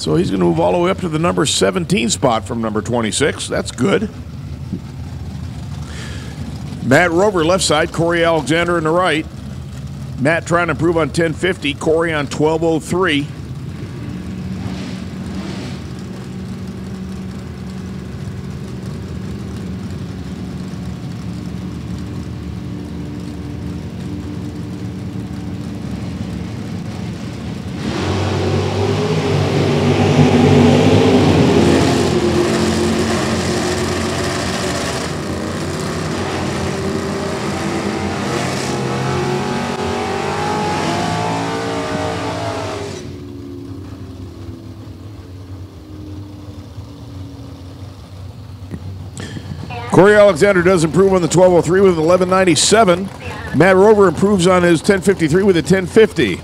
So he's going to move all the way up to the number 17 spot from number 26. That's good. Matt Rover left side, Corey Alexander in the right. Matt trying to improve on 1050, Corey on 1203. Corey Alexander does improve on the 1203 with an 1197. Matt Rover improves on his 1053 with a 1050.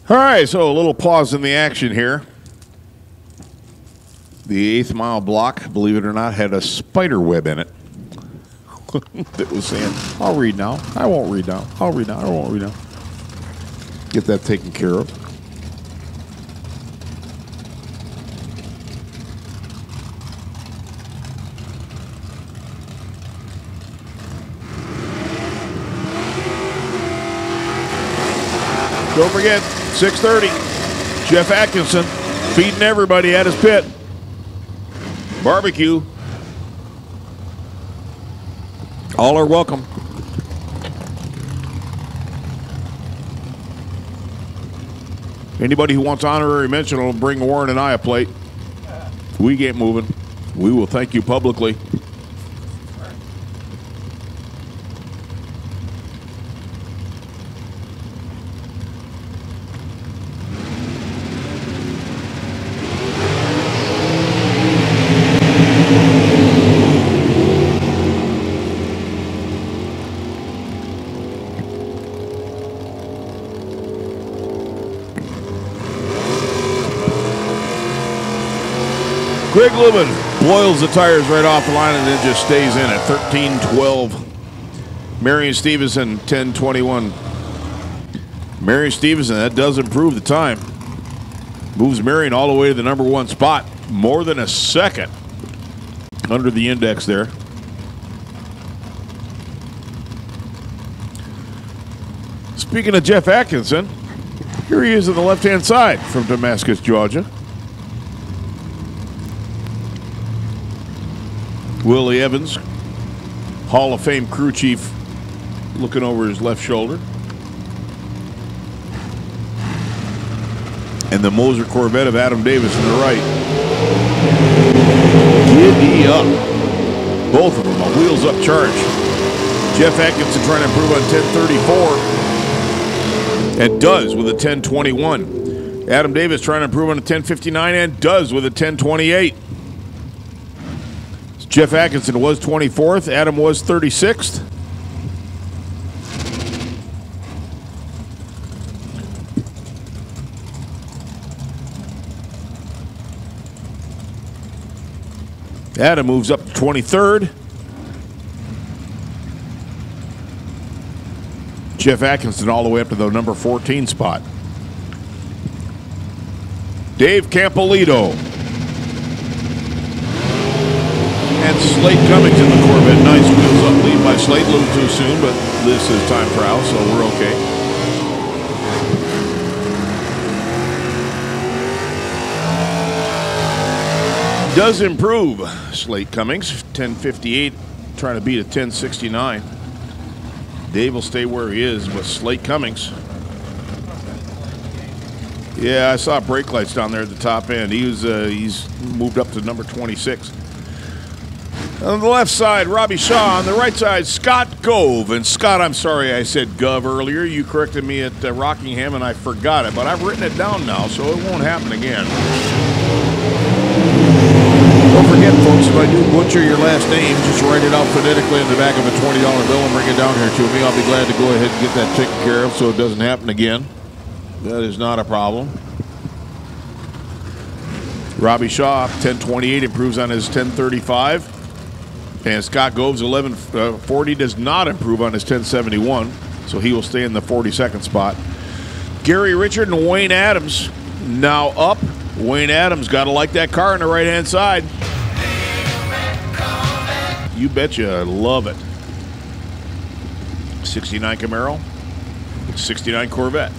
All right, so a little pause in the action here. The 8th mile block, believe it or not, had a spider web in it. That was saying, I'll read now. I won't read now. I'll read now. I won't read now. Get that taken care of. Don't forget, 6:30, Jeff Atkinson feeding everybody at his pit. Barbecue. All are welcome. Anybody who wants honorary mention will bring Warren and I a plate. We get moving. We will thank you publicly. Greg Lubin boils the tires right off the line and then just stays in at 13-12. Marion Stevenson, 10:21. Marion Stevenson, that does improve the time. Moves Marion all the way to the number 1 spot. More than a second under the index there. Speaking of Jeff Atkinson, here he is on the left-hand side from Damascus, Georgia. Willie Evans, Hall of Fame crew chief, looking over his left shoulder. And the Moser Corvette of Adam Davis on the right. Giddy up. Both of them, a wheels-up charge. Jeff Atkinson trying to improve on 10:34. And does with a 10:21. Adam Davis trying to improve on a 10:59 and does with a 10:28. Jeff Atkinson was 24th. Adam was 36th. Adam moves up to 23rd. Jeff Atkinson all the way up to the number 14 spot. Dave Campolito. And Slate Cummings in the Corvette. Nice wheels up lead by Slate. A little too soon, but this is time trial, so we're okay. Does improve. Slate Cummings, 10:58, trying to beat a 10:69. Dave will stay where he is with Slate Cummings. Yeah, I saw brake lights down there at the top end. He's moved up to number 26. On the left side, Robbie Shaw. On the right side, Scott Gove. And Scott, I'm sorry I said Gov earlier. You corrected me at Rockingham, and I forgot it. But I've written it down now, so it won't happen again. Don't forget, folks, if I do butcher your last name, just write it out phonetically in the back of a $20 bill and bring it down here to me. I'll be glad to go ahead and get that taken care of so it doesn't happen again. That is not a problem. Robbie Shaw, 10:28, improves on his 10:35. And Scott Gove's 11:40 does not improve on his 10:71, so he will stay in the 42nd spot. Gary Richard and Wayne Adams now up. Wayne Adams, got to like that car on the right-hand side. You betcha, I love it. 69 Camaro, 69 Corvette.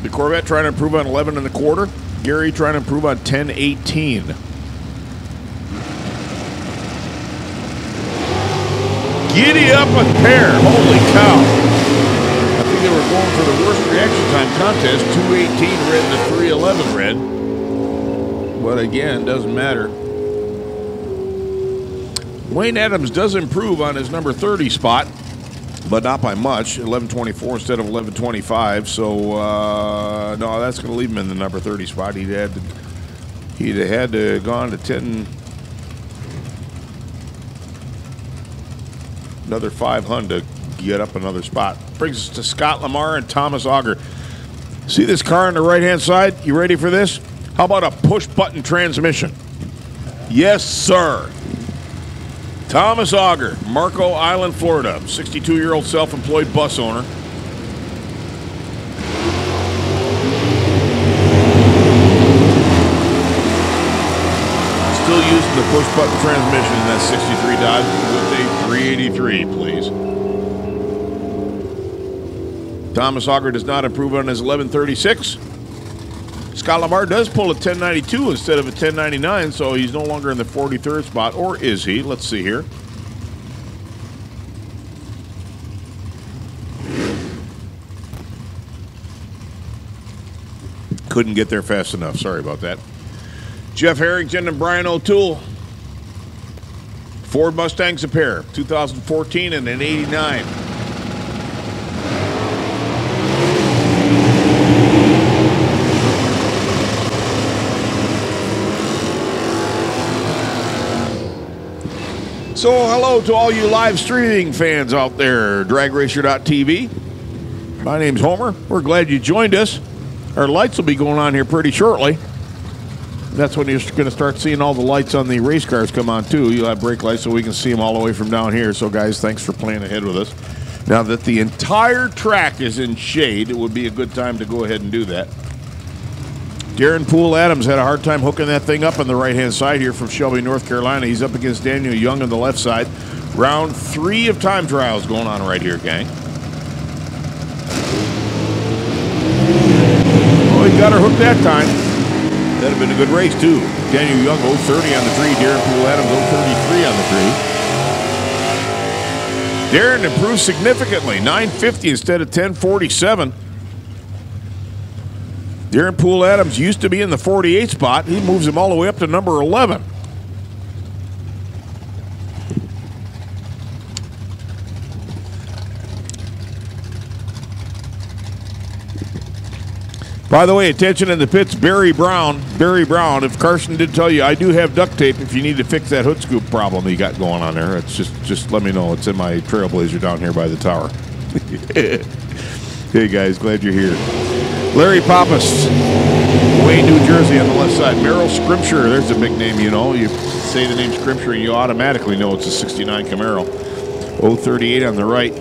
The Corvette trying to improve on 11.25. Gary trying to improve on 10:18. Giddy up a pair. Holy cow. I think they were going for the worst reaction time contest. 2:18 red to 3:11 red. But again, doesn't matter. Wayne Adams does improve on his number 30 spot, but not by much. 11:24 instead of 11:25. So, no, that's going to leave him in the number 30 spot. He'd had to gone to 10... Another 500 to get up another spot. Brings us to Scott Lamar and Thomas Auger. See this car on the right-hand side? You ready for this? How about a push-button transmission? Yes, sir. Thomas Auger, Marco Island, Florida. 62-year-old self-employed bus owner. Still using the push-button transmission in that 63 Dodge with a 383, please. Thomas Auger does not improve on his 1136. Scott Lamar does pull a 1092 instead of a 1099, so he's no longer in the 43rd spot, or is he? Let's see here. Couldn't get there fast enough. Sorry about that. Jeff Harrington and Brian O'Toole. Ford Mustangs a pair, 2014 and an 89. So hello to all you live streaming fans out there, dragracer.tv. My name's Homer. We're glad you joined us. Our lights will be going on here pretty shortly. That's when you're going to start seeing all the lights on the race cars come on, too. You'll have brake lights so we can see them all the way from down here. So, guys, thanks for playing ahead with us. Now that the entire track is in shade, it would be a good time to go ahead and do that. Darren Poole Adams had a hard time hooking that thing up on the right-hand side here from Shelby, North Carolina. He's up against Daniel Young on the left side. Round 3 of time trials going on right here, gang. Oh, he got her hooked that time. That'd have been a good race, too. Daniel Young, 0.30 on the tree. Darren Poole Adams, 0.33 on the tree. Darren improved significantly, 9.50 instead of 10.47. Darren Poole Adams used to be in the 48 spot. He moves him all the way up to number 11. By the way, attention in the pits, Barry Brown. Barry Brown, if Carson did tell you, I do have duct tape if you need to fix that hood scoop problem you got going on there. It's just let me know. It's in my Trailblazer down here by the tower. Hey, guys, glad you're here. Larry Pappas, Wayne, New Jersey on the left side. Merrill Scrimshire, there's a big name, you know. You say the name Scrimshire and you automatically know it's a 69 Camaro. 038 on the right.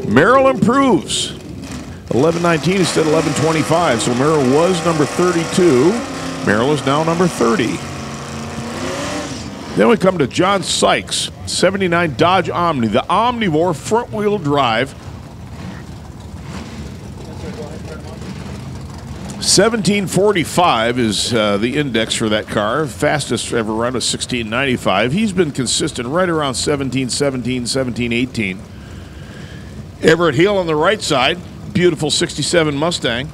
Merrill improves. 11.19 instead of 11.25. So Merrill was number 32. Merrill is now number 30. Then we come to John Sykes, 79 Dodge Omni. The Omnivore front-wheel drive. 1745 is the index for that car. Fastest ever run was 1695. He's been consistent right around 1717, 1718. Everett Hill on the right side. Beautiful 67 Mustang.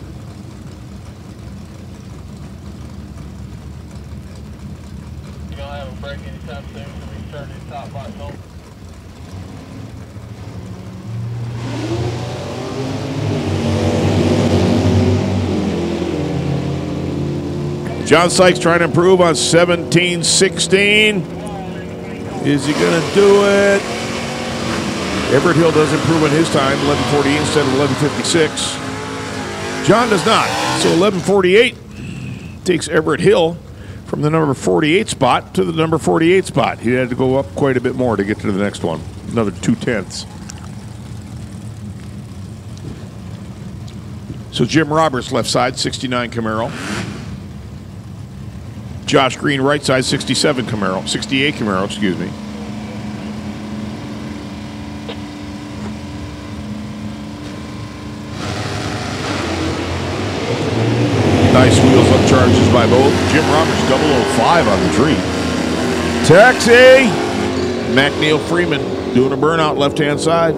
You don't have a break anytime soon, so we can turn these top lights on. John Sykes trying to improve on 1716. Is he going to do it? Everett Hill does improve on his time, 11:48 instead of 11:56. John does not. So 11:48 takes Everett Hill from the number 48 spot to the number 48 spot. He had to go up quite a bit more to get to the next one. Another 0.2. So Jim Roberts left side, 69 Camaro. Josh Green right side, 67 Camaro, 68 Camaro, excuse me. Nice wheels up charges by both. Jim Roberts 005 on the tree. Taxi! McNeil Freeman doing a burnout left-hand side.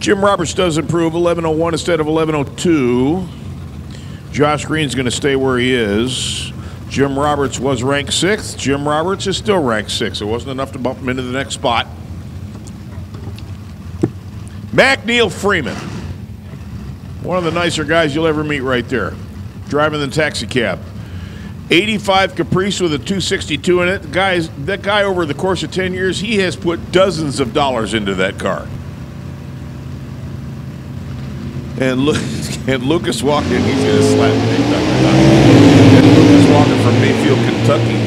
Jim Roberts does improve, 11:01 instead of 11:02. Josh Green's going to stay where he is. Jim Roberts was ranked 6th. Jim Roberts is still ranked 6th. It wasn't enough to bump him into the next spot. McNeil Freeman. One of the nicer guys you'll ever meet right there. Driving the taxi cab. 85 Caprice with a 262 in it. That guy over the course of 10 years, he has put dozens of dollars into that car. And Lucas Walker, he's going to slap me. And Lucas Walker from Mayfield, Kentucky.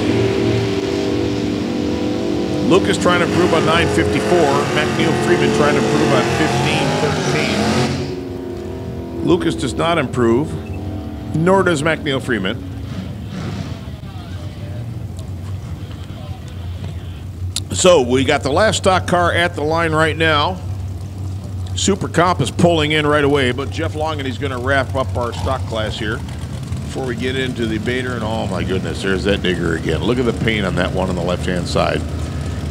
Lucas trying to improve on 954. McNeil Freeman trying to improve on 1513. Lucas does not improve, nor does McNeil Freeman. So we got the last stock car at the line right now. Super Comp is pulling in right away, but Jeff Long and he's going to wrap up our stock class here before we get into the Bader. And oh my goodness, there's that digger again. Look at the paint on that one on the left-hand side.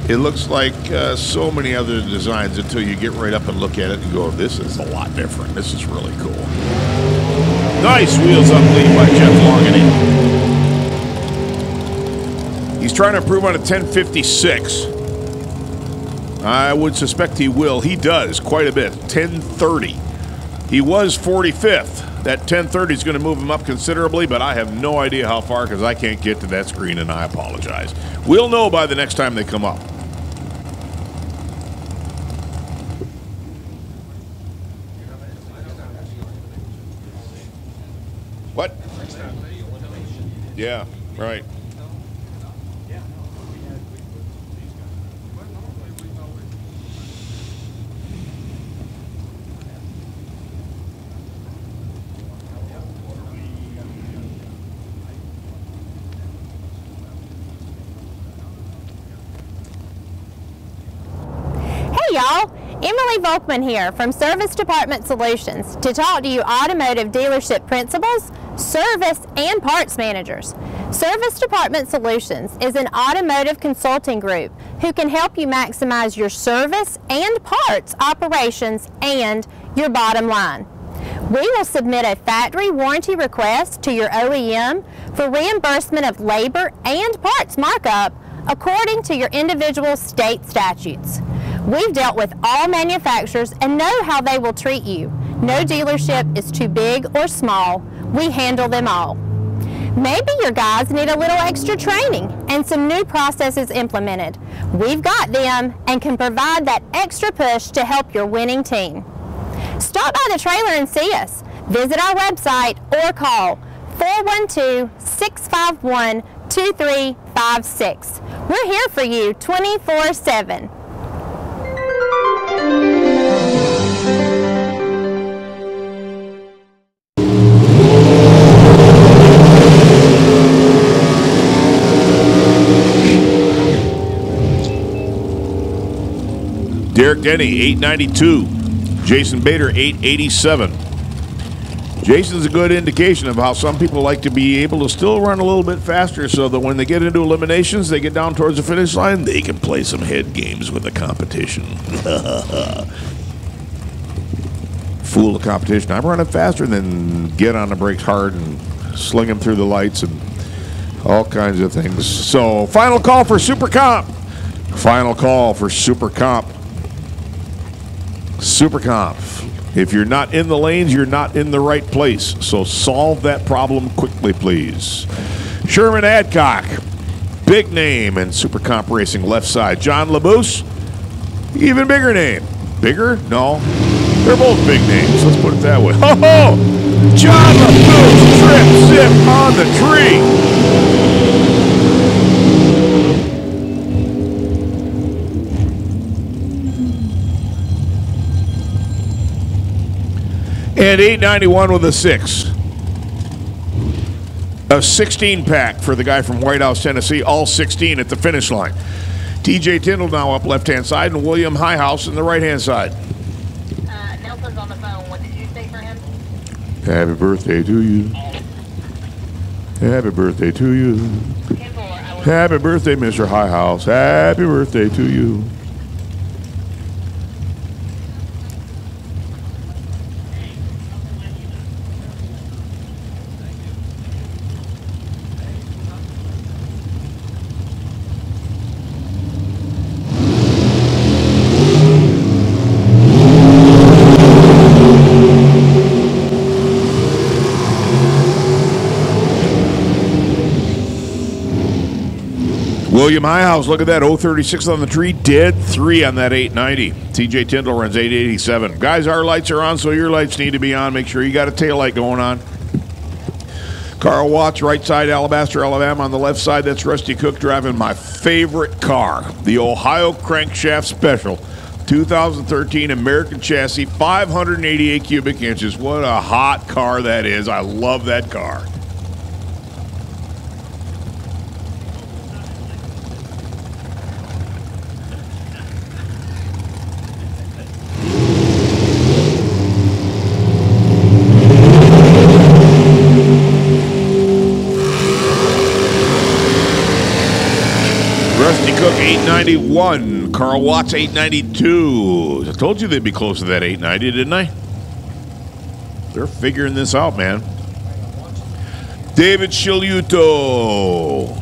It looks like so many other designs until you get right up and look at it and go, this is a lot different. This is really cool. Nice wheels up lead by Jeff Longany. He's trying to improve on a 1056. I would suspect he will. He does quite a bit. 1030. He was 45th. That 1030 is going to move him up considerably, but I have no idea how far because I can't get to that screen, and I apologize. We'll know by the next time they come up. Yeah, right. Hey y'all, Emily Volkman here from Service Department Solutions to talk to you automotive dealership principals, service, and parts managers. Service Department Solutions is an automotive consulting group who can help you maximize your service and parts operations and your bottom line. We will submit a factory warranty request to your OEM for reimbursement of labor and parts markup according to your individual state statutes. We've dealt with all manufacturers and know how they will treat you. No dealership is too big or small. We handle them all. Maybe your guys need a little extra training and some new processes implemented. We've got them and can provide that extra push to help your winning team. Stop by the trailer and see us. Visit our website or call 412-651-2356. We're here for you 24/7. Derek Denny, 892. Jason Bader, 887. Jason's a good indication of how some people like to be able to still run a little bit faster so that when they get into eliminations, they get down towards the finish line, they can play some head games with the competition. Fool the competition. I'm running faster, and then get on the brakes hard and sling them through the lights and all kinds of things. So, final call for Super Comp. Final call for Super Comp. Super Comp. If you're not in the lanes, you're not in the right place. So solve that problem quickly, please. Sherman Adcock, big name in Super Comp Racing, left side. John LaBouse, even bigger name. Bigger? No. They're both big names. Let's put it that way. Ho ho! John LaBouse, trip, zip on the tree. And 891 with a 6. A 16 pack for the guy from White House, Tennessee. All 16 at the finish line. TJ Tyndall now up left-hand side, and William Highhouse in the right-hand side. Nelson's on the phone. What did you say for him? Happy birthday to you. Happy birthday to you. Happy birthday, Mr. Highhouse. Happy birthday to you. William Highhouse, look at that, 036 on the tree, dead 3 on that 890. TJ Tyndall runs 887. Guys, our lights are on, so your lights need to be on. Make sure you got a tail light going on. Carl Watts, right side, Alabaster, Alabama. On the left side, that's Rusty Cook driving my favorite car, the Ohio Crankshaft Special, 2013 American chassis, 588 cubic inches. What a hot car that is. I love that car. Rusty Cook, 891. Carl Watts, 892. I told you they'd be close to that 890, didn't I? They're figuring this out, man. David Sciuto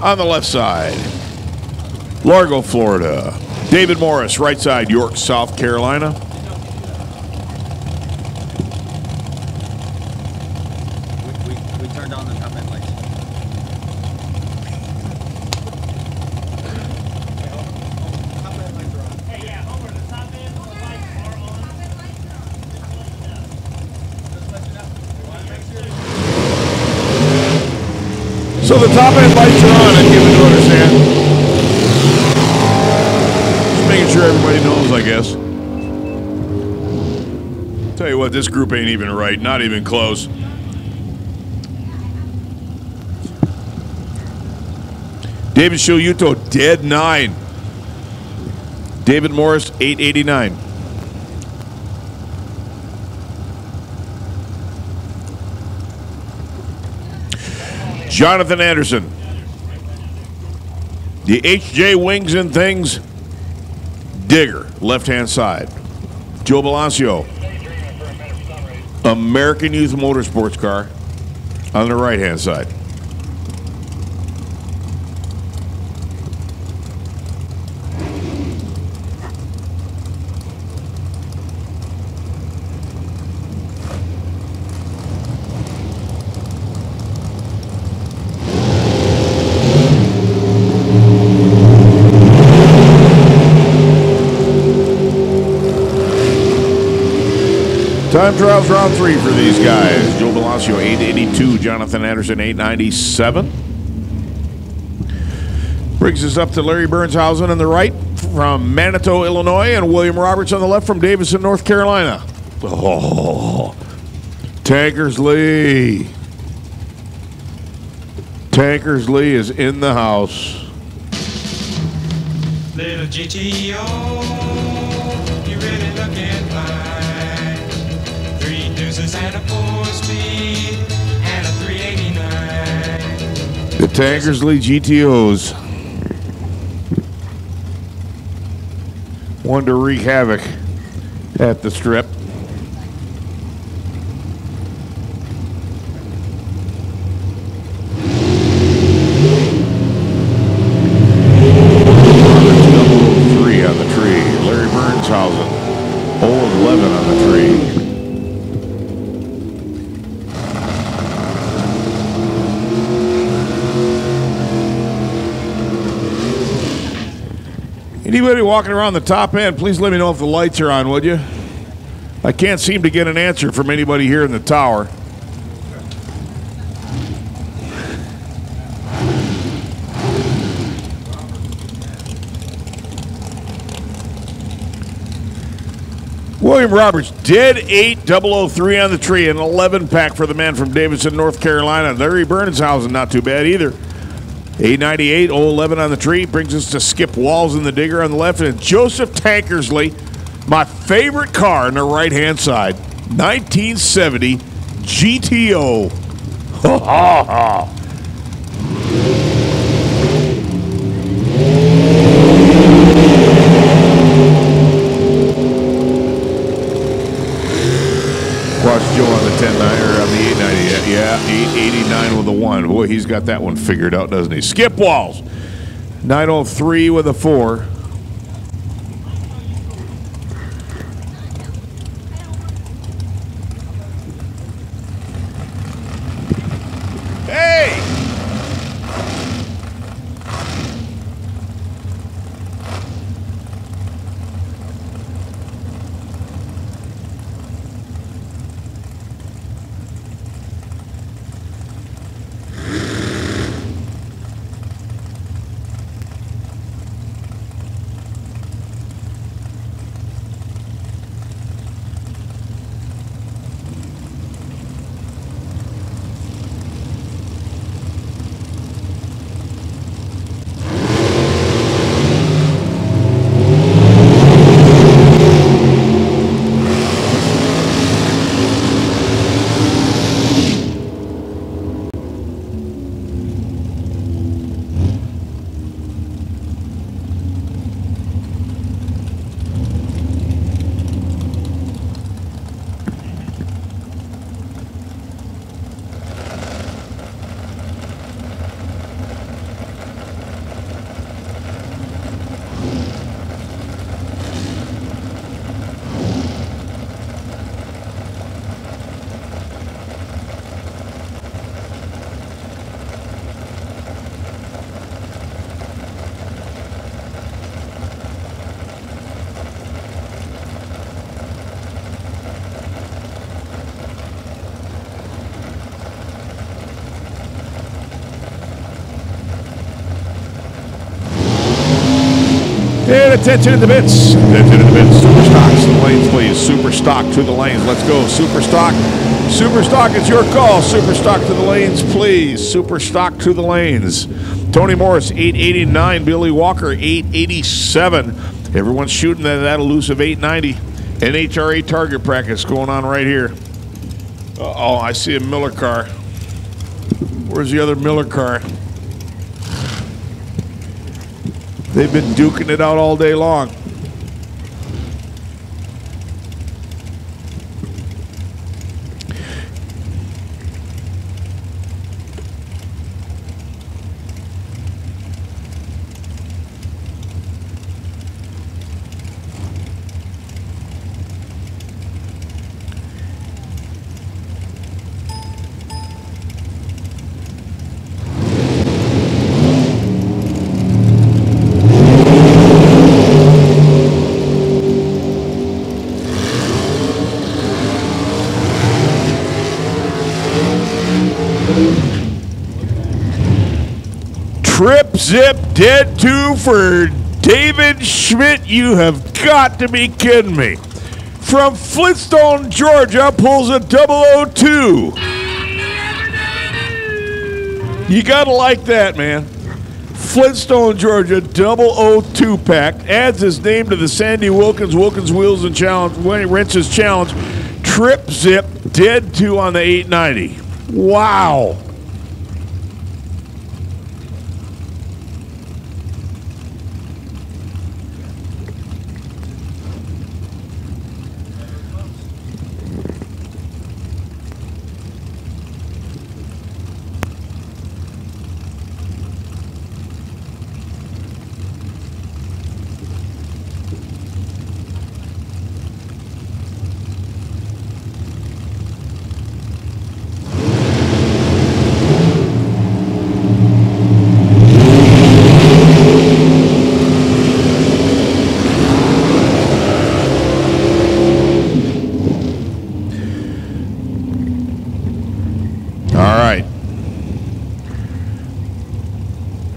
on the left side. Largo, Florida. David Morris, right side, York, South Carolina. We turned on the top end lights. Hey, yeah, over the top end, the lights are on. Just let you know. We want to make sure. top end lights are on and giving to understand. Just making sure everybody knows, I guess. Tell you what, this group ain't even right. Not even close. David Shoyuto, dead 9. David Morris, 889. Jonathan Anderson. The HJ Wings and Things Digger, left-hand side. Joe Balancio. American Youth Motorsports car on the right-hand side. Time trials round 3 for these guys. Joe Balancio, 882. Jonathan Anderson, 897. Brings us up to Larry Burnshausen on the right from Manitou, Illinois, and William Roberts on the left from Davison, North Carolina. Oh, Tankers Lee. Tankers Lee is in the house. Little GTO, you really looking fine. 3 deuces and a 4-speed and a 389. The Tankers Lee GTOs. One to wreak havoc at the strip. On the tree. Larry Burnshausen, 0-11 on the tree. Anybody walking around the top end, please let me know if the lights are on, would you? I can't seem to get an answer from anybody here in the tower. William Roberts, dead 8003 on the tree, an 11 pack for the man from Davison, North Carolina. Larry Burnshausen, not too bad either. 898, 011 on the tree, brings us to Skip Walls in the digger on the left, and Joseph Tankersley, my favorite car on the right-hand side, 1970 GTO. Ha ha ha. Watch Joe on the 10-9 or on the 890. Yeah, 889 with a 1. Boy, he's got that one figured out, doesn't he? Skip Walls, 903 with a 4. Hey! And attention to the bits. Attention to the bits. Super stocks to the lanes, please. Super stock to the lanes. Let's go. Super stock. Super stock, it's your call. Super stock to the lanes, please. Super stock to the lanes. Tony Morris, 889. Billy Walker, 887. Everyone's shooting at that elusive 890. NHRA target practice going on right here. Uh-oh, I see a Miller car. Where's the other Miller car? They've been duking it out all day long. Trip Zip Dead 2 for David Schmidt. You have got to be kidding me. From Flintstone, Georgia, pulls a 002. You got to like that, man. Flintstone, Georgia, 002 pack. Adds his name to the Sandy Wilkins Wheels and Challenge, Wrenches Challenge. Trip Zip Dead 2 on the 890. Wow.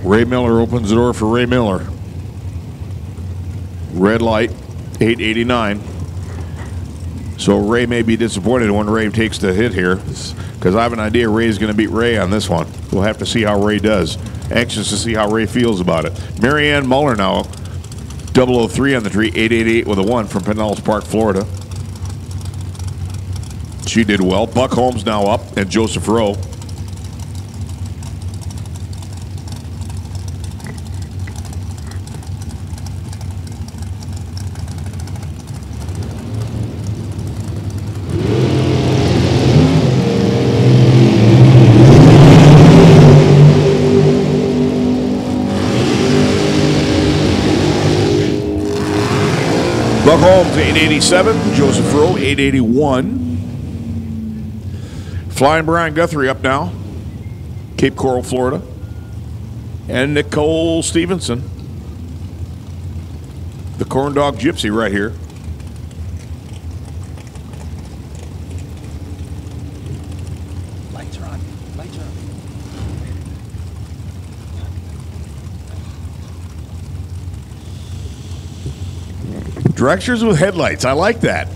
Ray Miller opens the door for Ray Miller. Red light, 889. So Ray may be disappointed when Ray takes the hit here, because I have an idea Ray's going to beat Ray on this one. We'll have to see how Ray does. Anxious to see how Ray feels about it. Marianne Muller now, 003 on the tree, 888 with a 1 from Pinellas Park, Florida. She did well. Buck Holmes now up, and Joseph Rowe. Buck Holmes, 887. Joseph Rowe, 881. Flying Brian Guthrie up now. Cape Coral, Florida. And Nicole Stevenson. The Corn Dog Gypsy right here. Lights are on. Lights are on. Dragsters with headlights. I like that.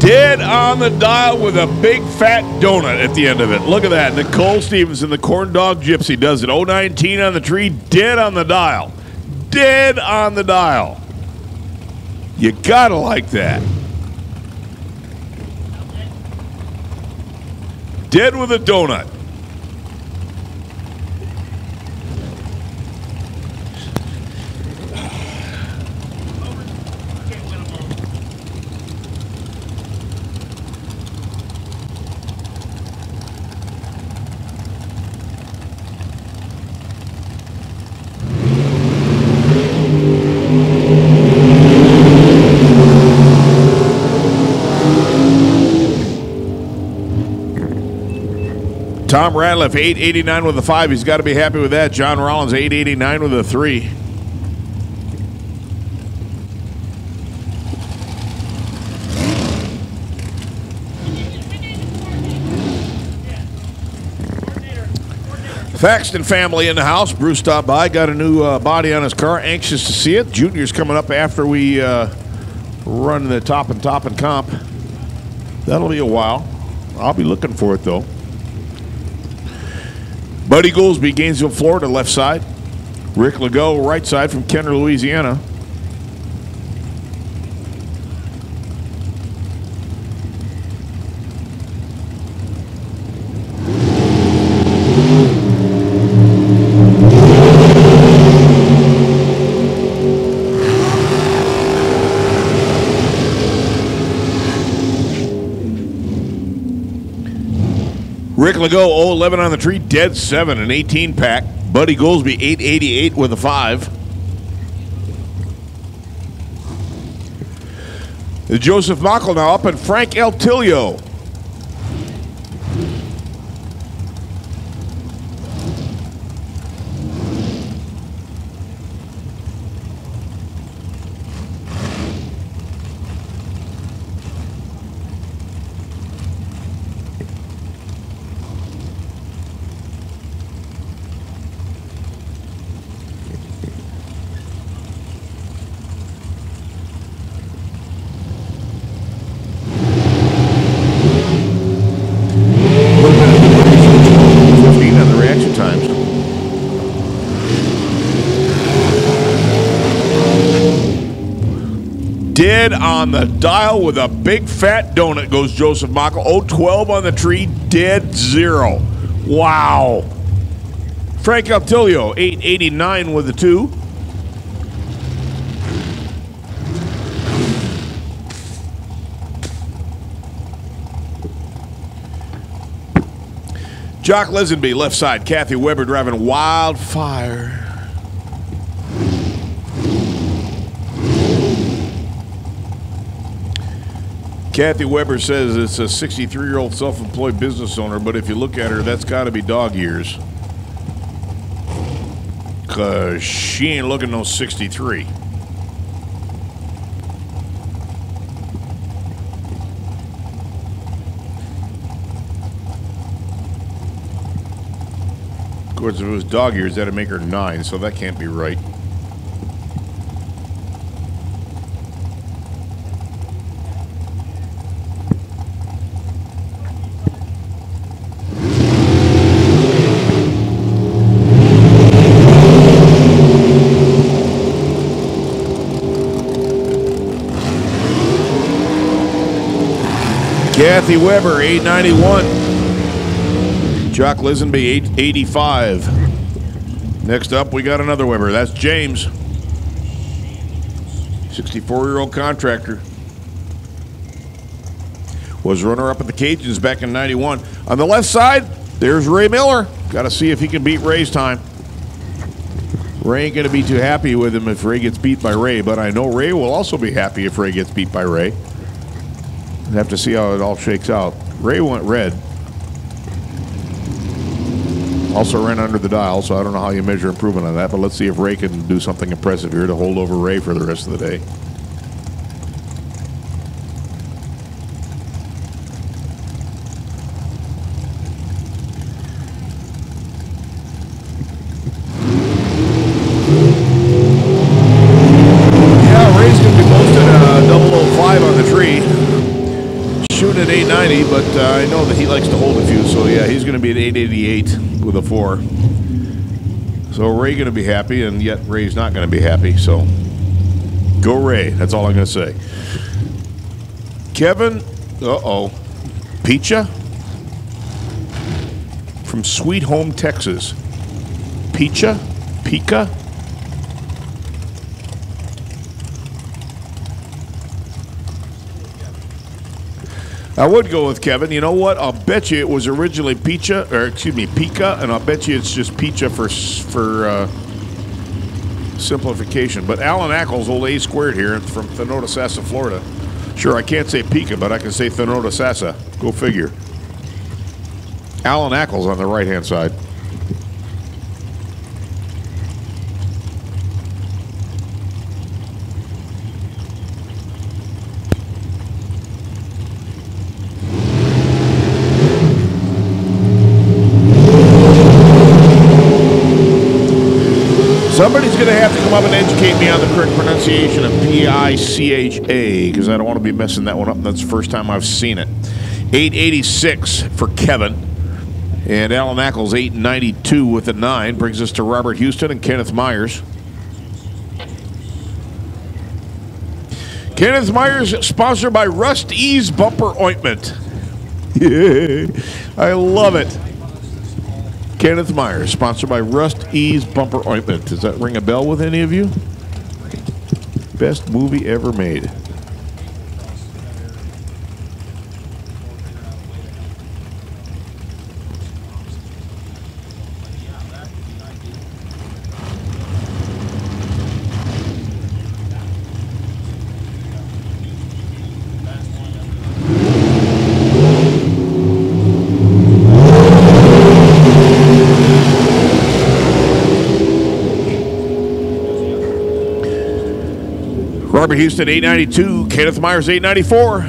Dead on the dial with a big fat donut at the end of it. Look at that. Nicole Stevenson, the Corn Dog Gypsy, does it. 019 on the tree, dead on the dial. Dead on the dial. You gotta like that. Dead with a donut. Tom Ratliff, 889 with a 5. He's got to be happy with that. John Rollins, 889 with a 3. Faxton family in the house. Bruce stopped by, got a new body on his car. Anxious to see it. Junior's coming up after we run the top and comp. That'll be a while. I'll be looking for it, though. Buddy Goolsby, Gainesville, Florida, left side. Rick Legault, right side from Kenner, Louisiana. Rick Legault, 011 on the tree, dead 7, an 18 pack. Buddy Goolsby, 888 with a 5. Joseph Mockel now up, and Frank El Tilio. Dead on the dial with a big fat donut goes Joseph Mockel. 012 on the tree, dead 0. Wow. Frank Altilio, 889 with the 2. Jock Lisenby, left side. Kathy Weber driving Wildfire. Kathy Weber says it's a 63-year-old self-employed business owner, but if you look at her, that's got to be dog years. Because she ain't looking no 63. Of course, if it was dog years, that'd make her 9, so that can't be right. Kathy Weber, 891. Jock Lisenby, 885. Next up, we got another Weber. That's James. 64-year-old contractor. Was runner-up at the Cajuns back in 91. On the left side, there's Ray Miller. Got to see if he can beat Ray's time. Ray ain't going to be too happy with him if Ray gets beat by Ray, but I know Ray will also be happy if Ray gets beat by Ray. We'll have to see how it all shakes out. Ray went red. Also ran under the dial, so I don't know how you measure improvement on that, but let's see if Ray can do something impressive here to hold over Ray for the rest of the day. Yeah, Ray's going to be posted a 005 on the tree. Shooting at 890, but I know that he likes to hold a few, so yeah, he's going to be at 888 with a 4. So Ray going to be happy, and yet Ray's not going to be happy, so go Ray. That's all I'm going to say. Kevin, Picha from Sweet Home, Texas. Picha? Pika? I would go with Kevin. You know what? I'll bet you it was originally Picha, or excuse me, Pika, and I'll bet you it's just Picha for simplification. But Alan Ackles, old A squared here from Thanodasassa, Florida. Sure, I can't say Pika, but I can say Thanodasassa. Go figure. Alan Ackles on the right-hand side. Somebody's going to have to come up and educate me on the correct pronunciation of P-I-C-H-A, because I don't want to be messing that one up. That's the first time I've seen it. 886 for Kevin. And Alan Ackles, 892 with a 9. Brings us to Robert Houston and Kenneth Myers. Kenneth Myers, sponsored by Rust Ease Bumper Ointment. Yeah, I love it. Kenneth Myers, sponsored by Rust Ease Bumper Ointment. Does that ring a bell with any of you? Best movie ever made. Robert Houston, 892. Kenneth Myers, 894.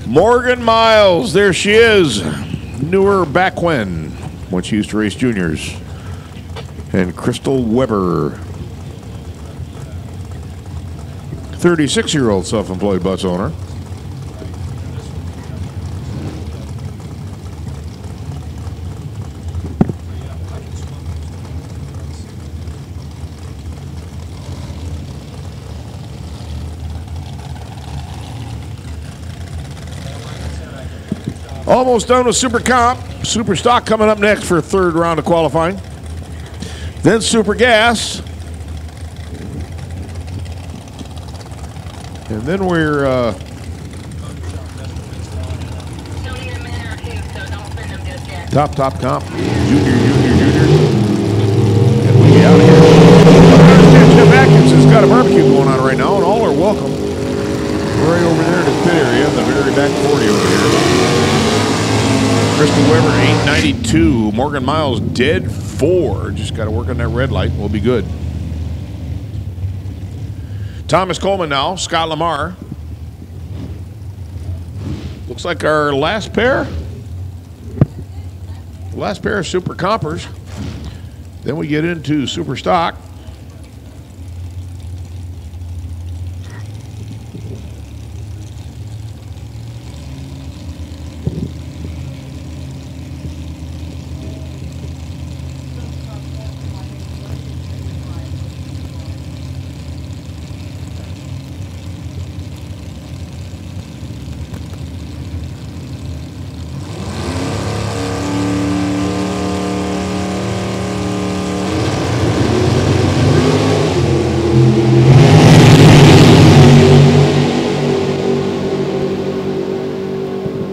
Morgan Miles, there she is. Newer back when she used to race juniors. And Crystal Weber, 36-year-old self-employed bus owner. Almost done with Super Comp. Super Stock coming up next for a third round of qualifying. Then Super Gas. And then we're Top Comp. Junior. And we get out of here. Jeff Atkins has got a barbecue going on right now, and all are welcome. Right over there in the pit area, the very back 40 over here. Crystal Weber, 892. Morgan Miles, dead 4. Just got to work on that red light. We'll be good. Thomas Coleman now. Scott Lamar. Looks like our last pair. Last pair of Super Compers. Then we get into Super Stock.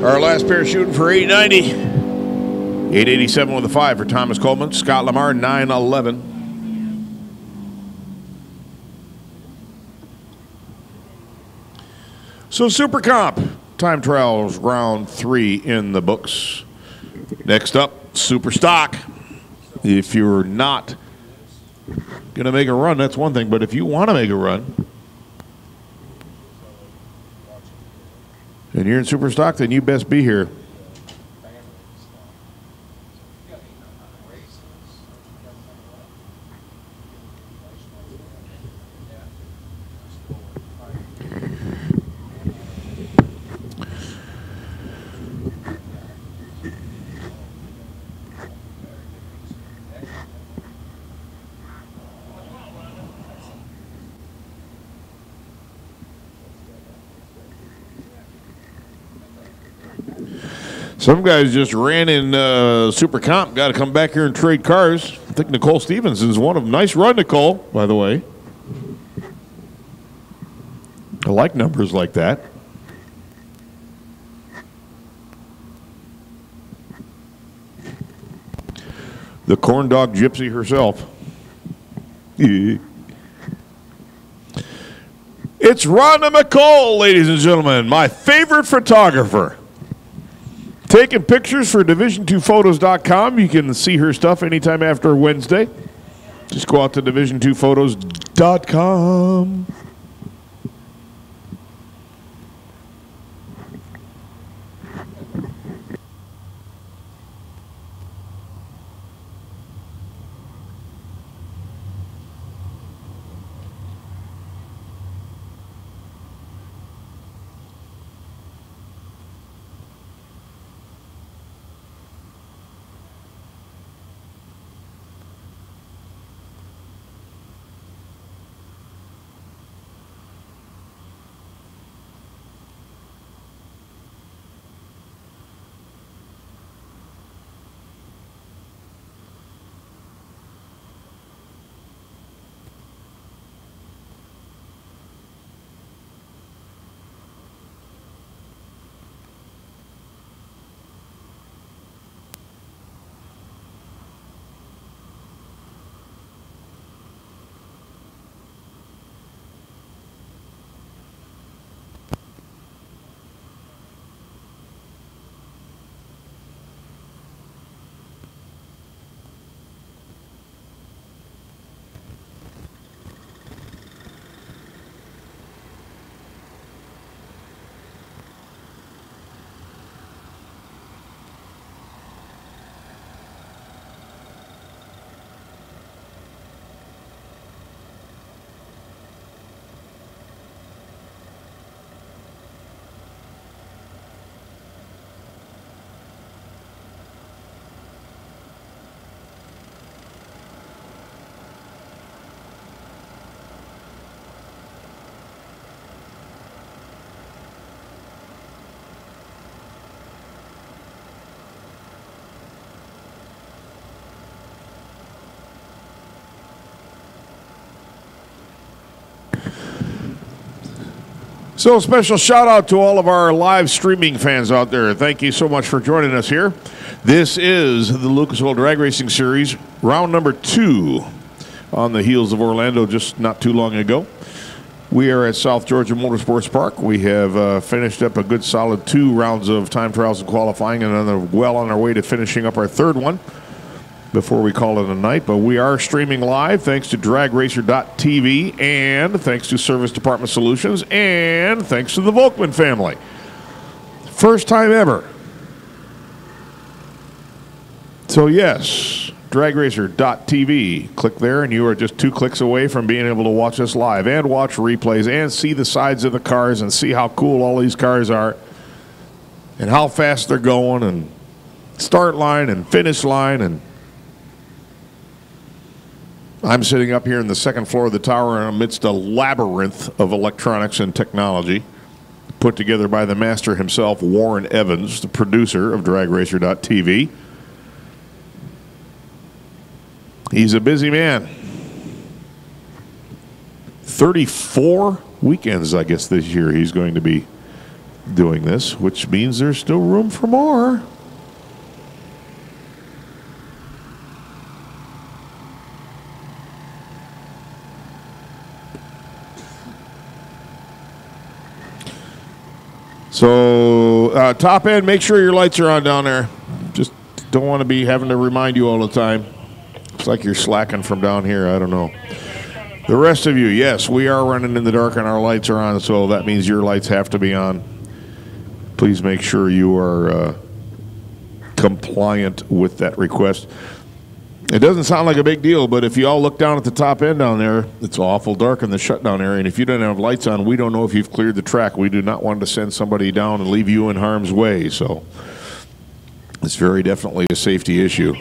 Our last pair shooting for 890. 887 with a 5 for Thomas Coleman. Scott Lamar, 911. So Super Comp. Time trials round 3 in the books. Next up, Super Stock. If you're not going to make a run, that's one thing. But if you want to make a run, and you're in Super Stock, then you best be here. Some guys just ran in Super Comp. Got to come back here and trade cars. I think Nicole Stevenson's one of them. Nice run, Nicole, by the way. I like numbers like that. The corn dog gypsy herself. It's Rhonda McCall, ladies and gentlemen, my favorite photographer. Taking pictures for division2photos.com. You can see her stuff anytime after Wednesday. Just go out to division2photos.com. So, a special shout out to all of our live streaming fans out there. Thank you so much for joining us here. This is the Lucas Oil Drag Racing Series, round number 2 on the heels of Orlando just not too long ago. We are at South Georgia Motorsports Park. We have finished up a good solid 2 rounds of time trials and qualifying, and then well on our way to finishing up our 3rd one before we call it a night. But we are streaming live thanks to dragracer.tv, and thanks to Service Department Solutions, and thanks to the Volkman family. First time ever. So yes, dragracer.tv. Click there and you are just 2 clicks away from being able to watch us live and watch replays and see the sides of the cars and see how cool all these cars are and how fast they're going, and start line and finish line. And I'm sitting up here in the 2nd floor of the tower amidst a labyrinth of electronics and technology put together by the master himself, Warren Evans, the producer of dragracer.tv. He's a busy man. 34 weekends, I guess, this year he's going to be doing this, which means there's still room for more. So, top end, make sure your lights are on down there. Just don't want to be having to remind you all the time. It's like you're slacking from down here. I don't know. The rest of you, yes, we are running in the dark and our lights are on, so that means your lights have to be on. Please make sure you are compliant with that request. It doesn't sound like a big deal, but if you all look down at the top end down there, it's awful dark in the shutdown area, and if you don't have lights on, we don't know if you've cleared the track. We do not want to send somebody down and leave you in harm's way, so it's very definitely a safety issue.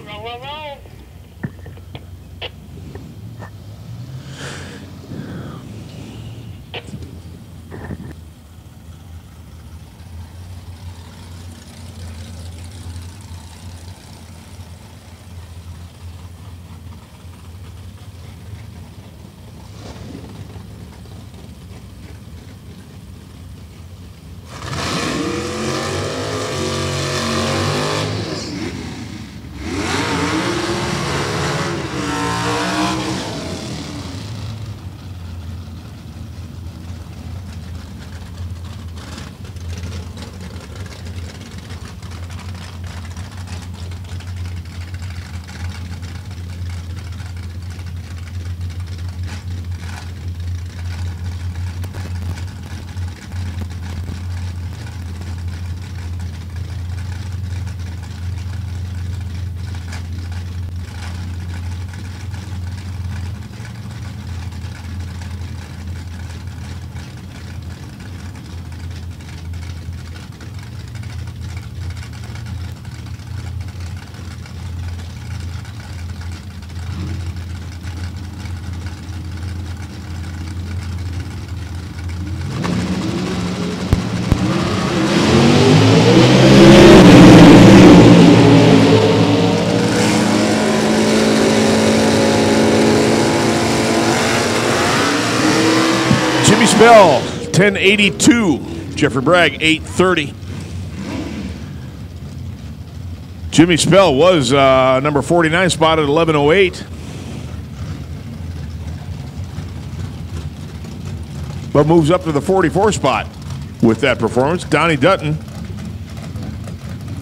Jimmy Spell, 1082. Jeffrey Bragg, 830. Jimmy Spell was number 49 spot at 1108. But moves up to the 44 spot with that performance. Donnie Dutton.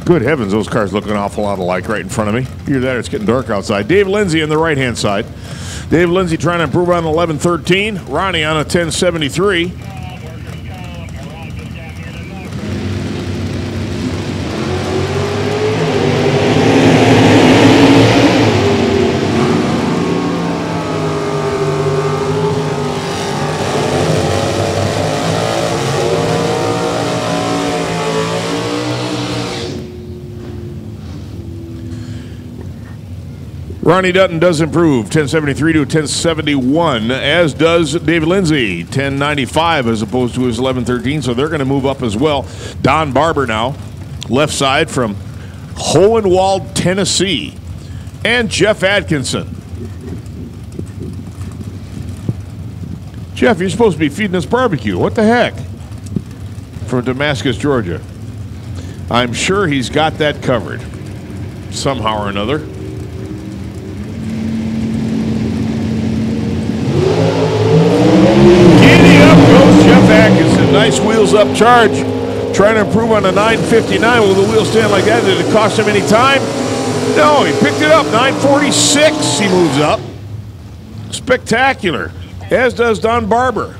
Good heavens, those cars look an awful lot alike right in front of me. Either that or it's getting dark outside. Dave Lindsay on the right-hand side. Dave Lindsay trying to improve on 1113. Ronnie on a 1073. Ronnie Dutton does improve, 1073 to 1071, as does David Lindsay, 1095 as opposed to his 1113, so they're going to move up as well. Don Barber now, left side from Hohenwald, Tennessee, and Jeff Atkinson. Jeff, you're supposed to be feeding us barbecue. What the heck? From Damascus, Georgia. I'm sure he's got that covered somehow or another. Atkinson, nice wheels up charge. Trying to improve on a 959. Will the wheel stand like that? Did it cost him any time? No, he picked it up. 946, he moves up. Spectacular, as does Don Barber.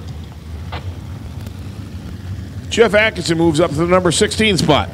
Jeff Atkinson moves up to the number 16 spot.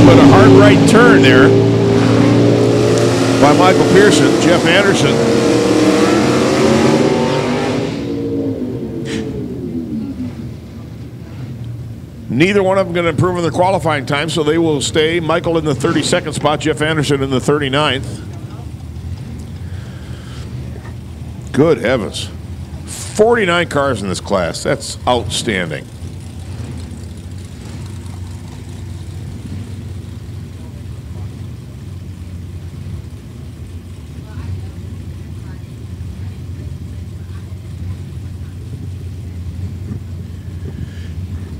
But a hard right turn there by Michael Pearson. Jeff Anderson. Neither one of them going to improve in their qualifying time, so they will stay. Michael in the 32nd spot, Jeff Anderson in the 39th. Good heavens. 49 cars in this class. That's outstanding.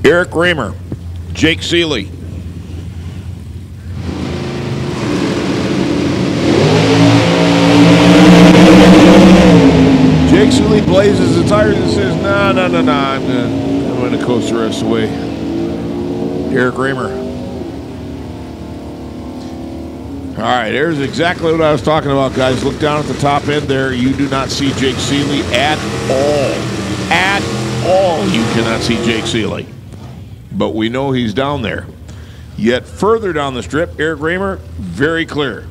Eric Raymer, Jake Seeley. Jake Seeley blazes the tires and says, no, I'm going to coast the rest of the way. Eric Raymer. All right, there's exactly what I was talking about, guys. Look down at the top end there. You do not see Jake Seeley at all. At all, you cannot see Jake Seeley. But we know he's down there. Yet further down the strip, Eric Raymer, very clear.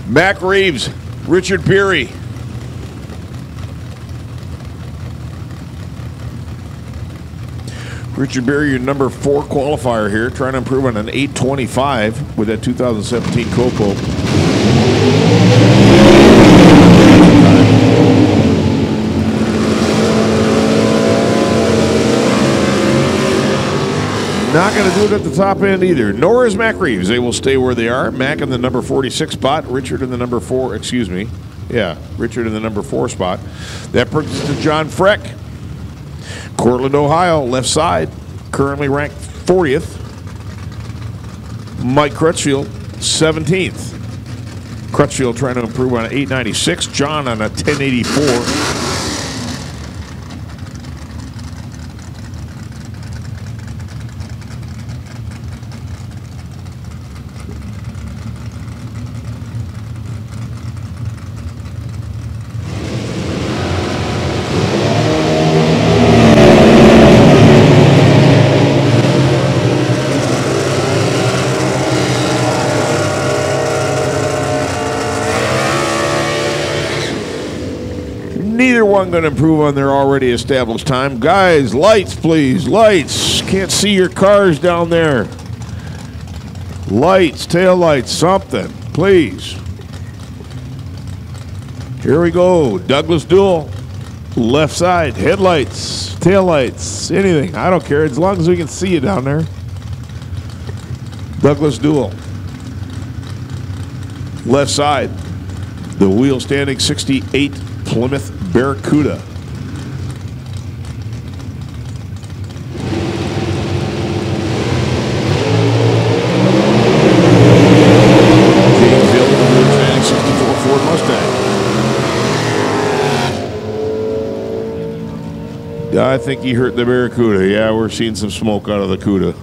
Mac Reeves, Richard Peary. Richard Peary, your number 4 qualifier here, trying to improve on an 825 with that 2017 Copo. Not going to do it at the top end either. Nor is Mac Reeves. They will stay where they are. Mac in the number 46 spot. Richard in the number 4, excuse me. Yeah, Richard in the number 4 spot. That brings us to John Freck. Cortland, Ohio, left side. Currently ranked 40th. Mike Crutchfield, 17th. Crutchfield trying to improve on an 896. John on a 1084. one going to improve on their already established time. Guys, lights, please. Lights. Can't see your cars down there. Lights, tail lights, something, please. Here we go. Douglas duel. Left side. Headlights, tail lights, anything. I don't care as long as we can see you down there. Douglas duel. Left side. The wheel standing 68 Plymouth Barracuda. Gainesville, the wheel standing 64 Ford Mustang. Yeah, I think he hurt the Barracuda. Yeah, we're seeing some smoke out of the Cuda.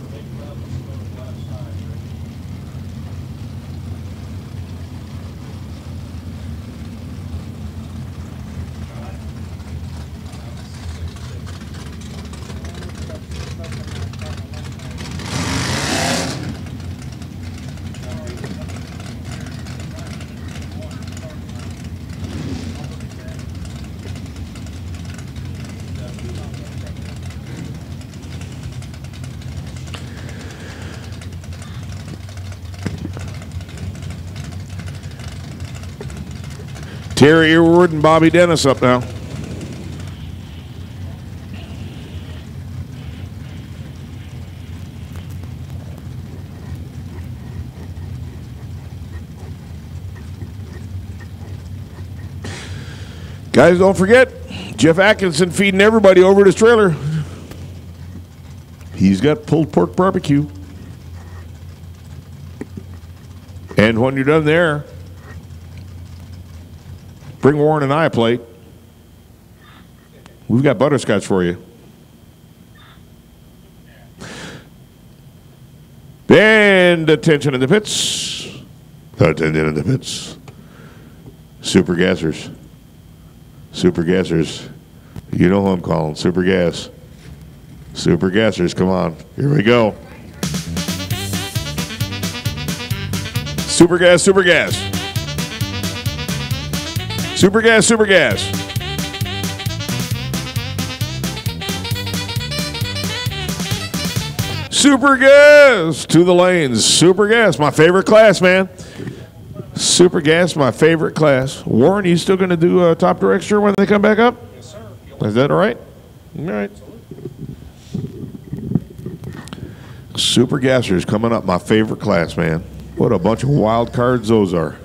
Terry Earwood and Bobby Dennis up now. Guys, don't forget, Jeff Atkinson feeding everybody over at his trailer. He's got pulled pork barbecue. And when you're done there, bring Warren and I a plate. We've got butterscotch for you. And attention in the pits. Attention in the pits. Super gassers. Super gassers. You know who I'm calling. Super gas. Super gassers, come on. Here we go. Super gas, super gas. Super gas, super gas. Super gas to the lanes. Super gas, my favorite class, man. Super gas, my favorite class. Warren, you still going to do a top dragster when they come back up? Yes, sir. Is that all right? All right. Super gassers coming up, my favorite class, man. What a bunch of wild cards those are.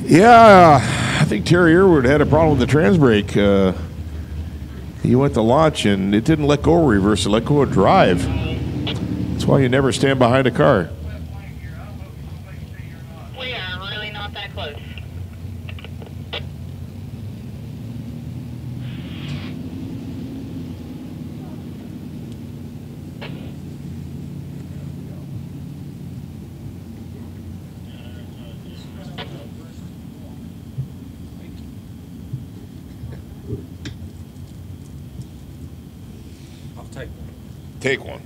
Yeah, I think Terry Earwood had a problem with the trans brake. He went to launch and it didn't let go of reverse, it let go of drive. That's why you never stand behind a car. We are really not that close. I'll take one. Take one.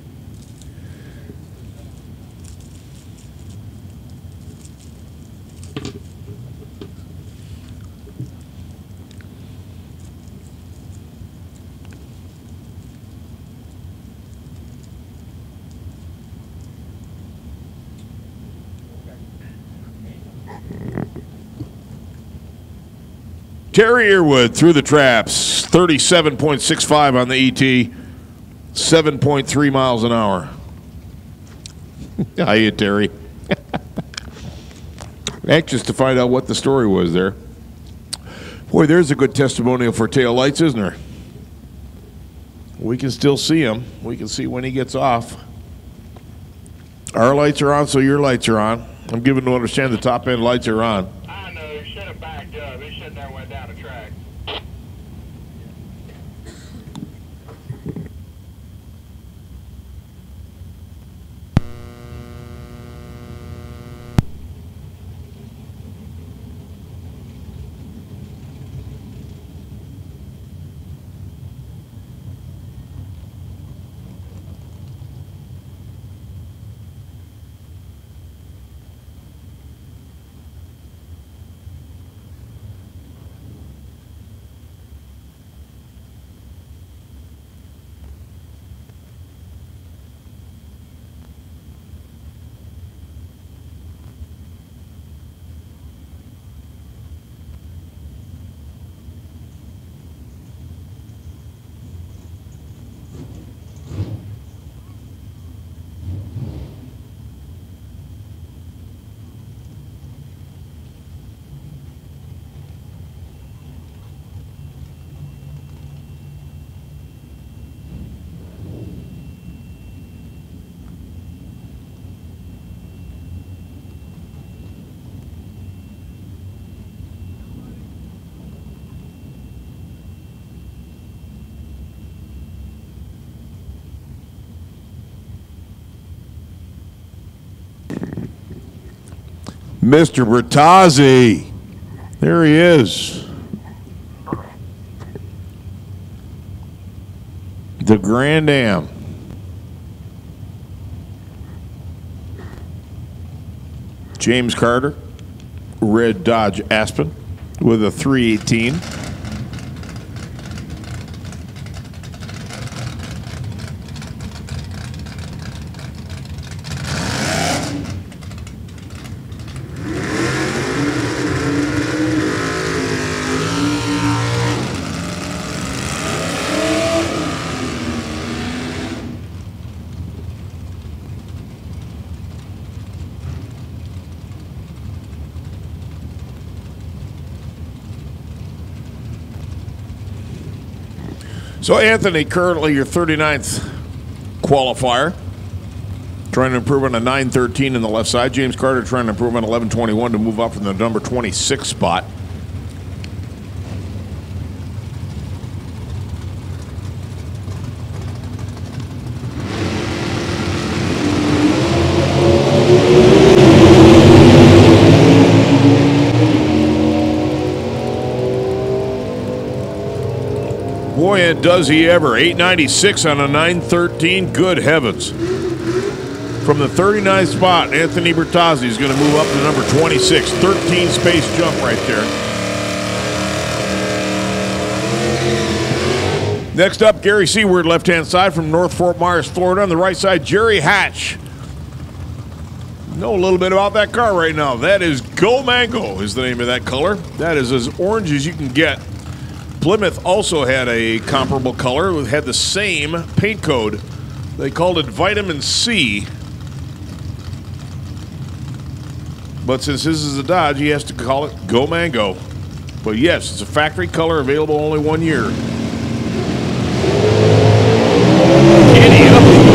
Terry Earwood through the traps, 37.65 on the ET, 7.3 miles an hour. Hiya, Terry. Anxious to find out what the story was there. Boy, there's a good testimonial for tail lights, isn't there? We can still see him. We can see when he gets off. Our lights are on, so your lights are on. I'm given to understand the top end lights are on. I know, he should have backed up. He shouldn't have went down the track. Mr. Bertazzi. There he is. The Grand Am. James Carter, red Dodge Aspen with a 318. So, Anthony, currently your 39th qualifier, trying to improve on a 913 in the left side. James Carter trying to improve on 1121 to move up from the number 26 spot. Boy, and does he ever. 896 on a 913. Good heavens. From the 39th spot, Anthony Bertazzi is going to move up to number 26. 13 space jump right there. Next up, Gary Seward, left-hand side from North Fort Myers, Florida. On the right side, Jerry Hatch. Know a little bit about that car right now. That is Go Mango is the name of that color. That is as orange as you can get. Plymouth also had a comparable color. It had the same paint code. They called it Vitamin C. But since this is a Dodge, he has to call it Go Mango. But yes, it's a factory color, available only 1 year. Giddy up.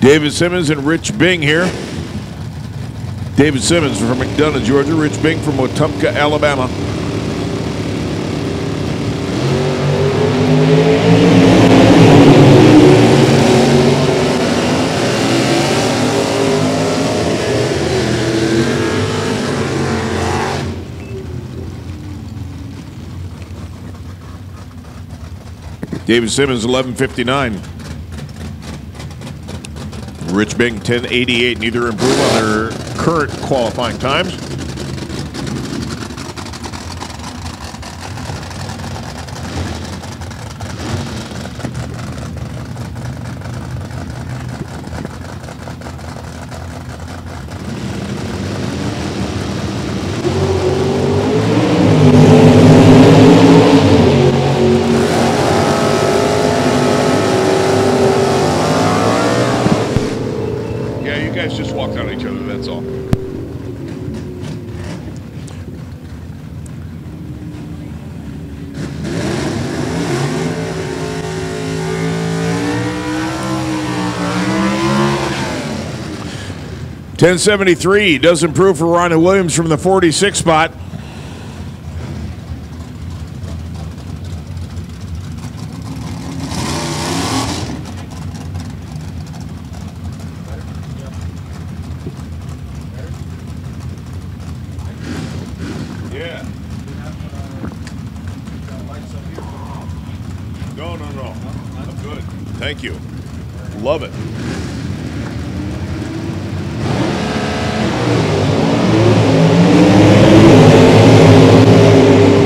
David Simmons and Rich Bing here. David Simmons from McDonough, Georgia. Rich Bing from Wetumpka, Alabama. David Simmons, 11:59. Rich Bing, 10:88. Neither improve on their current qualifying times. Just walked on each other, that's all. .1073 does improve for Ronnie Williams from the 46 spot. No. I'm good. Thank you. Love it.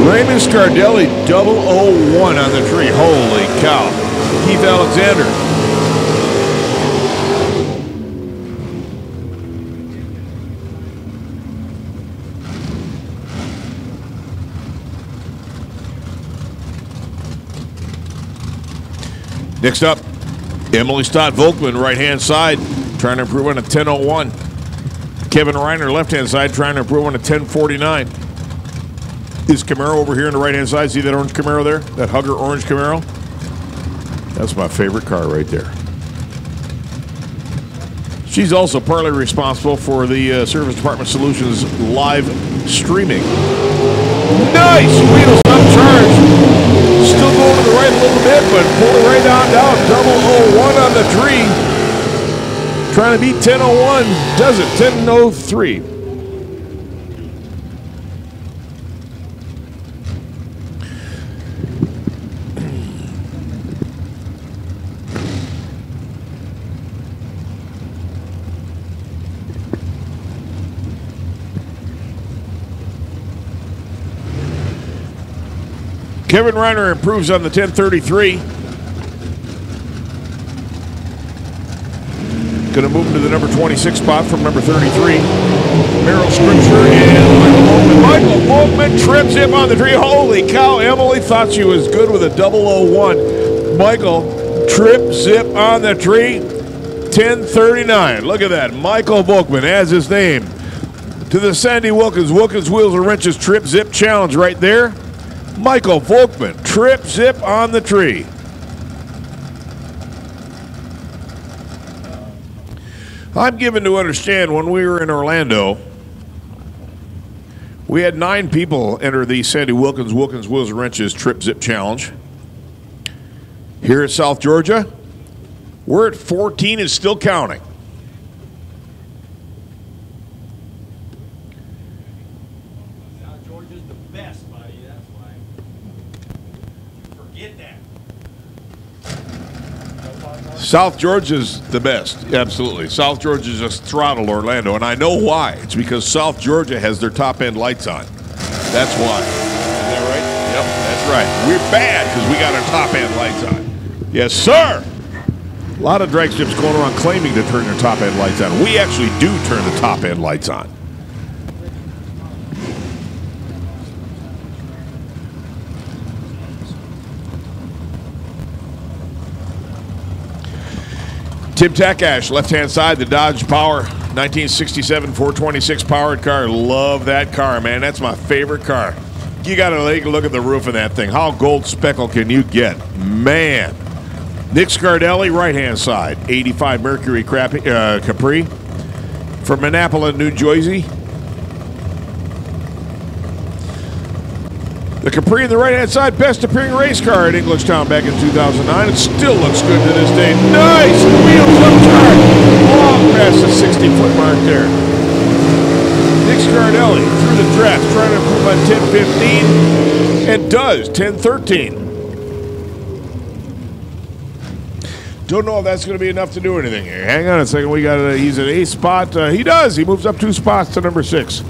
Raymond Scardelli, 001 on the tree. Holy cow. Keith Alexander. Next up, Emily Stott Volkman, right-hand side, trying to improve on a 10:01. Kevin Reiner, left-hand side, trying to improve on a 10:49. Is Camaro over here on the right-hand side? See that orange Camaro there? That Hugger orange Camaro? That's my favorite car right there. She's also partly responsible for the Service Department Solutions live streaming. Nice! Wheels upcharged. Still going to the right a little bit, but pull it right on down. 001 on the tree. Trying to beat 10:01. Does it. 10:03. Kevin Reiner improves on the 10:33. Going to move him to the number 26 spot from number 33. Merrill Scripture and Michael Volkman trips him on the tree. Holy cow, Emily thought she was good with a 001. Michael trip zip on the tree. 10:39. Look at that. Michael Volkman has his name to the Sandy Wilkins Wheels and Wrenches Trip Zip Challenge right there. Michael Volkman, trip zip on the tree. I'm given to understand when we were in Orlando, we had 9 people enter the Sandy Wilkins Wheels and Wrenches Trip Zip Challenge. Here at South Georgia, we're at 14 and still counting. South Georgia's the best, absolutely. South Georgia just throttled Orlando, and I know why. It's because South Georgia has their top-end lights on. That's why. Is that right? Yep, that's right. We're bad because we got our top-end lights on. Yes, sir! A lot of drag strips going around claiming to turn their top-end lights on. We actually do turn the top-end lights on. Tim Takash, left-hand side, the Dodge Power, 1967 426 powered car. Love that car, man. That's my favorite car. You got to take a look at the roof of that thing. How gold speckled can you get? Man. Nick Scardelli, right-hand side, 85 Mercury Capri from Manapula, New Jersey. The Capri on the right-hand side, best appearing race car at Englishtown back in 2009. It still looks good to this day. Nice! Wheels upcharged. Long past the 60-foot mark there. Nick Scardelli through the draft, trying to improve on 10:15, and does 10:13. Don't know if that's going to be enough to do anything here. Hang on a second. We got he's at 8th spot. He does. He moves up 2 spots to number 6.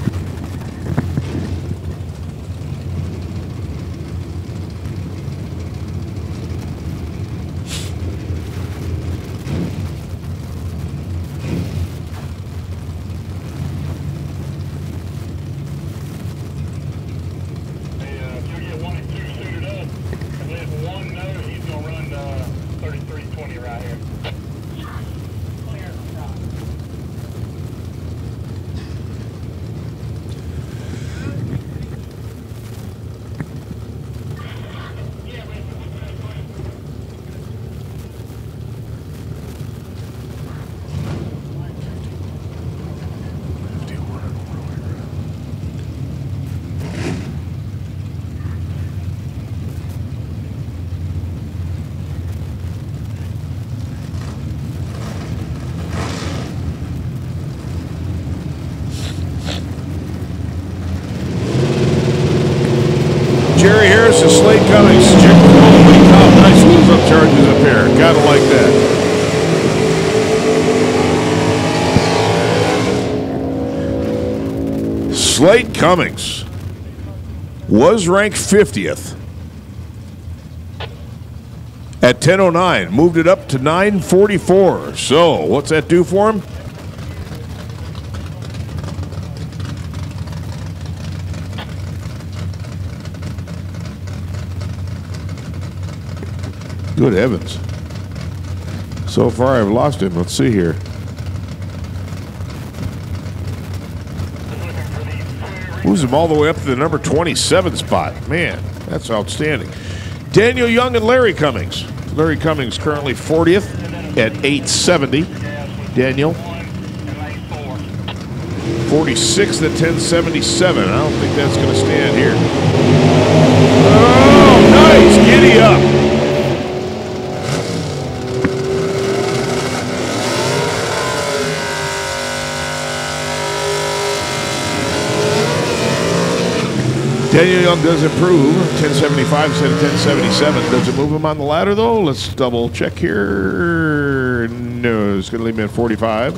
Jerry Harris and Slade Cummings. Check the holy cow. Nice moves up charges up here. Gotta like that. Slade Cummings was ranked 50th at 10:09. Moved it up to 9:44. So what's that do for him? Good heavens. So far I've lost him. Let's see here. Moves him all the way up to the number 27 spot. Man, that's outstanding. Daniel Young and Larry Cummings. Larry Cummings currently 40th at 870. Daniel 46th at 1077. I don't think that's going to stand here. Oh, nice. Giddy up. Daniel Young does improve, 1075 instead of 1077. Does it move him on the ladder, though? Let's double check here. No, it's going to leave him at 45.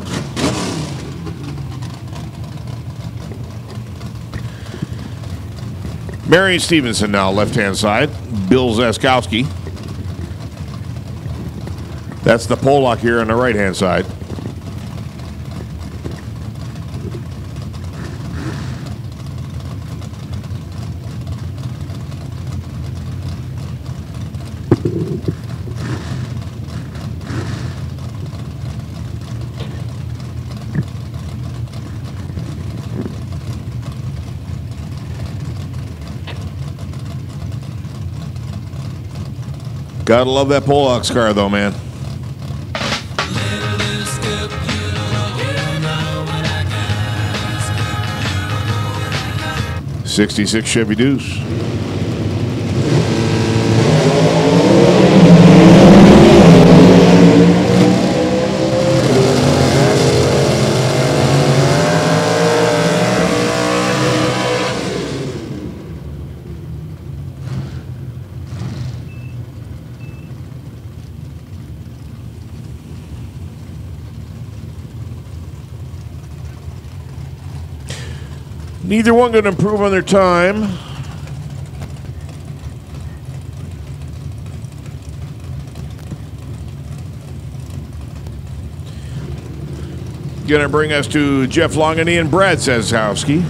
Marion Stevenson now, left-hand side. Bill Zaskowski. That's the Pollock here on the right-hand side. Gotta love that Pollock's car, though, man. 66 Chevy Deuce. Neither one going to improve on their time. Going to bring us to Jeff Longany and Brad Zaskowski.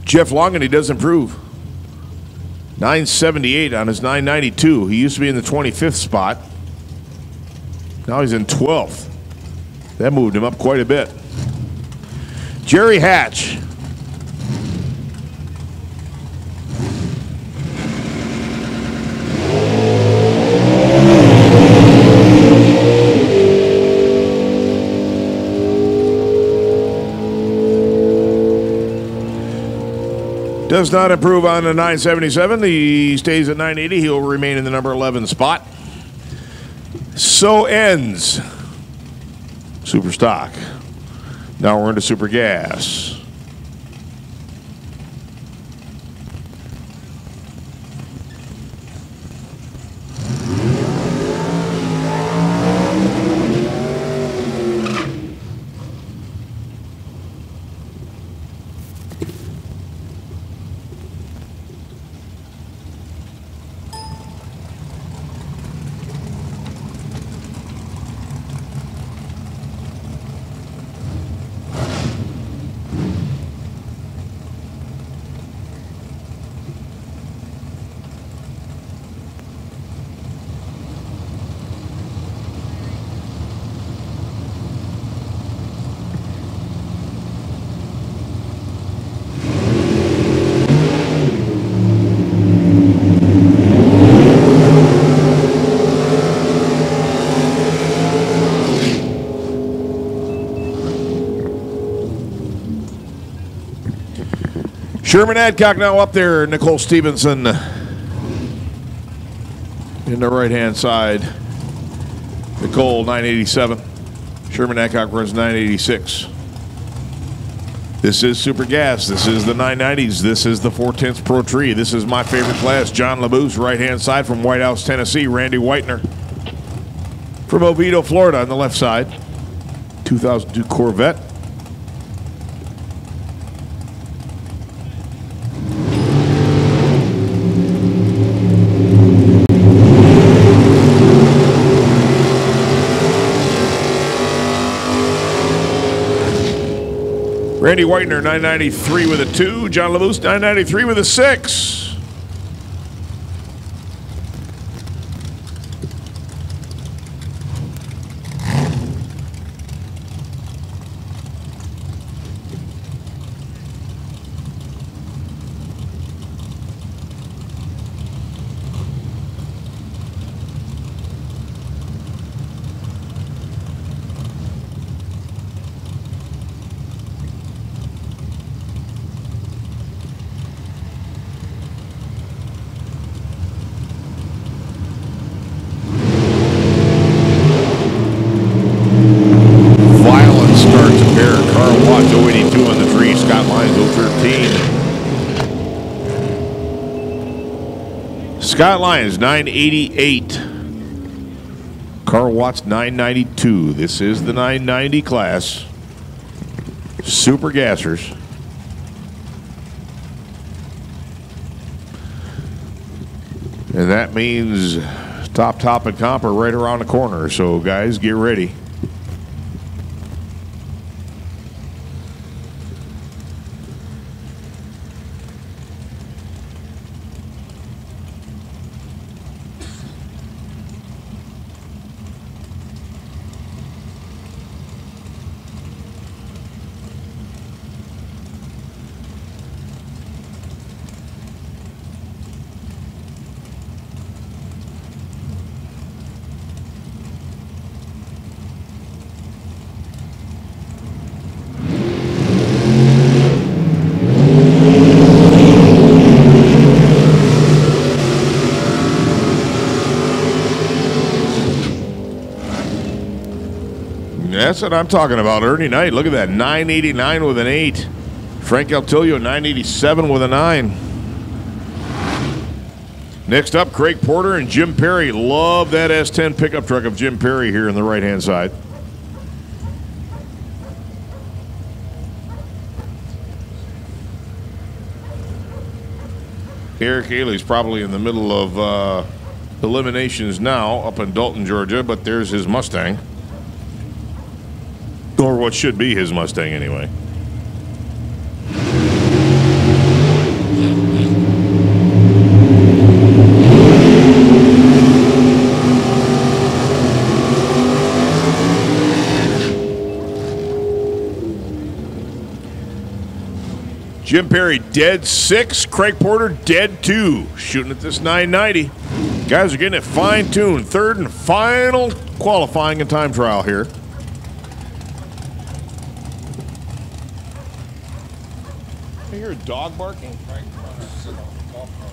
Jeff Longany does improve. 978 on his 992. He used to be in the 25th spot. Now he's in 12th. That moved him up quite a bit. Jerry Hatch. Does not improve on the 977. He stays at 980. He'll remain in the number 11 spot. So ends Super Stock. Now we're into Super Gas. Sherman Adcock now up there. Nicole Stevenson in the right-hand side. Nicole, 987. Sherman Adcock runs 986. This is Super Gas. This is the 990s. This is the 410s Pro Tree. This is my favorite class. John LaBouse, right-hand side from White House, Tennessee. Randy Whitener from Oviedo, Florida on the left side. 2002 Corvette. Randy Whitener, 993 with a 2. John LaBouse, 993 with a 6. Scott Lyons, 988. Carl Watts, 992. This is the 990 class. Super Gassers. And that means top, and comp are right around the corner. So, guys, get ready. That's what I'm talking about. Ernie Knight, look at that. 989 with an 8. Frank Altilio, 987 with a 9. Next up, Craig Porter and Jim Perry. Love that S10 pickup truck of Jim Perry here on the right-hand side. Eric Haley's probably in the middle of eliminations now up in Dalton, Georgia, but there's his Mustang. Or what should be his Mustang, anyway. Jim Perry, dead 6. Craig Porter, dead 2. Shooting at this 990. Guys are getting it fine-tuned. Third and final qualifying and time trial here. dog barking? Right in front of us, golf cart.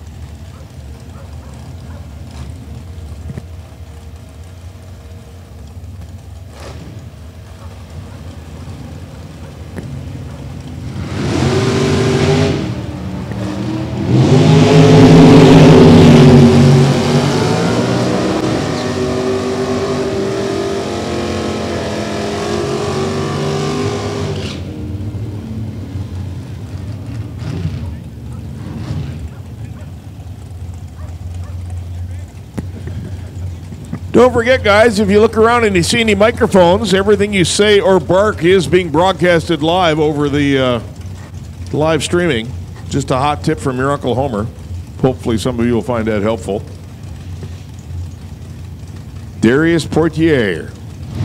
Don't forget, guys, if you look around and you see any microphones, everything you say or bark is being broadcasted live over the live streaming. Just a hot tip from your Uncle Homer. Hopefully some of you will find that helpful. Darius Portier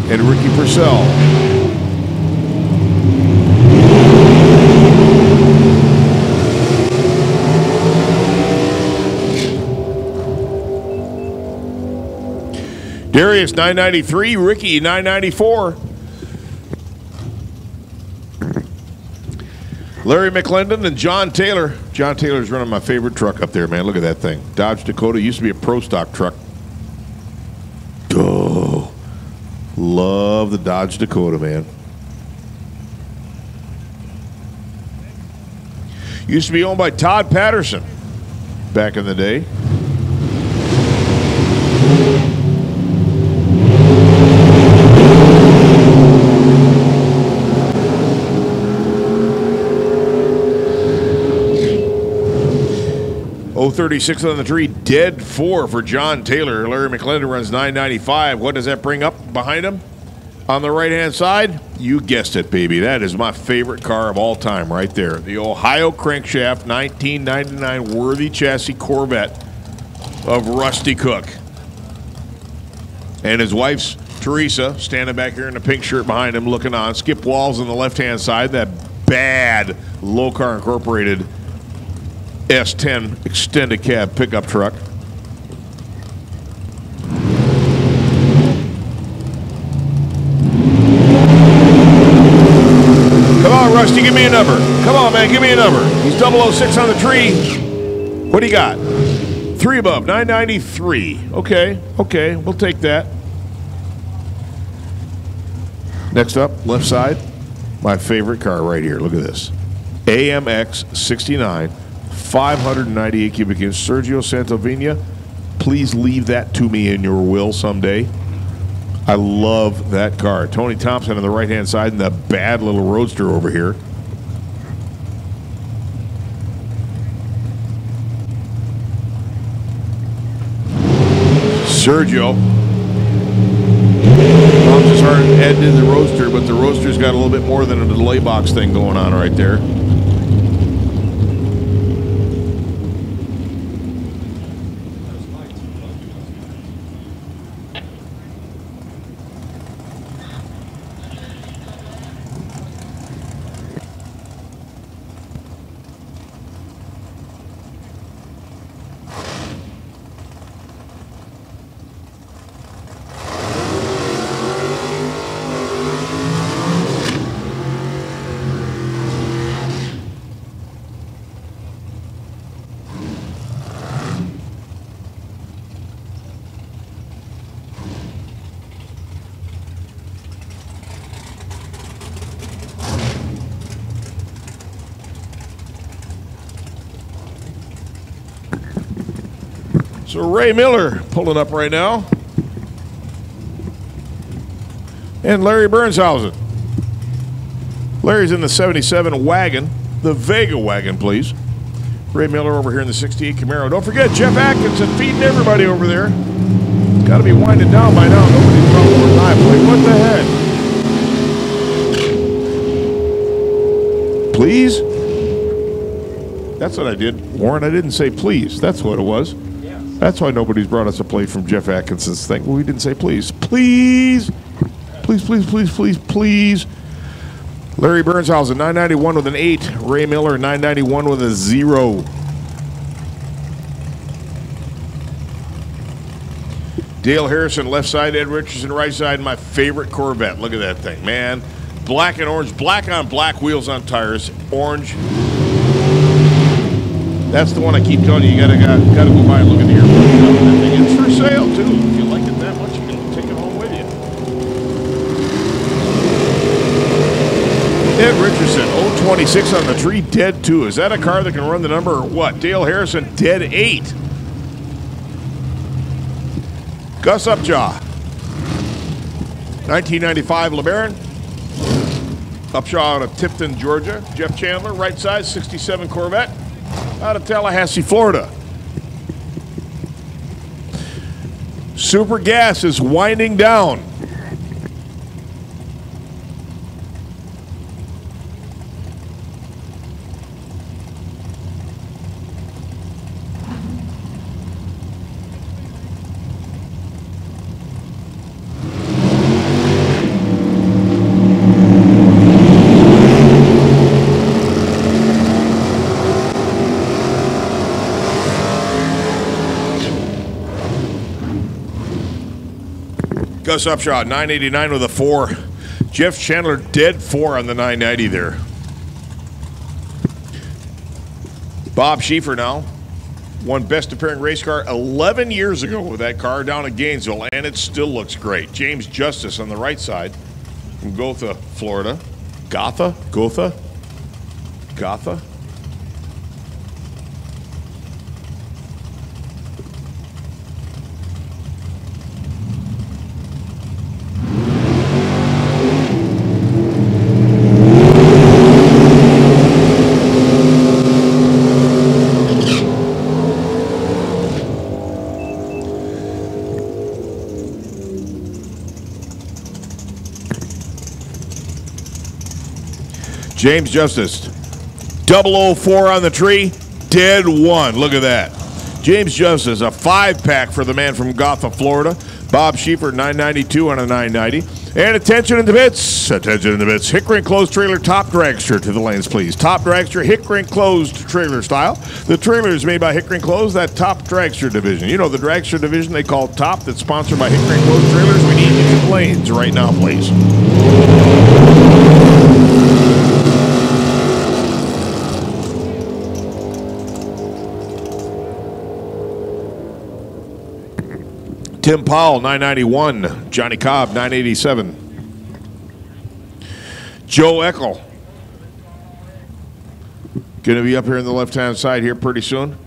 and Ricky Purcell. Darius 993, Ricky 994. Larry McClendon and John Taylor. John Taylor's running my favorite truck up there, man. Look at that thing. Dodge Dakota used to be a pro stock truck. Oh, love the Dodge Dakota, man. Used to be owned by Todd Patterson back in the day. .036 on the tree, dead 4 for John Taylor. Larry McClendon runs 995. What does that bring up behind him? On the right-hand side, you guessed it, baby. That is my favorite car of all time right there. The Ohio Crankshaft 1999 Worthy Chassis Corvette of Rusty Cook. And his wife's Teresa, standing back here in the pink shirt behind him, looking on. Skip Walls on the left-hand side, that bad Low Car Incorporated S10 extended cab pickup truck. Come on, Rusty, give me a number. Come on, man, give me a number. He's 006 on the tree. What do you got? 3 above, 993. Okay, we'll take that. Next up, left side, my favorite car right here. Look at this. AMX 69. 598 cubic inch. Sergio Santovina, please leave that to me in your will someday. I love that car. Tony Thompson on the right-hand side and the bad little roadster over here. Sergio. Tom's just hard headed the roadster, but the roadster's got a little bit more than a delay box thing going on right there. So Ray Miller pulling up right now. And Larry Bernshausen. Larry's in the 77 wagon, the Vega wagon, please. Ray Miller over here in the 68 Camaro. Don't forget, Jeff Atkinson feeding everybody over there. Got to be winding down by now. Nobody's brought more time. Like, what the heck? Please? That's what I did. Warren, I didn't say please. That's what it was. That's why nobody's brought us a plate from Jeff Atkinson's thing. Well, we didn't say please. Please. Please, please, please, please, please. Larry Bernshausen, 991 with an 8. Ray Miller, 991 with a 0. Dale Harrison, left side. Ed Richardson, right side. My favorite Corvette. Look at that thing, man. Black and orange. Black on black wheels on tires. Orange. That's the one I keep telling you. You gotta go by and look at the airport. That thing is for sale too. If you like it that much, you can take it home with you. Ed Richardson, 026 on the tree, dead 2. Is that a car that can run the number or what? Dale Harrison, dead 8. Gus Upjaw, 1995 LeBaron. Upshaw out of Tipton, Georgia. Jeff Chandler, right side, 67 Corvette, out of Tallahassee, Florida. Super Gas is winding down. Gus Upshaw, 989 with a 4. Jeff Chandler, dead 4 on the 990 there. Bob Schieffer now. Won best appearing race car 11 years ago with that car down in Gainesville, and it still looks great. James Justice on the right side from Gotha, Florida. Gotha? James Justice, 004 on the tree, dead 1. Look at that. James Justice, a 5-pack for the man from Gotha, Florida. Bob Schieffer, 992 on a 990. And attention in the bits. Hickory enclosed trailer top dragster to the lanes, please. Top dragster, Hickory enclosed trailer style. The trailer is made by Hickory enclosed, that top dragster division. You know the dragster division they call top, that's sponsored by Hickory enclosed trailers. We need you in the lanes right now, please. Tim Powell, 991. Johnny Cobb, 987. Joe Eckel. Going to be up here on the left-hand side here pretty soon.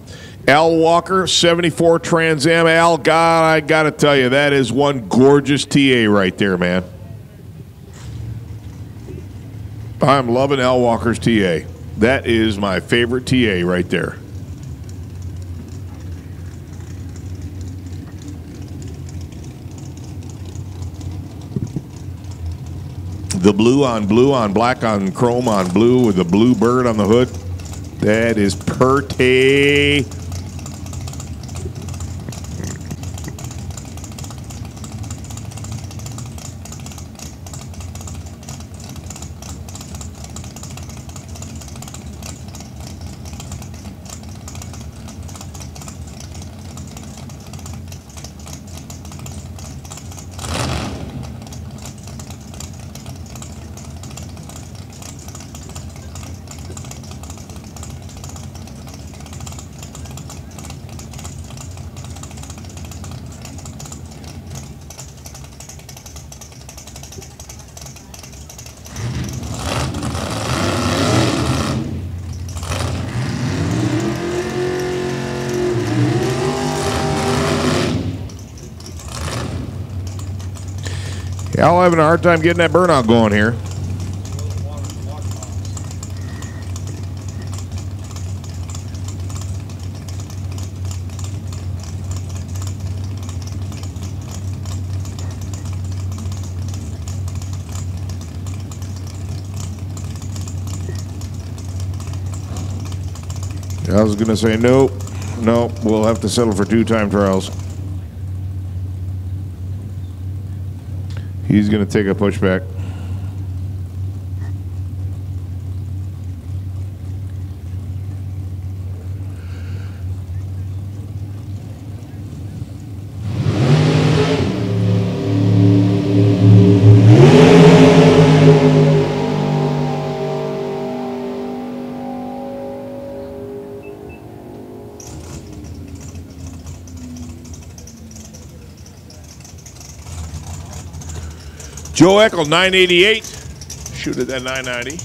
Al Walker, 74 Trans Am. Al, God, I got to tell you, that is one gorgeous TA right there, man. I'm loving Al Walker's TA. That is my favorite TA right there. The blue on black on chrome on blue with the blue bird on the hood. That is pretty. Y'all having a hard time getting that burnout going here. I was going to say nope, we'll have to settle for 2-time trials. He's going to take a pushback. Joe Eckel, 988. Shoot at that 990.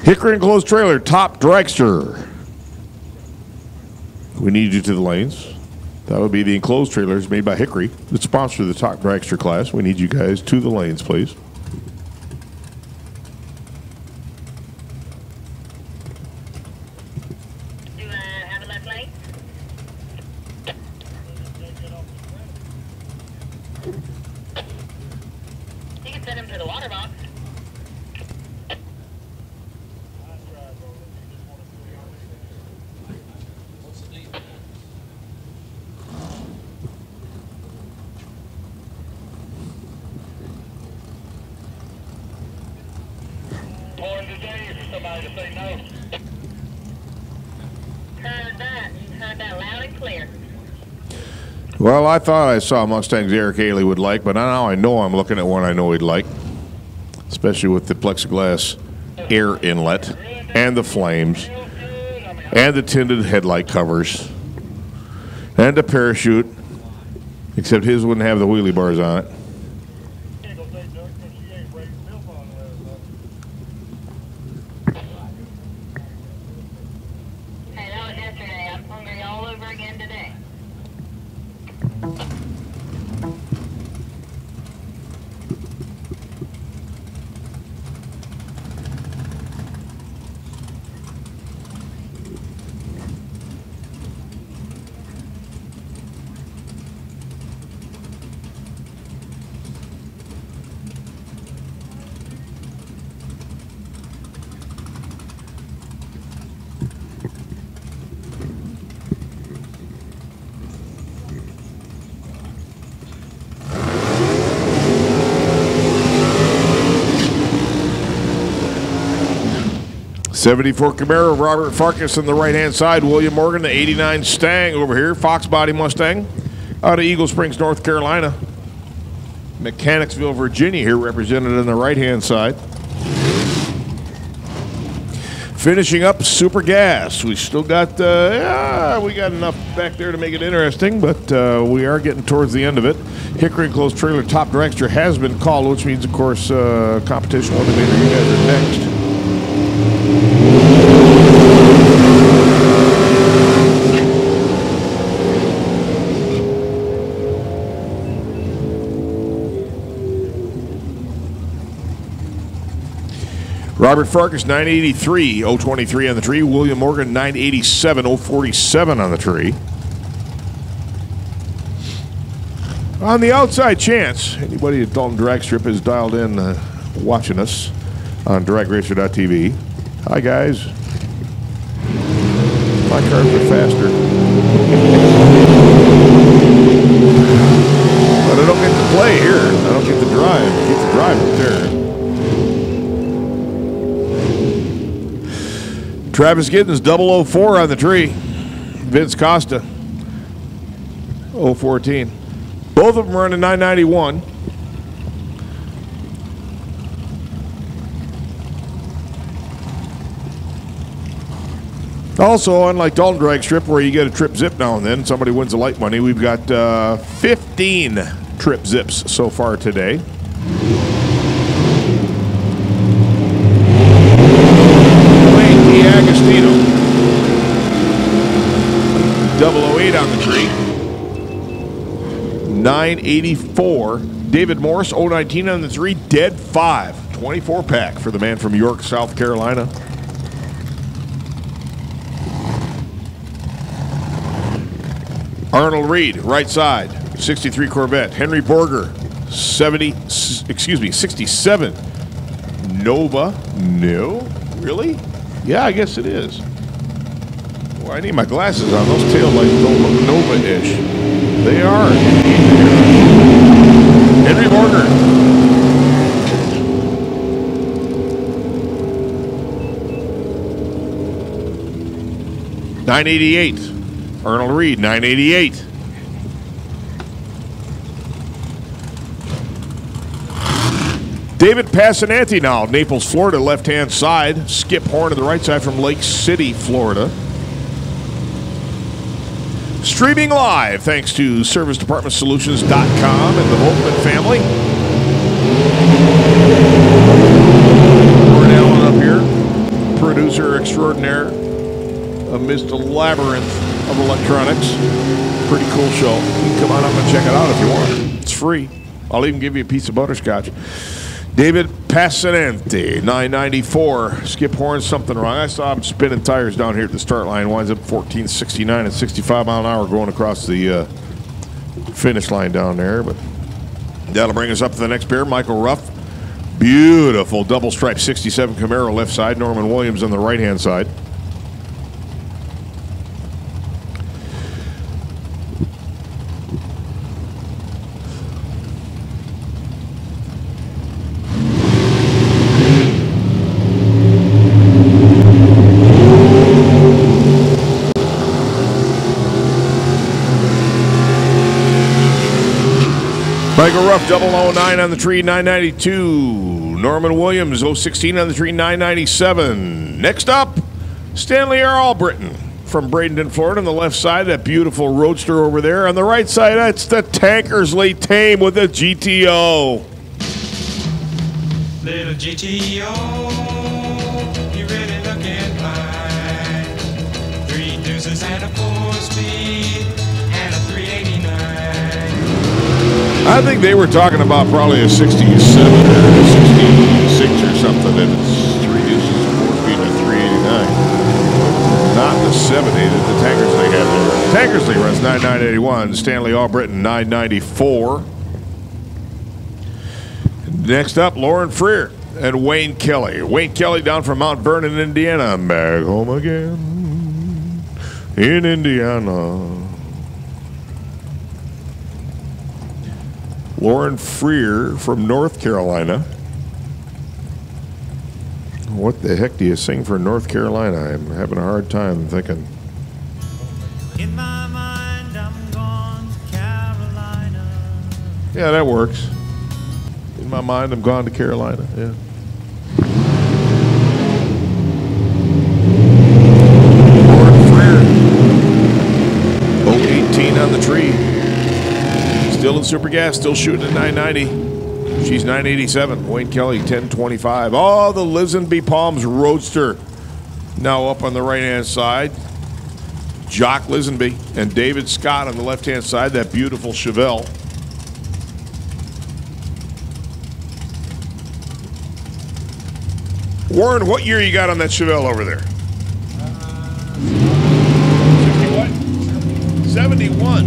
Hickory enclosed trailer, top dragster. We need you to the lanes. That would be the enclosed trailers made by Hickory that sponsor the top dragster class. We need you guys to the lanes, please. Do I have enough lane? You can send him to the water box. Pouring today for somebody to say no. Heard that loud and clear. Well, I thought I saw Mustangs Eric Haley would like, but now I know I'm looking at one I know he'd like, especially with the plexiglass air inlet and the flames and the tinted headlight covers and the parachute, except his wouldn't have the wheelie bars on it. Hey, that was yesterday. I'm hungry all over again today. '74 Camaro, Robert Farkas on the right-hand side. William Morgan, the '89 Stang over here. Fox Body Mustang out of Eagle Springs, North Carolina. Mechanicsville, Virginia here, represented on the right-hand side. Finishing up Super Gas. We still got, we got enough back there to make it interesting, but we are getting towards the end of it. Hickory enclosed trailer top dragster has been called, which means, of course, competition eliminator. You guys are next. Robert Farkas, 983, 023 on the tree. William Morgan, 987, 047 on the tree. On the outside chance, anybody at Dalton Drag Strip is dialed in watching us on dragracer.tv. Hi, guys. My cars are faster. But I don't get to play here. I don't get to drive. I get to drive up there. Travis Giddens, 004 on the tree. Vince Costa, 014. Both of them running 991. Also, unlike Dalton Drag Strip, where you get a trip zip now and then, somebody wins the light money, we've got 15 trip zips so far today. Agostino, 008 on the tree. 984. David Morris, 019 on the tree. Dead 5. 24 pack for the man from York, South Carolina. Arnold Reed, right side. 63 Corvette. Henry Borger, 67. Nova. No? Really? Yeah, I guess it is. Well, I need my glasses on. Those taillights don't look Nova-ish. They are. Henry Borger. $988. Arnold Reed, $988. David Passananti now, Naples, Florida, left-hand side. Skip Horn to the right side from Lake City, Florida. Streaming live thanks to ServiceDepartmentSolutions.com and the Volkman family. Warren Allen up here, producer extraordinaire amidst a labyrinth of electronics. Pretty cool show. You can come on up and check it out if you want. It's free. I'll even give you a piece of butterscotch. David Passanante, 994. Skip Horn, something wrong. I saw him spinning tires down here at the start line. Winds up 1469 at 65 mile an hour going across the finish line down there. But that'll bring us up to the next pair. Michael Ruff. Beautiful double stripe 67 Camaro left side. Norman Williams on the right-hand side. Michael Ruff, 009 on the tree, 992. Norman Williams, 016 on the tree, 997. Next up, Stanley R. Albritton from Bradenton, Florida. On the left side, that beautiful roadster over there. On the right side, that's the Tankersley Tame with a GTO. Little GTO, you really looking fine. 3 deuces and a 4-speed and a 389. I think they were talking about probably a 67 or a 66 or something, and it's 3 deuces, 4-speed, and a 389. Not the 70 that the Tankersley had there. Tankersley runs 9981, Stanley Albritton 994. Next up, Lauren Freer and Wayne Kelly. Wayne Kelly down from Mount Vernon, Indiana. I'm back home again in Indiana. Lauren Freer from North Carolina. What the heck do you sing for North Carolina? I'm having a hard time thinking. In my mind, I'm gone to Carolina. Yeah, that works. In my mind, I'm gone to Carolina. Yeah. Lauren Freer. 018 on the tree. Still in super gas, still shooting at 990. She's 987. Wayne Kelly, 1025. Oh, the Lisenby Palms Roadster. Now up on the right-hand side. Jock Lisenby and David Scott on the left-hand side. That beautiful Chevelle. Warren, what year you got on that Chevelle over there? 71.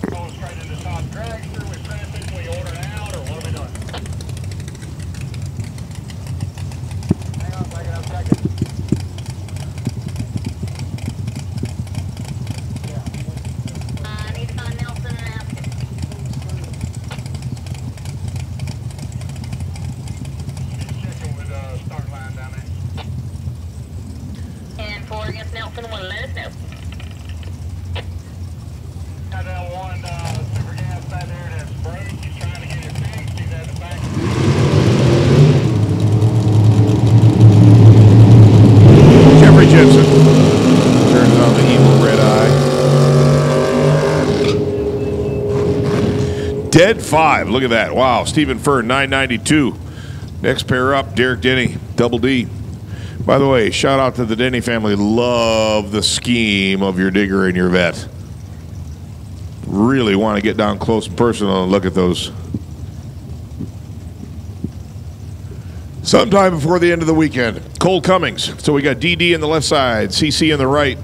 Going straight into the top dragster with traffic. We order it out, or what are we doing? Hang on, take it up, check it. I need to find Nelson and ask him. Checking with start line down there. And 4 against Nelson, will let us know. Got that one super gas back there that's broke. He's trying to get it fixed. He's at the back. Jeffrey Jensen turns on the evil red eye. Dead 5. Look at that. Wow. Stephen Furr, 992. Next pair up, Derek Denny, double D. By the way, shout out to the Denny family. Love the scheme of your digger and your vet. Really want to get down close and personal and look at those. Sometime before the end of the weekend. Cole Cummings. So we got DD on the left side, CC on the right.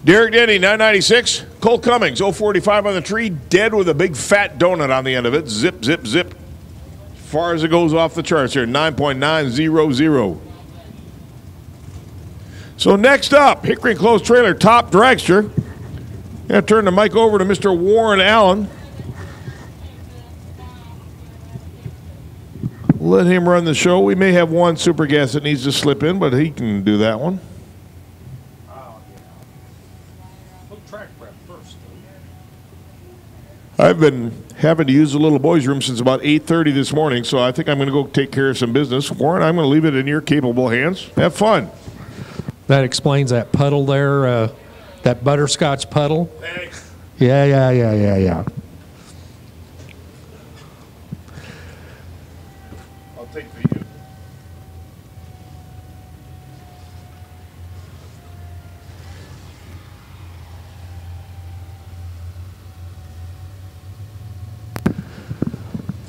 Derek Denny, 996. Cole Cummings, 045 on the tree, dead with a big fat donut on the end of it. Zip, zip, zip. As far as it goes off the charts here, 9.900. So next up, Hickory Close Trailer Top Dragster. Gonna turn the mic over to Mr. Warren Allen. Let him run the show. We may have one super guest that needs to slip in, but he can do that one. I've been having to use the little boys' room since about 8:30 this morning, so I think I'm going to go take care of some business. Warren, I'm going to leave it in your capable hands. Have fun. That explains that puddle there, that butterscotch puddle. Thanks. Yeah. I'll take the...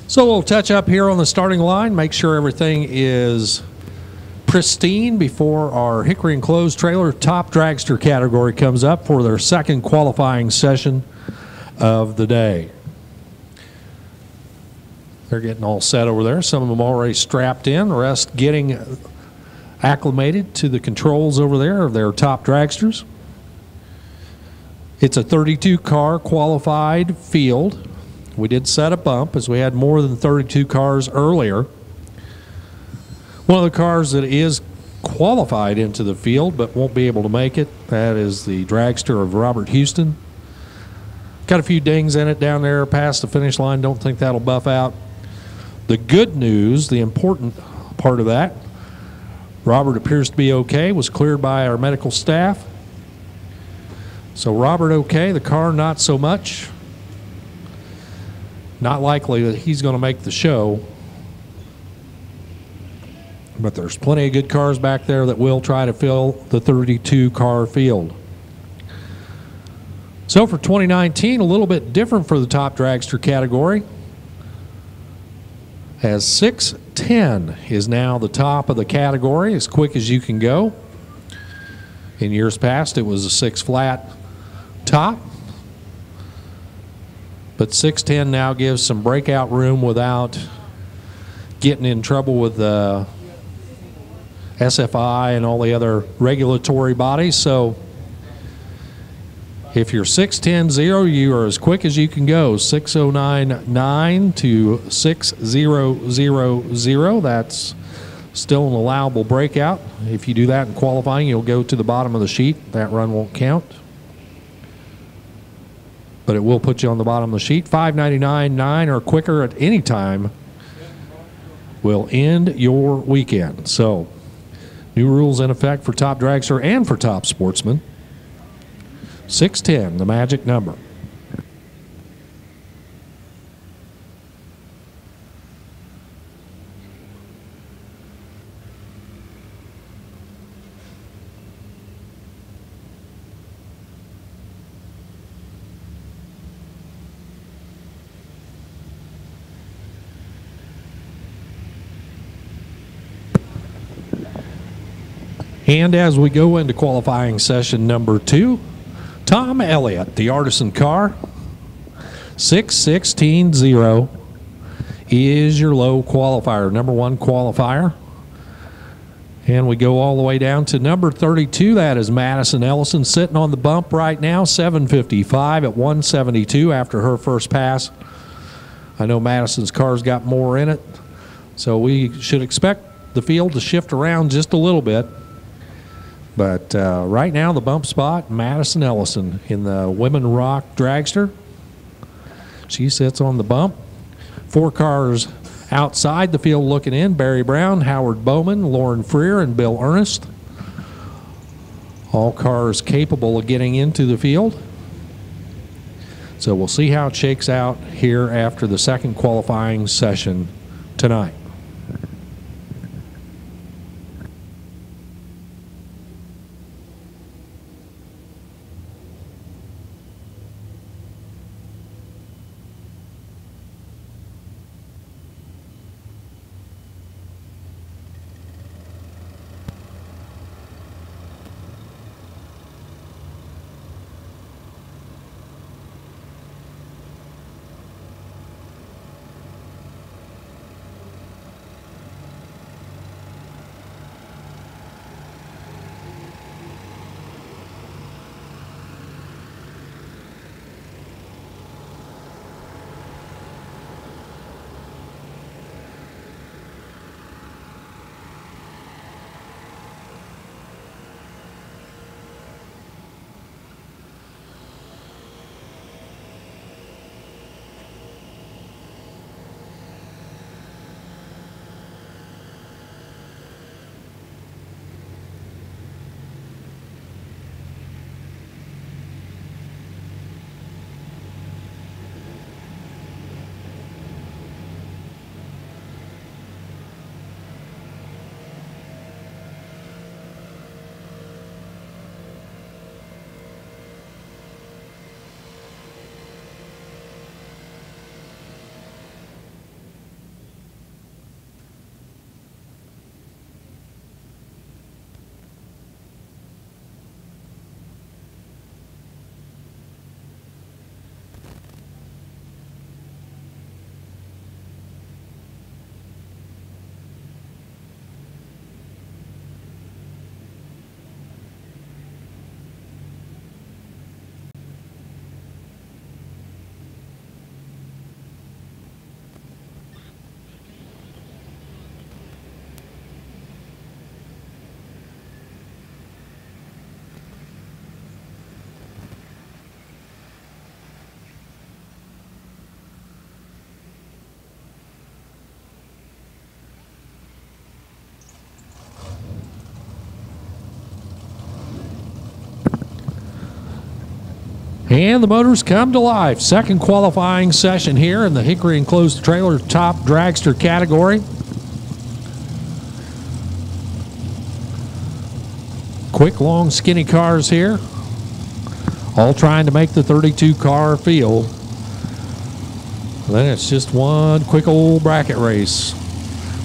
So we'll touch up here on the starting line, make sure everything is pristine before our Hickory Enclosed Trailer Top Dragster category comes up for their second qualifying session of the day. They're getting all set over there. Some of them already strapped in, the rest getting acclimated to the controls over there of their top dragsters. It's a 32-car qualified field. We did set a bump as we had more than 32 cars earlier. One of the cars that is qualified into the field but won't be able to make it, that is the dragster of Robert Houston. Got a few dings in it down there past the finish line. Don't think that'll buff out. The good news, the important part of that, Robert appears to be okay, was cleared by our medical staff. So Robert okay, the car not so much. Not likely that he's going to make the show, but there's plenty of good cars back there that will try to fill the 32-car field. So for 2019, a little bit different for the top dragster category, as 610 is now the top of the category, as quick as you can go. In years past, it was a 6 flat top. But 610 now gives some breakout room without getting in trouble with the SFI and all the other regulatory bodies. So if you're 610.0, you are as quick as you can go. 609.9 to 6000. That's still an allowable breakout. If you do that in qualifying, you'll go to the bottom of the sheet. That run won't count, but it will put you on the bottom of the sheet. 599.9 or quicker at any time will end your weekend. So new rules in effect for top dragster and for top sportsman. 610, the magic number. And as we go into qualifying session number 2, Tom Elliott, the Artisan car, 616.0 is your low qualifier, number 1 qualifier. And we go all the way down to number 32. That is Madison Ellison sitting on the bump right now, 755 at 172 after her first pass. I know Madison's car's got more in it, so we should expect the field to shift around just a little bit. But right now, the bump spot, Madison Ellison in the Women Rock Dragster. She sits on the bump. 4 cars outside the field looking in: Barry Brown, Howard Bowman, Lauren Freer, and Bill Ernest. All cars capable of getting into the field. So we'll see how it shakes out here after the second qualifying session tonight. And the motors come to life. Second qualifying session here in the Hickory enclosed trailer top dragster category. Quick, long, skinny cars here, all trying to make the 32 car field. Then it's just one quick old bracket race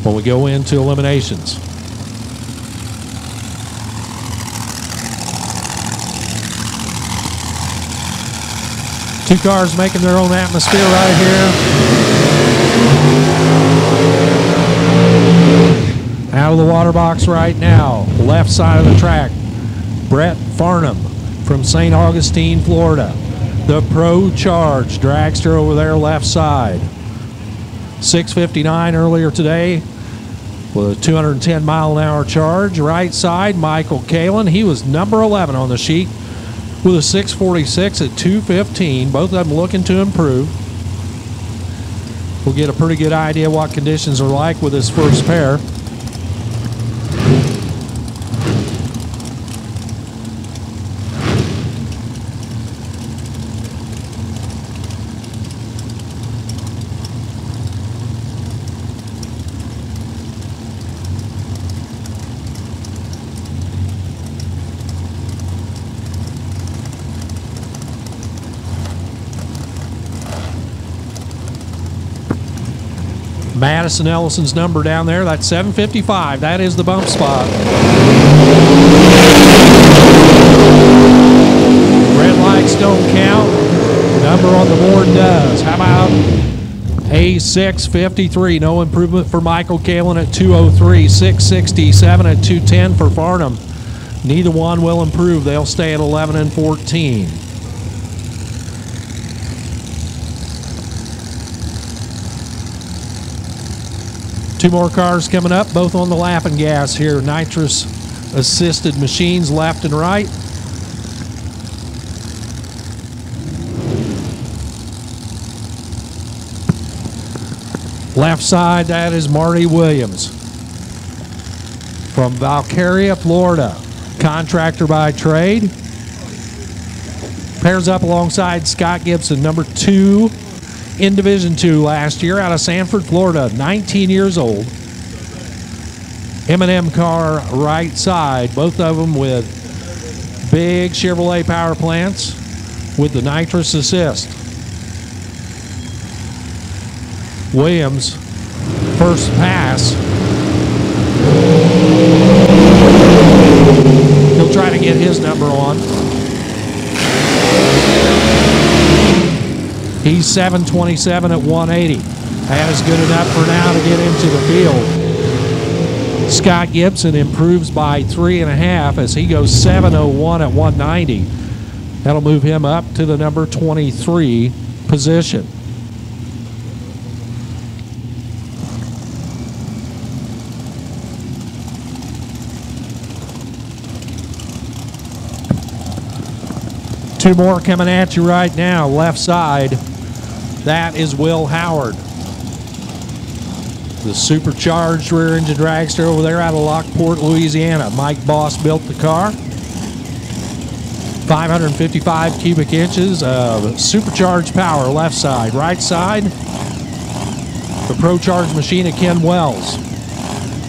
when we go into eliminations. Two cars making their own atmosphere right here. Out of the water box right now, left side of the track, Brett Farnham from St. Augustine, Florida. The Pro Charge dragster over there left side. 6:59 earlier today with a 210 mile an hour charge. Right side, Michael Kalin. He was number 11 on the sheet with a 6:46 at 2:15. Both of them looking to improve. We'll get a pretty good idea what conditions are like with this first pair. Madison Ellison's number down there, that's 755. That is the bump spot. Red lights don't count. Number on the board does. How about a 653? No improvement for Michael Kalin at 203. 667 at 210 for Farnham. Neither one will improve. They'll stay at 11 and 14. Two more cars coming up, both on the lapping gas here. Nitrous assisted machines left and right. Left side, that is Marty Williams from Valcaria, Florida. Contractor by trade. Pairs up alongside Scott Gibson, number 2 in Division II last year out of Sanford, Florida, 19 years old. M&M car right side, both of them with big Chevrolet power plants with the nitrous assist. Williams, first pass. He'll try to get his number on. He's 727 at 180. That is good enough for now to get into the field. Scott Gibson improves by 3.5 as he goes 701 at 190. That'll move him up to the number 23 position. Two more coming at you right now, left side. That is Will Howard. The supercharged rear engine dragster over there out of Lockport, Louisiana. Mike Boss built the car. 555 cubic inches of supercharged power, left side. Right side, the Pro Charge machine of Ken Wells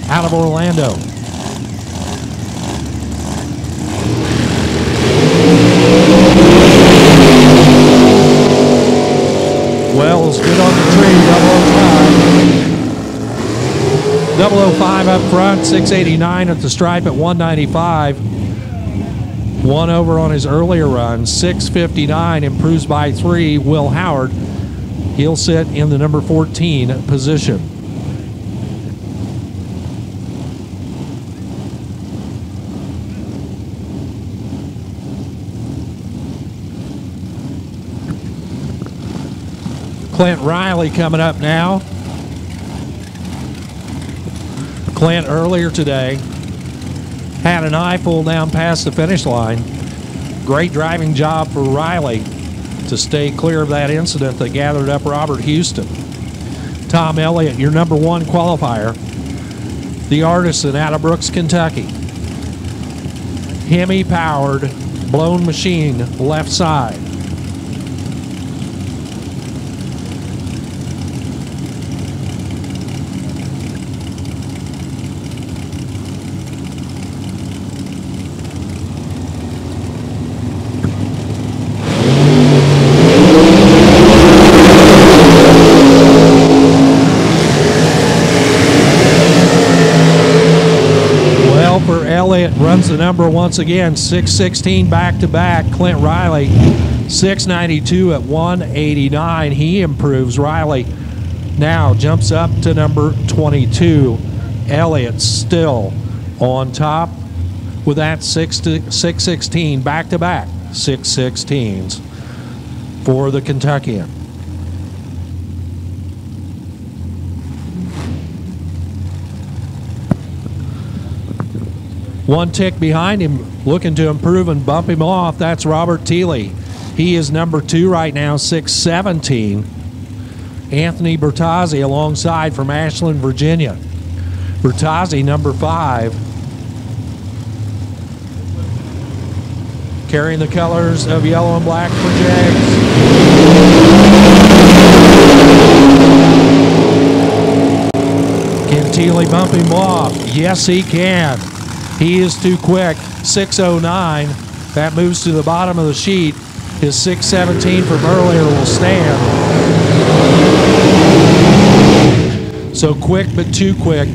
out of Orlando. Wells good on the tree, 005. 005 up front, 689 at the stripe at 195. One over on his earlier run, 659, improves by 3. Will Howard, he'll sit in the number 14 position. Clint Riley coming up now. Clint earlier today had an eye pull down past the finish line. Great driving job for Riley to stay clear of that incident that gathered up Robert Houston. Tom Elliott, your number 1 qualifier. The Artisan out of Brooks, Kentucky. Hemi powered blown machine left side. for Elliott. Runs the number once again. 6:16 back-to-back. Clint Riley, 6:92 at 1:89. He improves. Riley now jumps up to number 22. Elliott still on top with that 6:16 back-to-back 6:16s for the Kentuckian. One tick behind him, looking to improve and bump him off. That's Robert Thiele. He is number 2 right now, 6:17. Anthony Bertazzi alongside from Ashland, Virginia. Bertazzi, number 5. Carrying the colors of yellow and black for Jags. Can Thiele bump him off? Yes, he can. He is too quick. 6:09. That moves to the bottom of the sheet. His 6:17 from earlier will stand. So quick, but too quick.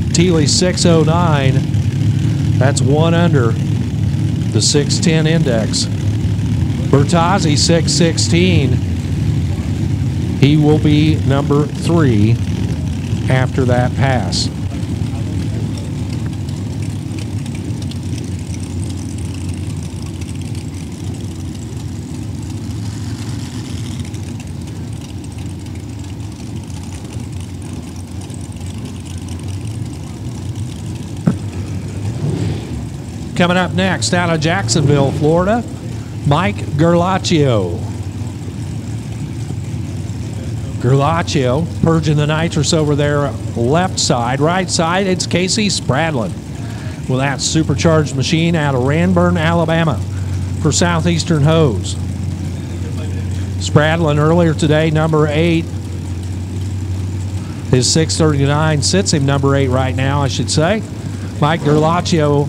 Thiele 6:09. That's 1 under the 6:10 index. Bertazzi 6:16. He will be number 3 after that pass. Coming up next, out of Jacksonville, Florida, Mike Gerlachio. Gerlachio purging the nitrous over their left side. Right side, it's Casey Spradlin with that supercharged machine out of Ranburne, Alabama for Southeastern Hose. Spradlin earlier today, number 8. His 6:39 sits him number 8 right now, I should say. Mike Gerlachio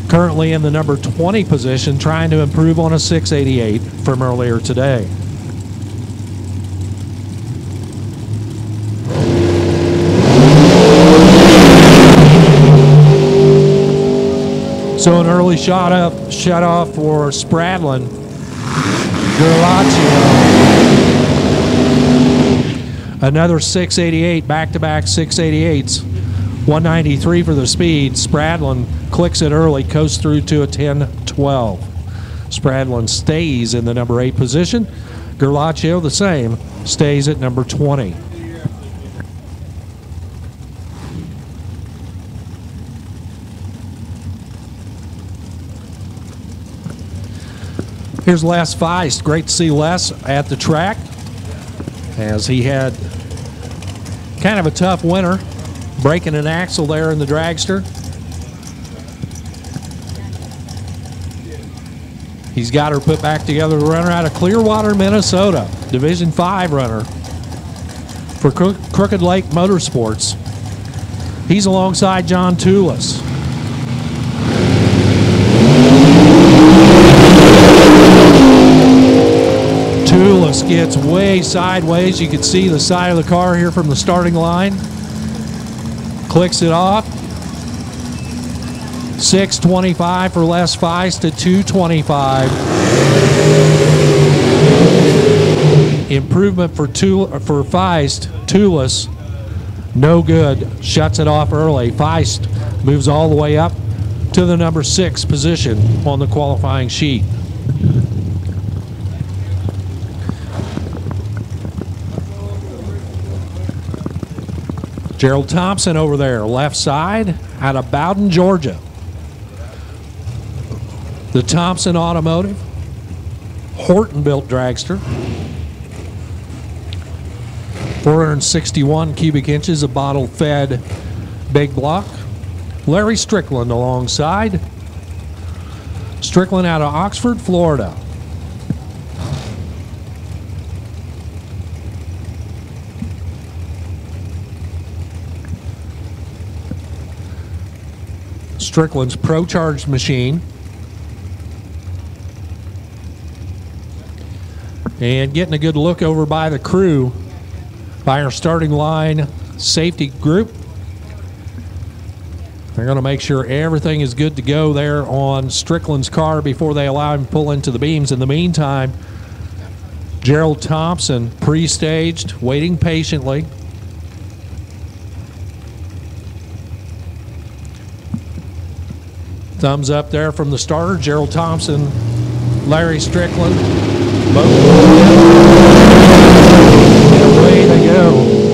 currently in the number 20 position, trying to improve on a 6:88 from earlier today. So an early shut off for Spradlin. Gerlachio. Another 6:88, back-to-back 6:88s. 193 for the speed. Spradlin clicks it early, coasts through to a 10:12. Spradlin stays in the number 8 position. Gerlachio the same, stays at number 20. Here's Les Feist. Great to see Les at the track as he had kind of a tough winter, breaking an axle there in the dragster. He's got her put back together. The runner out of Clearwater, Minnesota, Division 5 runner for Crooked Lake Motorsports. He's alongside John Toulis. Toulis gets way sideways. You can see the side of the car here from the starting line. Clicks it off. 6:25 for Les Feist at 2:25. Improvement for Feist. Toulis, no good. Shuts it off early. Feist moves all the way up to the number 6 position on the qualifying sheet. Gerald Thompson over there, left side, out of Bowden, Georgia. The Thompson Automotive, Horton-built dragster. 461 cubic inches of bottle-fed big block. Larry Strickland alongside. Strickland out of Oxford, Florida. Strickland's Pro-Charged machine. And getting a good look over by the crew, by our starting line safety group. They're going to make sure everything is good to go there on Strickland's car before they allow him to pull into the beams. In the meantime, Gerald Thompson, pre-staged, waiting patiently. Thumbs up there from the starter, Gerald Thompson, Larry Strickland. Both. And away they go.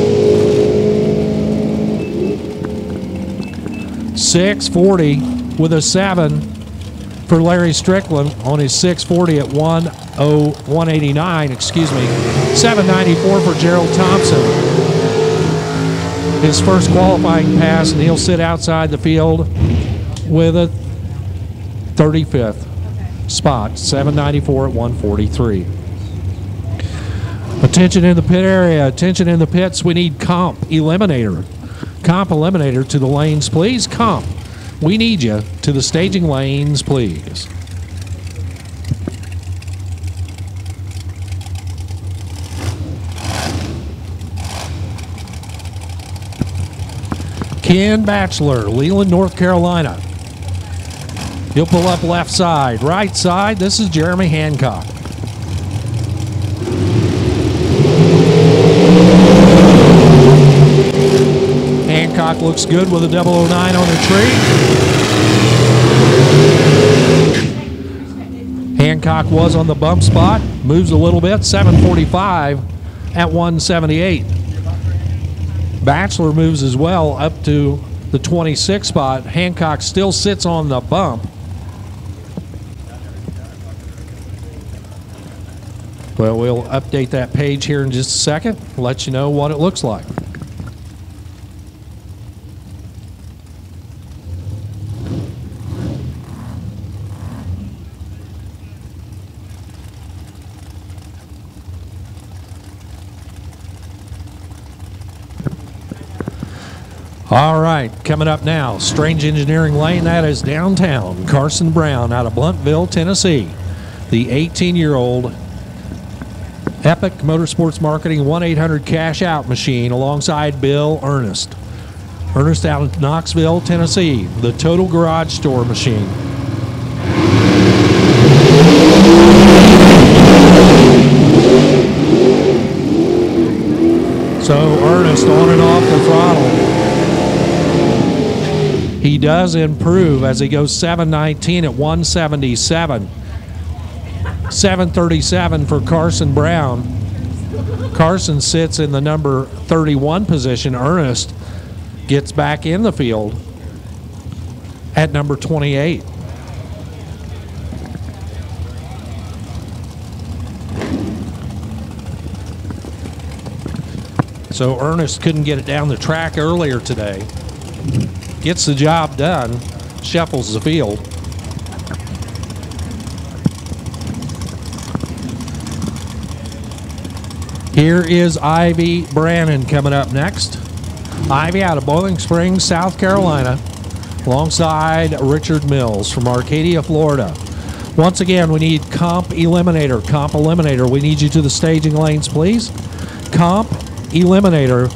640 with a 7 for Larry Strickland on his 640 at 189, excuse me. 794 for Gerald Thompson. His first qualifying pass, and he'll sit outside the field with a 35th spot, 794 at 143. Attention in the pit area, attention in the pits. We need comp eliminator. Comp eliminator to the lanes, please. Comp, we need you to the staging lanes, please. Ken Batchelor, Leland, North Carolina. He'll pull up left side. Right side, this is Jeremy Hancock. Hancock looks good with a 009 on the tree. Hancock was on the bump spot, moves a little bit, 745 at 178. Batchelor moves as well up to the 26 spot. Hancock still sits on the bump. Well, we'll update that page here in just a second, let you know what it looks like. All right, coming up now, Strange Engineering Lane, that is downtown. Carson Brown out of Blunteville, Tennessee. The 18-year-old Epic Motorsports Marketing 1-800 cash out machine alongside Bill Ernest. Ernest out of Knoxville, Tennessee, the Total Garage Store machine. So Ernest on and off the throttle. He does improve as he goes 719 at 177. 737 for Carson Brown. Carson sits in the number 31 position. Ernest gets back in the field at number 28. So Ernest couldn't get it down the track earlier today. Gets the job done, shuffles the field. Here is Ivy Brannon coming up next. Ivy out of Boiling Springs, South Carolina, alongside Richard Mills from Arcadia, Florida. Once again, we need Comp Eliminator. Comp Eliminator, we need you to the staging lanes, please. Comp Eliminator.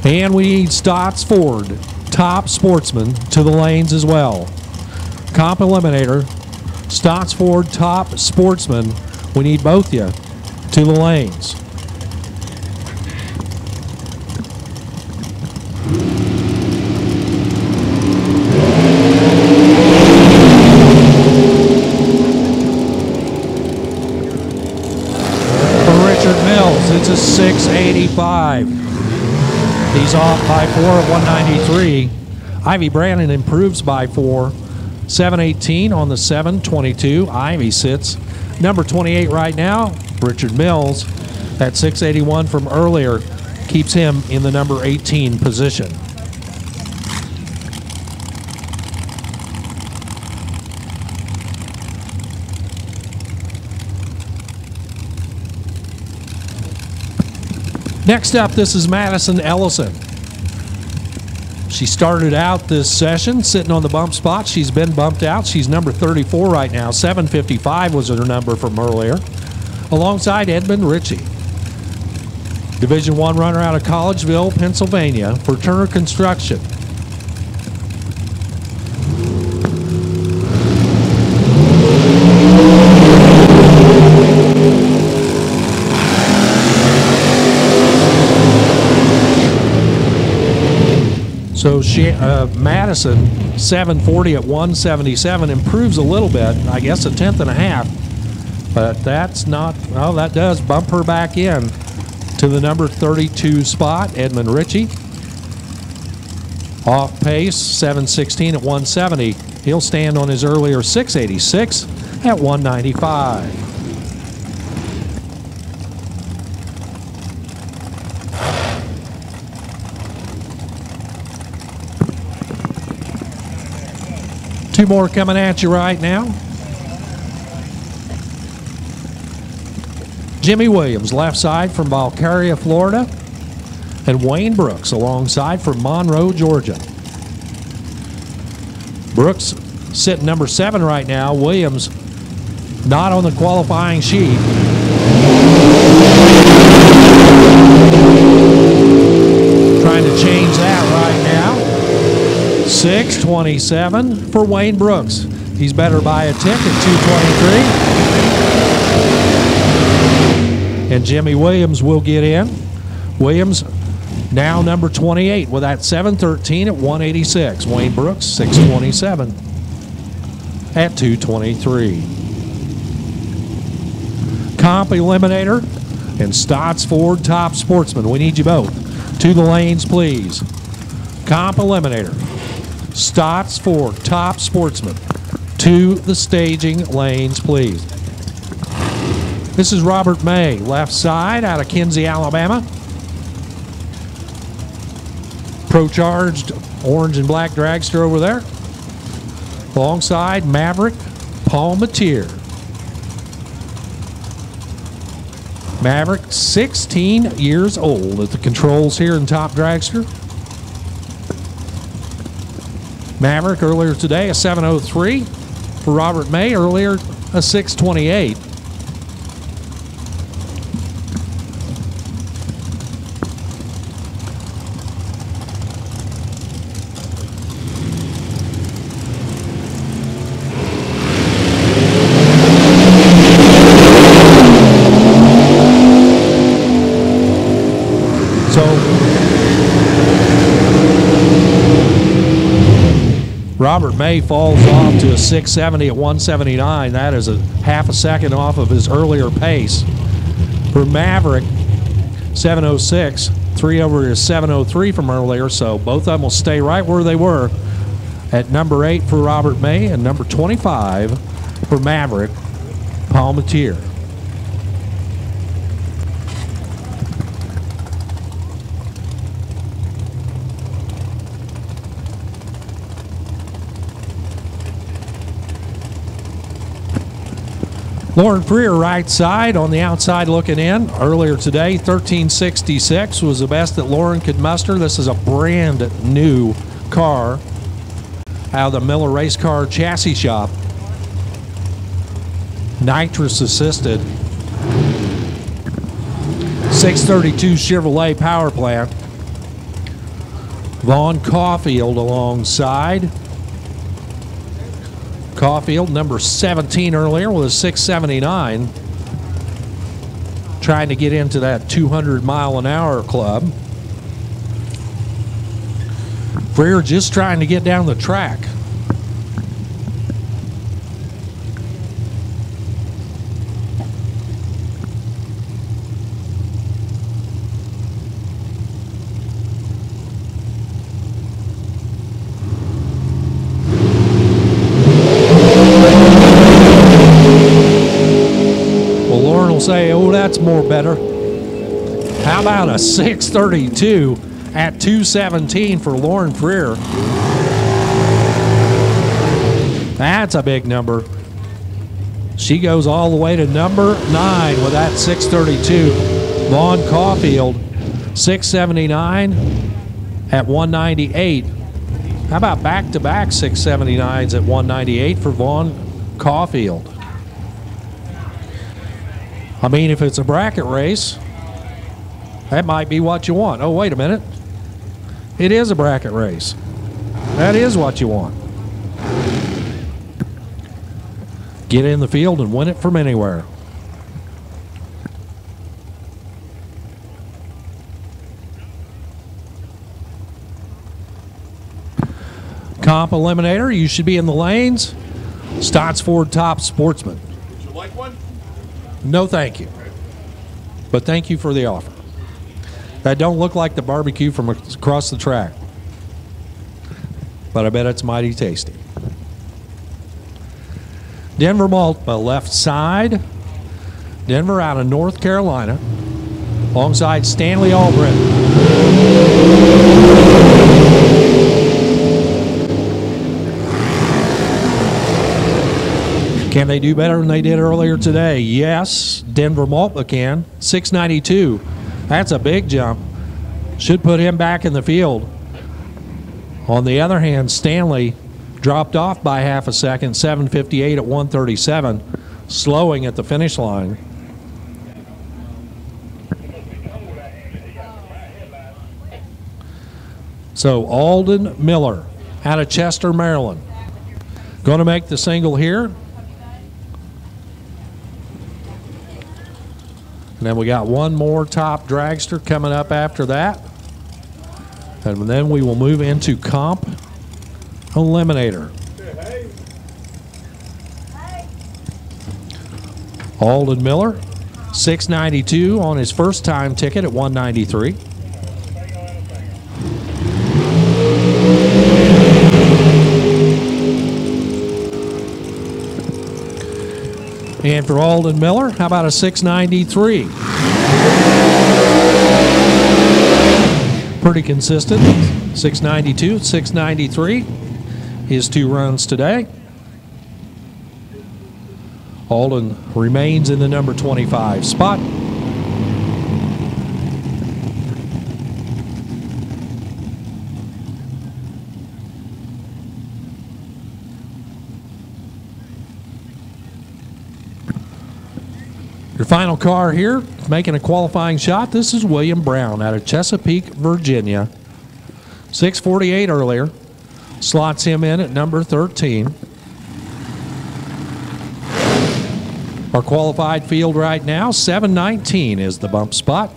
And we need Stotts Ford, Top Sportsman, to the lanes as well. Comp Eliminator, Stotts Ford, Top Sportsman. We need both you to the lanes. For Richard Mills, it's a 685. He's off by 4 at 193. Ivy Brannon improves by 4. 718 on the 722. Ivy sits number 28 right now. Richard Mills at 681 from earlier keeps him in the number 18 position. Next up, this is Madison Ellison. She started out this session sitting on the bump spot. She's been bumped out. She's number 34 right now. 755 was her number from earlier, alongside Edmund Ritchie. Division I runner out of Collegeville, Pennsylvania for Turner Construction. So Madison, 740 at 177, improves a little bit, I guess a tenth and a half, but that's not, oh, that does bump her back in to the number 32 spot, Edmund Ritchie. Off pace, 716 at 170. He'll stand on his earlier 686 at 195. Two more coming at you right now. Jimmy Williams, left side from Valcaria, Florida. And Wayne Brooks alongside from Monroe, Georgia. Brooks sitting number 7 right now. Williams not on the qualifying sheet. Trying to change that right now. 6:27 for Wayne Brooks. He's better by a tick at 2:23. And Jimmy Williams will get in. Williams now number 28 with that 7:13 at 186. Wayne Brooks 6:27 at 2:23. Comp Eliminator and Stotts Ford Top Sportsman. We need you both. To the lanes, please. Comp Eliminator. Stotts Ford Top Sportsman. To the staging lanes, please. This is Robert May, left side out of Kinsey, Alabama. Pro-charged orange and black dragster over there. Alongside Maverick Palmatier. Maverick, 16 years old at the controls here in Top Dragster. Maverick earlier today, a 7:03. For Robert May, earlier, a 6:28. Robert May falls off to a 670 at 179. That is a half a second off of his earlier pace. For Maverick, 706, 3 over his 703 from earlier, so both of them will stay right where they were at number 8 for Robert May and number 25 for Maverick Palmatier. Lauren Freer, right side on the outside looking in. Earlier today, 1366 was the best that Lauren could muster. This is a brand new car out of the Miller Race Car Chassis Shop. Nitrous assisted. 632 Chevrolet power plant. Vaughn Caulfield alongside. Caulfield, number 17 earlier with a 679. Trying to get into that 200-mile-an-hour club. Freer just trying to get down the track. Say, oh, that's more better. How about a 632 at 217 for Lauren Freer? That's a big number. She goes all the way to number 9 with that 632. Vaughn Caulfield, 679 at 198. How about back-to-back 679s at 198 for Vaughn Caulfield? I mean, if it's a bracket race, That might be what you want. Oh, wait a minute. It is a bracket race. That is what you want. Get in the field and win it from anywhere. Comp eliminator, you should be in the lanes. Stotts Ford Top Sportsman. Would you like one? No, thank you. But thank you for the offer. That don't look like the barbecue from across the track. But I bet it's mighty tasty. Denver Maltba, left side. Denver out of North Carolina. Alongside Stanley Albritton. Can they do better than they did earlier today? Yes, Denver Maltba can. 692. That's a big jump. Should put him back in the field. On the other hand, Stanley dropped off by half a second, 7:58 at 1:37, slowing at the finish line. So Alden Miller out of Chester, Maryland. Going to make the single here. And then we got one more top dragster coming up after that. And then we will move into comp eliminator. Alden Miller, 692 on his first time ticket at 193. And for Alden Miller, how about a 693? Pretty consistent. 692, 693. His 2 runs today. Alden remains in the number 25 spot. Your final car here, making a qualifying shot. This is William Brown out of Chesapeake, Virginia. 648 earlier. Slots him in at number 13. Our qualified field right now, 719 is the bump spot.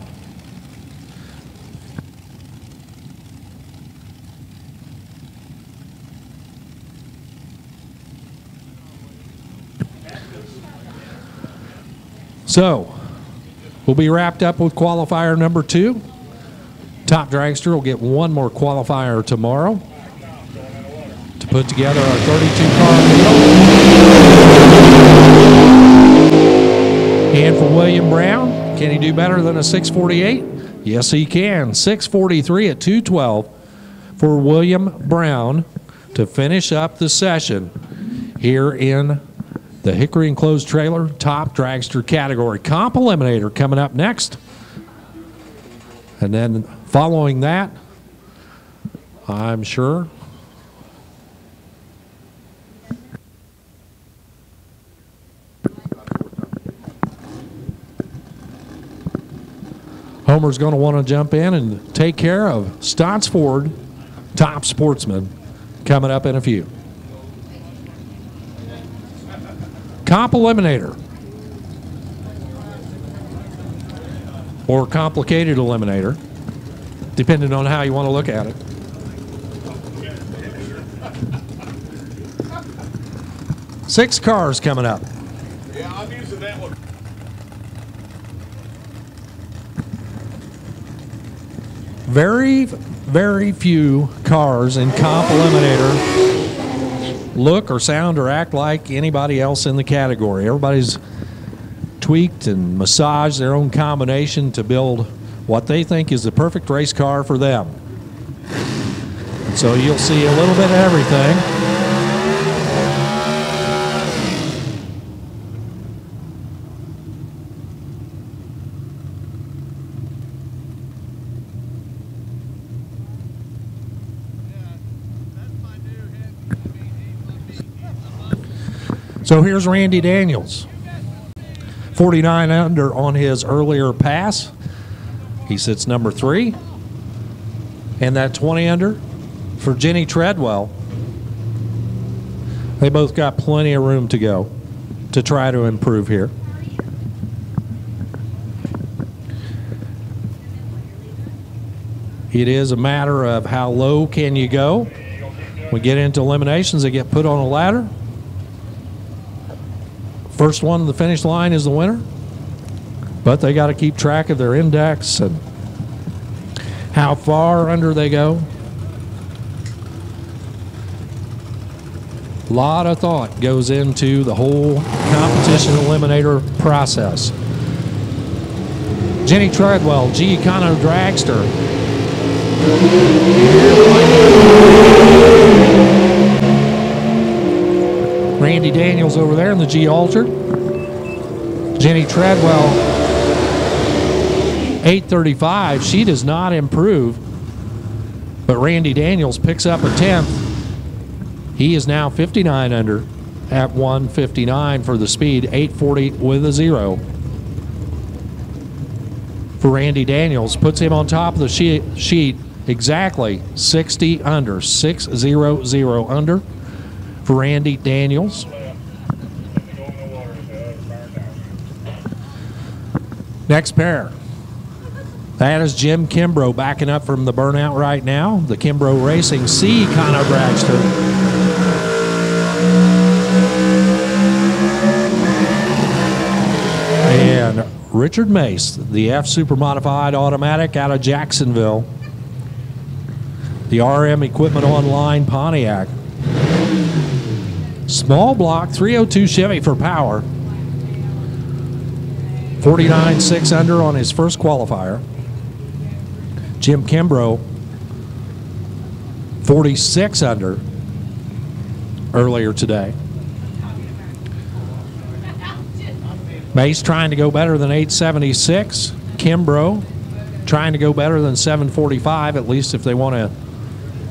So, we'll be wrapped up with qualifier number 2. Top dragster will get one more qualifier tomorrow to put together our 32-car field. And for William Brown, can he do better than a 648? Yes, he can. 643 at 212 for William Brown to finish up the session here in the Hickory Enclosed Trailer Top Dragster category. Comp Eliminator coming up next. And then following that, I'm sure, Homer's going to want to jump in and take care of Stotts Ford Top Sportsman coming up in a few. Comp Eliminator, or Complicated Eliminator, depending on how you want to look at it. Six cars coming up. Yeah, I'm using that one. Very, very few cars in Comp Eliminator look or sound or act like anybody else in the category. Everybody's tweaked and massaged their own combination to build what they think is the perfect race car for them. And so you'll see a little bit of everything. So here's Randy Daniels, 49 under on his earlier pass. He sits number 3. And that 20 under for Jenny Treadwell. They both got plenty of room to go to try to improve here. It is a matter of how low can you go. We get into eliminations, they get put on a ladder. First one to the finish line is the winner. But they got to keep track of their index and how far under they go. A lot of thought goes into the whole competition eliminator process. Jenny Treadwell, G Econo Dragster. Randy Daniels over there in the G Altered. Jenny Treadwell, 835. She does not improve, but Randy Daniels picks up a 10th. He is now 59 under at 159 for the speed, 840 with a 0. For Randy Daniels, puts him on top of the sheet exactly 60 under, 600 under for Randy Daniels. Next pair. That is Jim Kimbrough backing up from the burnout right now. The Kimbrough Racing C Econo Dragster. And Richard Mace, the F Super Modified Automatic out of Jacksonville. The RM Equipment Online Pontiac. Small block, 302 Chevy for power. 49.6 under on his first qualifier. Jim Kimbrough, 46 under earlier today. Mace trying to go better than 876. Kimbrough trying to go better than 745, at least if they want to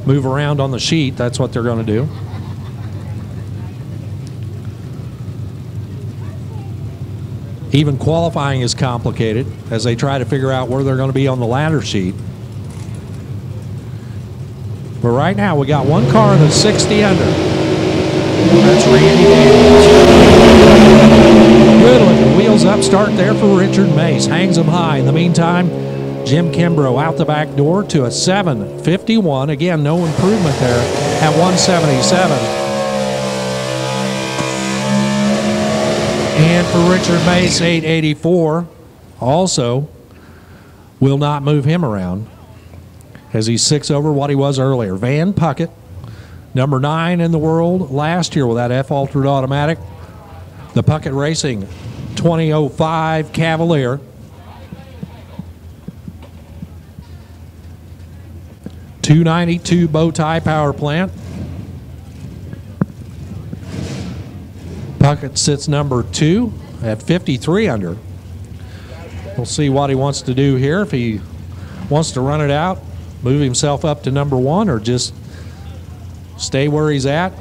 move around on the sheet, that's what they're going to do. Even qualifying is complicated as they try to figure out where they're going to be on the ladder sheet. But right now we got one car that's 60 under. That's Randy Daniels. Good looking wheels up start there for Richard Mace. Hangs them high. In the meantime, Jim Kimbrough out the back door to a 751. Again, no improvement there at 177. And for Richard Mace, 884 also will not move him around as he's 6 over what he was earlier. Van Puckett, number 9 in the world last year with that F Altered Automatic. The Puckett Racing 2005 Cavalier. .292 bow tie power plant. Puckett sits number 2 at 53 under. We'll see what he wants to do here. If he wants to run it out, move himself up to number 1, or just stay where he's at.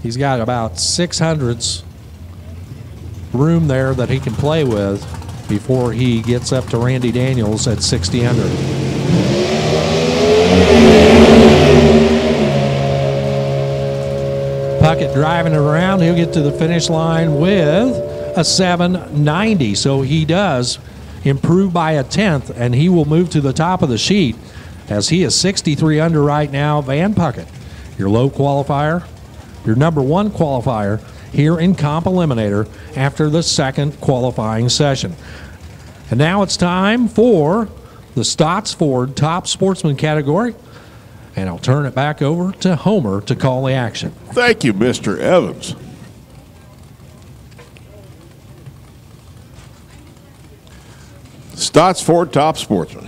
He's got about 600ths room there that he can play with before he gets up to Randy Daniels at 60 under. Puckett driving it around. He'll get to the finish line with a 790. So he does improve by a 10th, and he will move to the top of the sheet as he is 63 under right now. Van Puckett, your low qualifier, your number 1 qualifier here in Comp Eliminator after the second qualifying session. And now it's time for the Stotts Ford Top Sportsman category. And I'll turn it back over to Homer to call the action. Thank you, Mr. Evans. Stotts Ford Top Sportsman.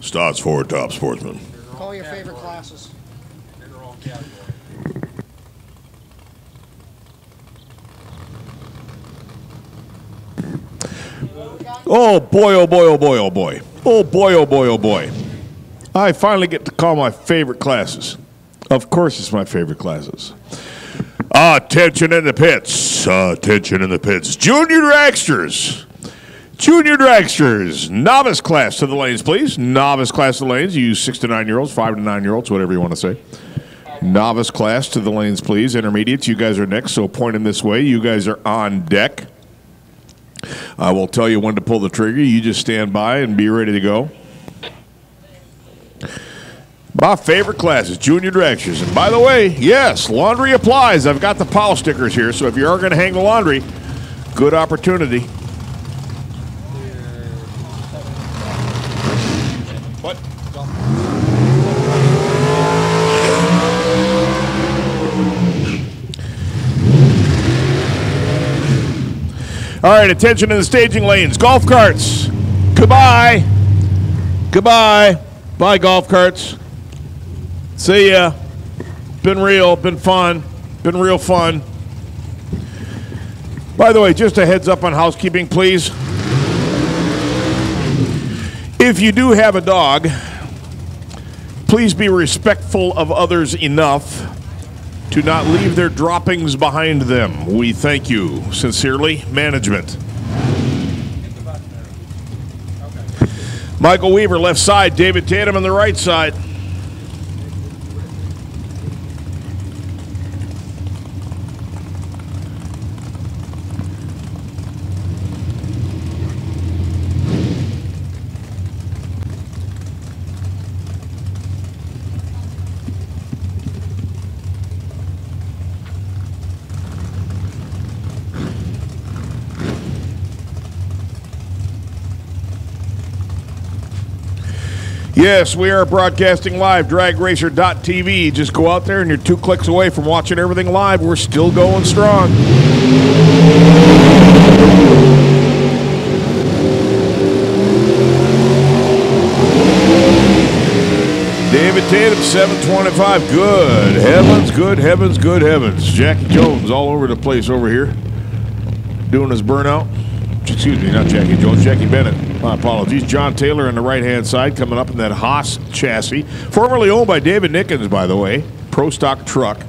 Stotts Ford Top Sportsman. Call your favorite classes. Oh boy, oh boy, oh boy, oh boy. Oh boy, oh boy, oh boy. I finally get to call my favorite classes. Of course it's my favorite classes. Attention in the pits. Attention in the pits. Junior dragsters. Junior dragsters, novice class to the lanes, please. Novice class to the lanes. You 6 to 9-year-olds, 5 to 9-year-olds, whatever you want to say. Novice class to the lanes, please. Intermediates, you guys are next, so point them this way. You guys are on deck. I will tell you when to pull the trigger. You just stand by and be ready to go. My favorite class is junior dragsters. And by the way, yes, laundry applies. I've got the POW stickers here, so if you are going to hang the laundry, good opportunity. What? All right, attention in the staging lanes. Golf carts, goodbye. Goodbye. Bye, golf carts. See ya. Been real, been fun, been real fun. By the way, just a heads up on housekeeping, please. If you do have a dog, please be respectful of others enough to not leave their droppings behind them. We thank you. Sincerely, management. Michael Weaver, left side. David Tatum on the right side. Yes, we are broadcasting live, dragracer.tv. Just go out there and you're 2 clicks away from watching everything live. We're still going strong. David Tatum, 725. Good heavens, good heavens, good heavens. Jackie Jones all over the place over here doing his burnout. Excuse me, not Jackie Jones, Jackie Bennett. My apologies. John Taylor on the right-hand side coming up in that Haas chassis. Formerly owned by David Nickens, by the way. Pro stock truck.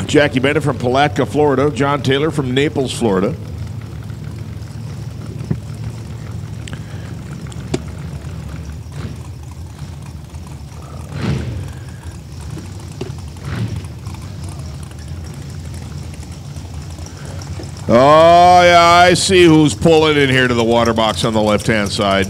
Jackie Bennett from Palatka, Florida. John Taylor from Naples, Florida. Oh, yeah, I see who's pulling in here to the water box on the left-hand side.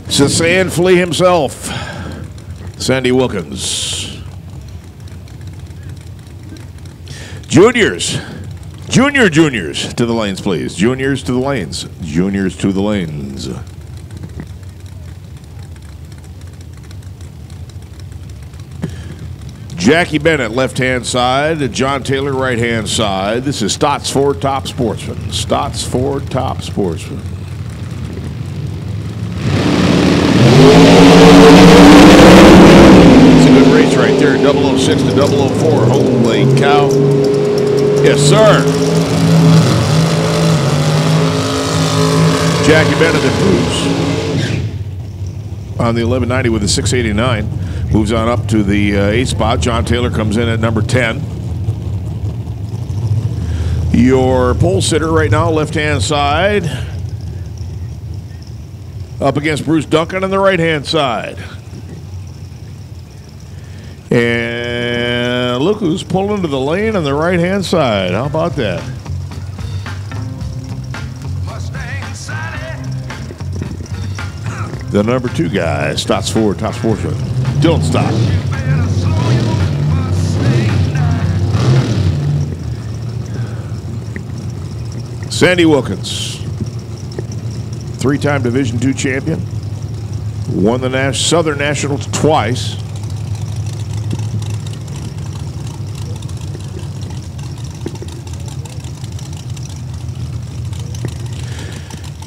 It's the sand flea himself, Sandy Wilkins. Juniors to the lanes, please. Juniors to the lanes. Juniors to the lanes. Jackie Bennett, left-hand side. John Taylor, right-hand side. This is Stotts Ford Top Sportsman. Stotts Ford Top Sportsman. It's a good race right there. 006 to 004. Holy cow. Yes, sir. Jackie Bennett improves on the 1190 with a 689. Moves on up to the 8 spot. John Taylor comes in at number 10. Your pole sitter right now, left-hand side. Up against Bruce Duncan on the right-hand side. And look who's pulling to the lane on the right-hand side. How about that? The number 2 guy, Stotts Ford, Top Sportsman. Don't stop. Sandy Wilkins, 3-time Division II champion, won the Southern Nationals twice.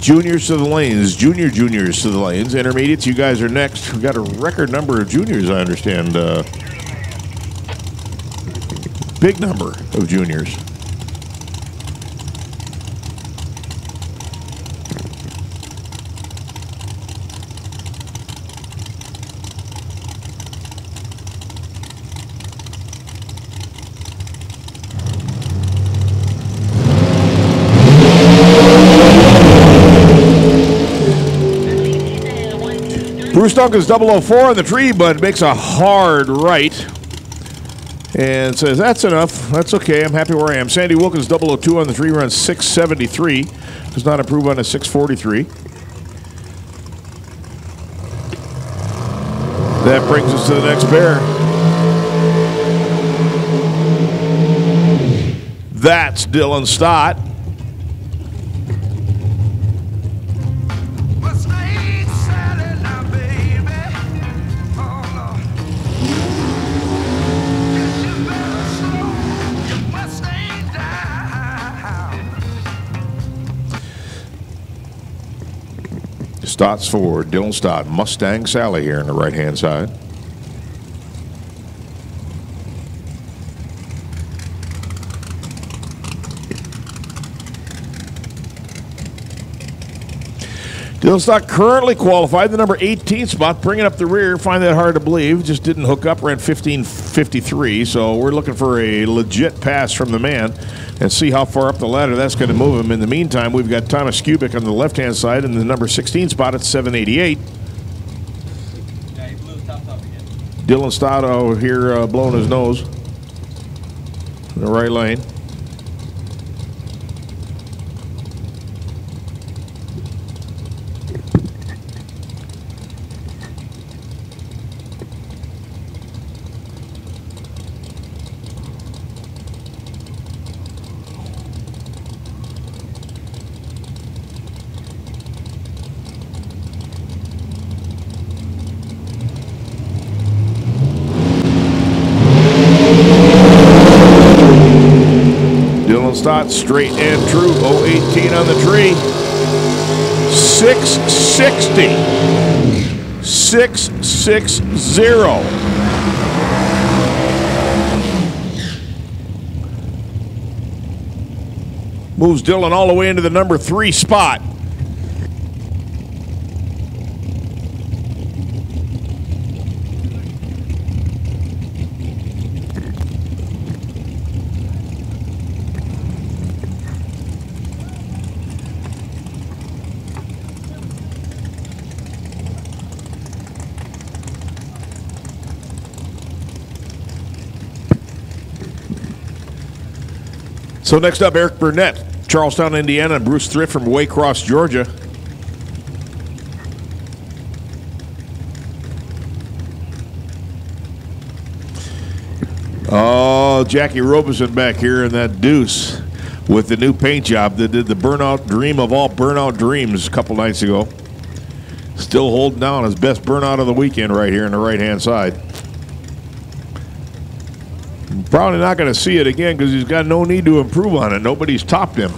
Juniors to the lanes. Juniors to the lanes. Intermediates, you guys are next. We've got a record number of juniors, I understand. Big number of juniors. Bruce Duncan's 004 on the tree, but makes a hard right and says, that's enough. That's okay. I'm happy where I am. Sandy Wilkins 002 on the tree, runs 673. Does not improve on a 643. That brings us to the next pair. That's Dylan Stott. Stott's forward, Dylan Stott, Mustang Sally here on the right-hand side. Dylan Stott currently qualified, the number 18 spot, bringing up the rear. Find that hard to believe. Just didn't hook up, ran 15:53. So we're looking for a legit pass from the man and see how far up the ladder that's going to move him. In the meantime, we've got Thomas Kubik on the left-hand side in the number 16 spot at 788. Yeah, he blew his top again. Dylan Stott over here blowing his nose in the right lane. Stott, straight and true, 018 on the tree. 660. 660. Moves Dylan all the way into the number 3 spot. So next up, Eric Burnett, Charlestown, Indiana, and Bruce Thrift from Waycross, Georgia. Oh, Jackie Robeson back here in that deuce with the new paint job that did the burnout dream of all burnout dreams a couple nights ago. Still holding down his best burnout of the weekend right here on the right-hand side. Probably not going to see it again because he's got no need to improve on it. Nobody's topped him.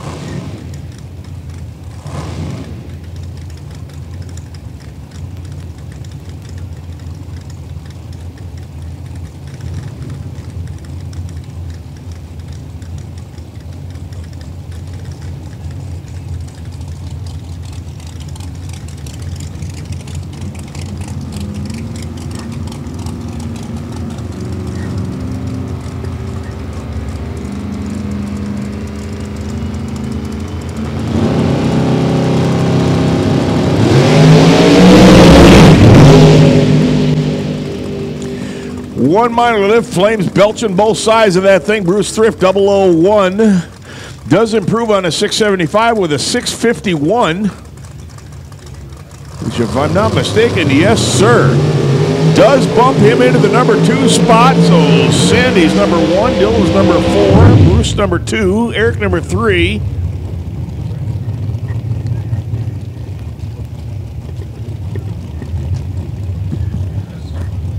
One minor lift, flames belching both sides of that thing. Bruce Thrift 001 does improve on a 675 with a 651, which, if I'm not mistaken, yes, sir, does bump him into the number 2 spot. So Sandy's number 1, Dylan's number 4, Bruce number 2, Eric number 3.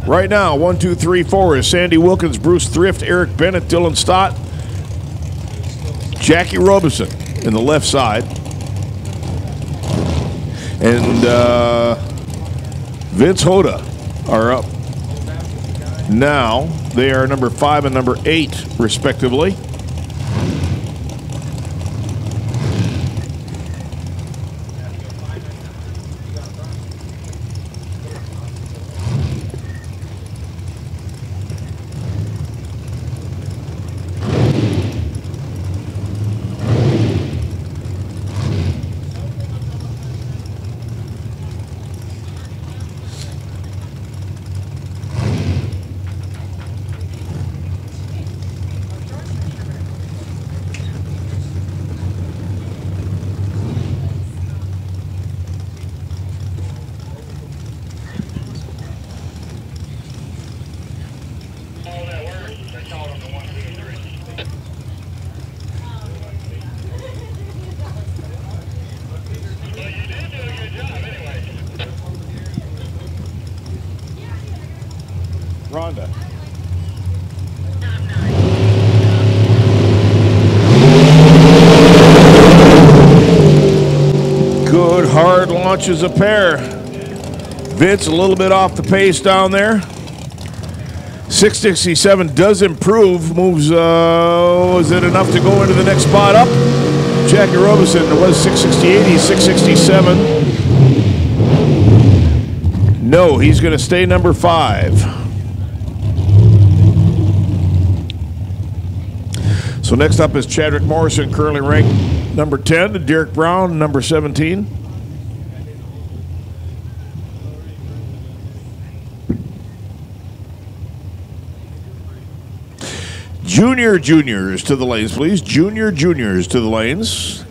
Right now, 1, 2, 3, 4 is Sandy Wilkins, Bruce Thrift, Eric Bennett, Dylan Stott, Jackie Robeson in the left side. And Vince Hoda are up now. They are number 5 and number 8, respectively. All that works, they called them the 1, 2, and 3. Well, you did do a good job anyway. Rhonda. Good hard launches a pair. Vince a little bit off the pace down there. 667 does improve. Moves, is it enough to go into the next spot up? Jackie Robinson, it was 668, he's 667. No, he's going to stay number 5. So next up is Chadwick Morrison, currently ranked number 10, and Derek Brown, number 17. Juniors to the lanes, please. Juniors to the lanes.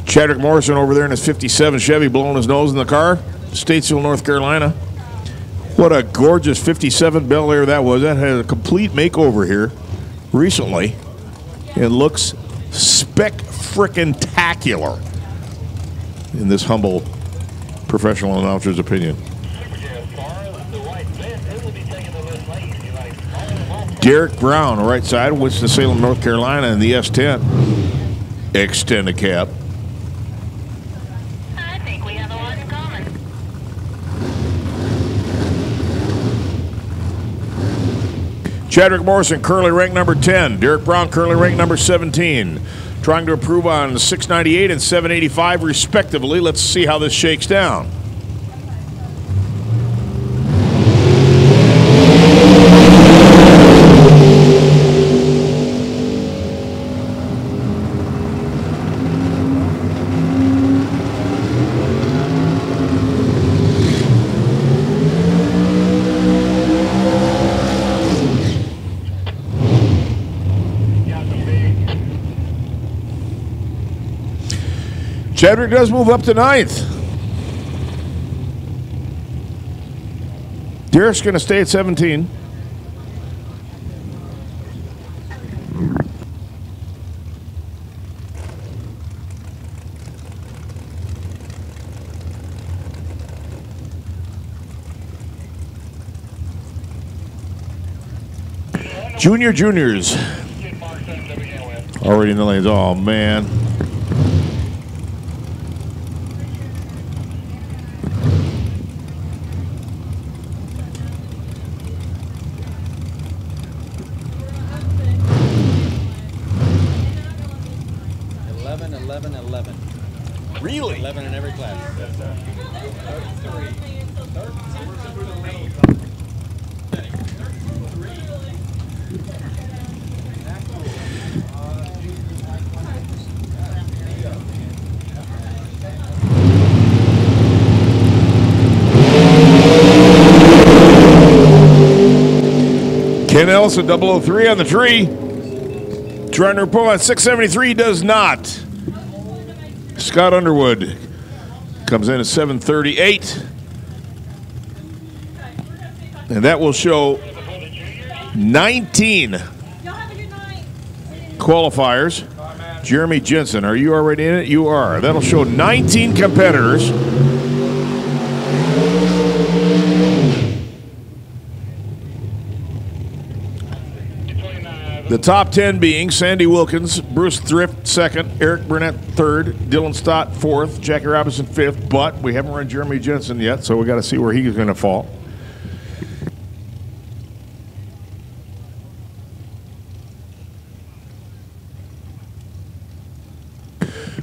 Chadwick Morrison over there in his 57 Chevy blowing his nose in the car. Statesville, North Carolina. What a gorgeous 57 Bel Air that was. That had a complete makeover here recently. It looks spec-frickin-tacular in this humble professional announcer's opinion. Derek Brown, right side, Winston-Salem, North Carolina, in the S10. Extended cab. I think we have a lot in common. Chadwick Morrison, currently ranked number 10. Derek Brown, currently ranked number 17. Trying to improve on 698 and 785, respectively. Let's see how this shakes down. Chadwick does move up to 9th. Derek's going to stay at 17. Juniors. Already in the lanes. Oh, man. Really? 11 in every class. 33. Ken Ellison, 003 on the tree. Trying to report on 673, does not. Scott Underwood comes in at 738. And that will show 19 qualifiers. Jeremy Jensen, are you already in it? You are. That'll show 19 competitors. The top 10 being Sandy Wilkins, Bruce Thrift second, Eric Burnett third, Dylan Stott fourth, Jackie Robinson fifth, but we haven't run Jeremy Jensen yet, so we got to see where he's going to fall.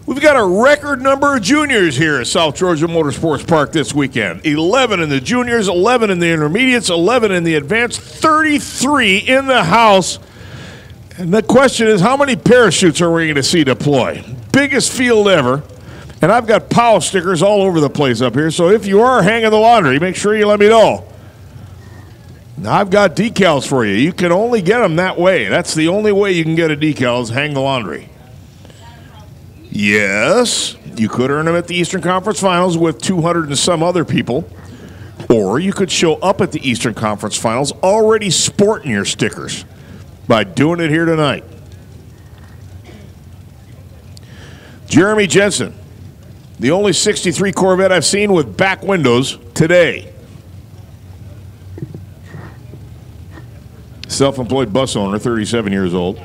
We've got a record number of juniors here at South Georgia Motorsports Park this weekend. 11 in the juniors, 11 in the intermediates, 11 in the advanced, 33 in the house. And the question is, how many parachutes are we going to see deploy? Biggest field ever. And I've got POW stickers all over the place up here, so if you are hanging the laundry, make sure you let me know. Now, I've got decals for you. You can only get them that way. That's the only way you can get a decal is hang the laundry. Yes, you could earn them at the Eastern Conference Finals with 200 and some other people, or you could show up at the Eastern Conference Finals already sporting your stickers by doing it here tonight. Jeremy Jensen, the only 63 Corvette I've seen with back windows today. Self-employed bus owner, 37 years old.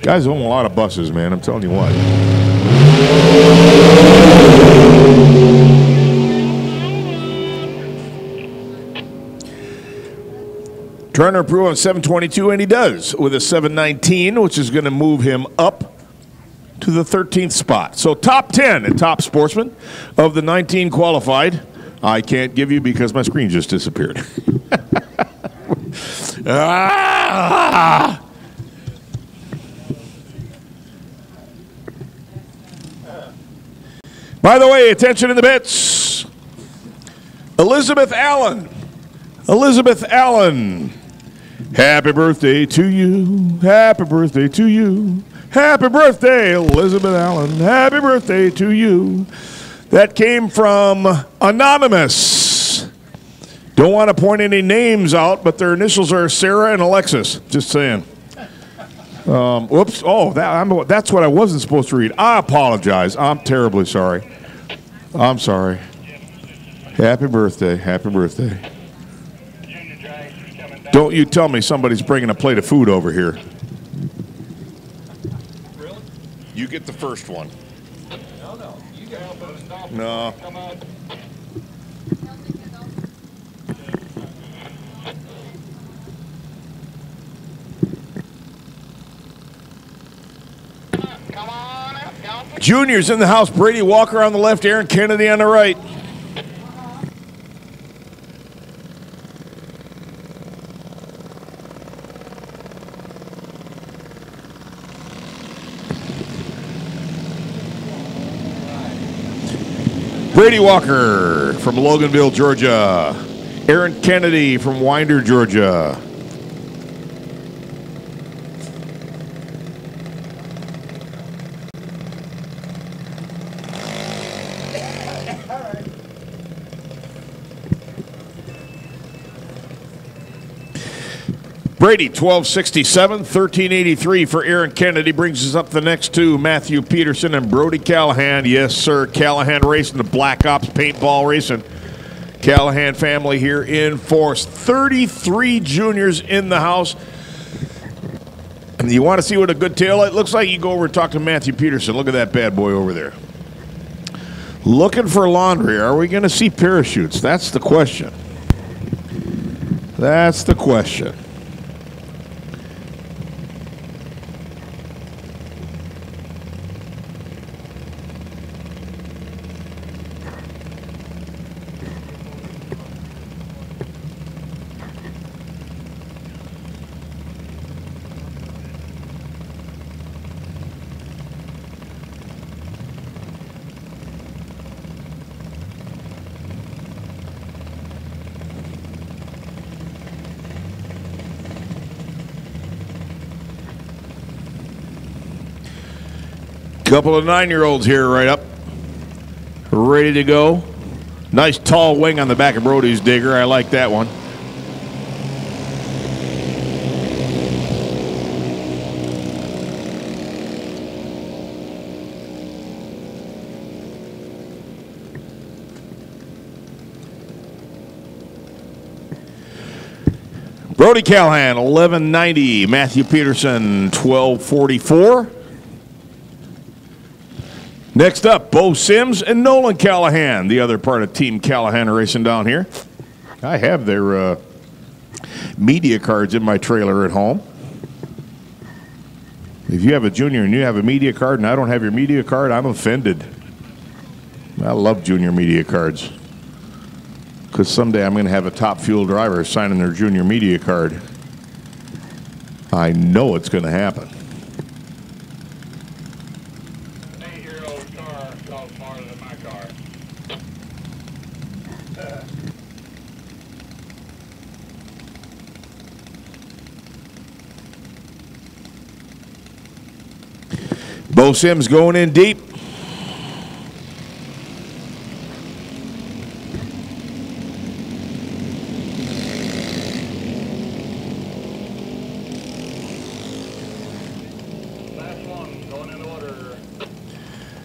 Guys own a lot of buses, man, I'm telling you what. Trying to improve on 722, and he does with a 719, which is going to move him up to the 13th spot. So top 10 and top sportsman of the 19 qualified. I can't give you because my screen just disappeared. By the way, attention in the pits. Elizabeth Allen. Elizabeth Allen. Happy birthday to you. Happy birthday to you. Happy birthday, Elizabeth Allen. Happy birthday to you. That came from Anonymous. Don't want to point any names out, but their initials are Sarah and Alexis. Just saying. Whoops. Oh, that's what I wasn't supposed to read. I apologize. I'm terribly sorry. I'm sorry. Happy birthday. Happy birthday. Don't you tell me somebody's bringing a plate of food over here. Really? You get the first one. No. You got No. Come on. Come on out, Johnson. Juniors in the house. Brady Walker on the left, Aaron Kennedy on the right. Brady Walker from Loganville, Georgia. Aaron Kennedy from Winder, Georgia. Brady, 1267, 1383 for Aaron Kennedy. Brings us up the next two, Matthew Peterson and Brody Callahan. Yes, sir, Callahan racing, the Black Ops paintball racing. Callahan family here in force. 33 juniors in the house. And you want to see what a good taillight looks like? You go over and talk to Matthew Peterson. Look at that bad boy over there. Looking for laundry. Are we going to see parachutes? That's the question. That's the question. Couple of 9-year-olds here right up, ready to go. Nice tall wing on the back of Brody's digger. I like that one. Brody Callahan, 1190. Matthew Peterson, 1244. Next up, Bo Sims and Nolan Callahan, the other part of Team Callahan racing down here. I have their media cards in my trailer at home. If you have a junior and you have a media card and I don't have your media card, I'm offended. I love junior media cards. Because someday I'm going to have a top fuel driver signing their junior media card. I know it's going to happen. 8-year-old car felt smarter than my car. Bo Sims going in deep.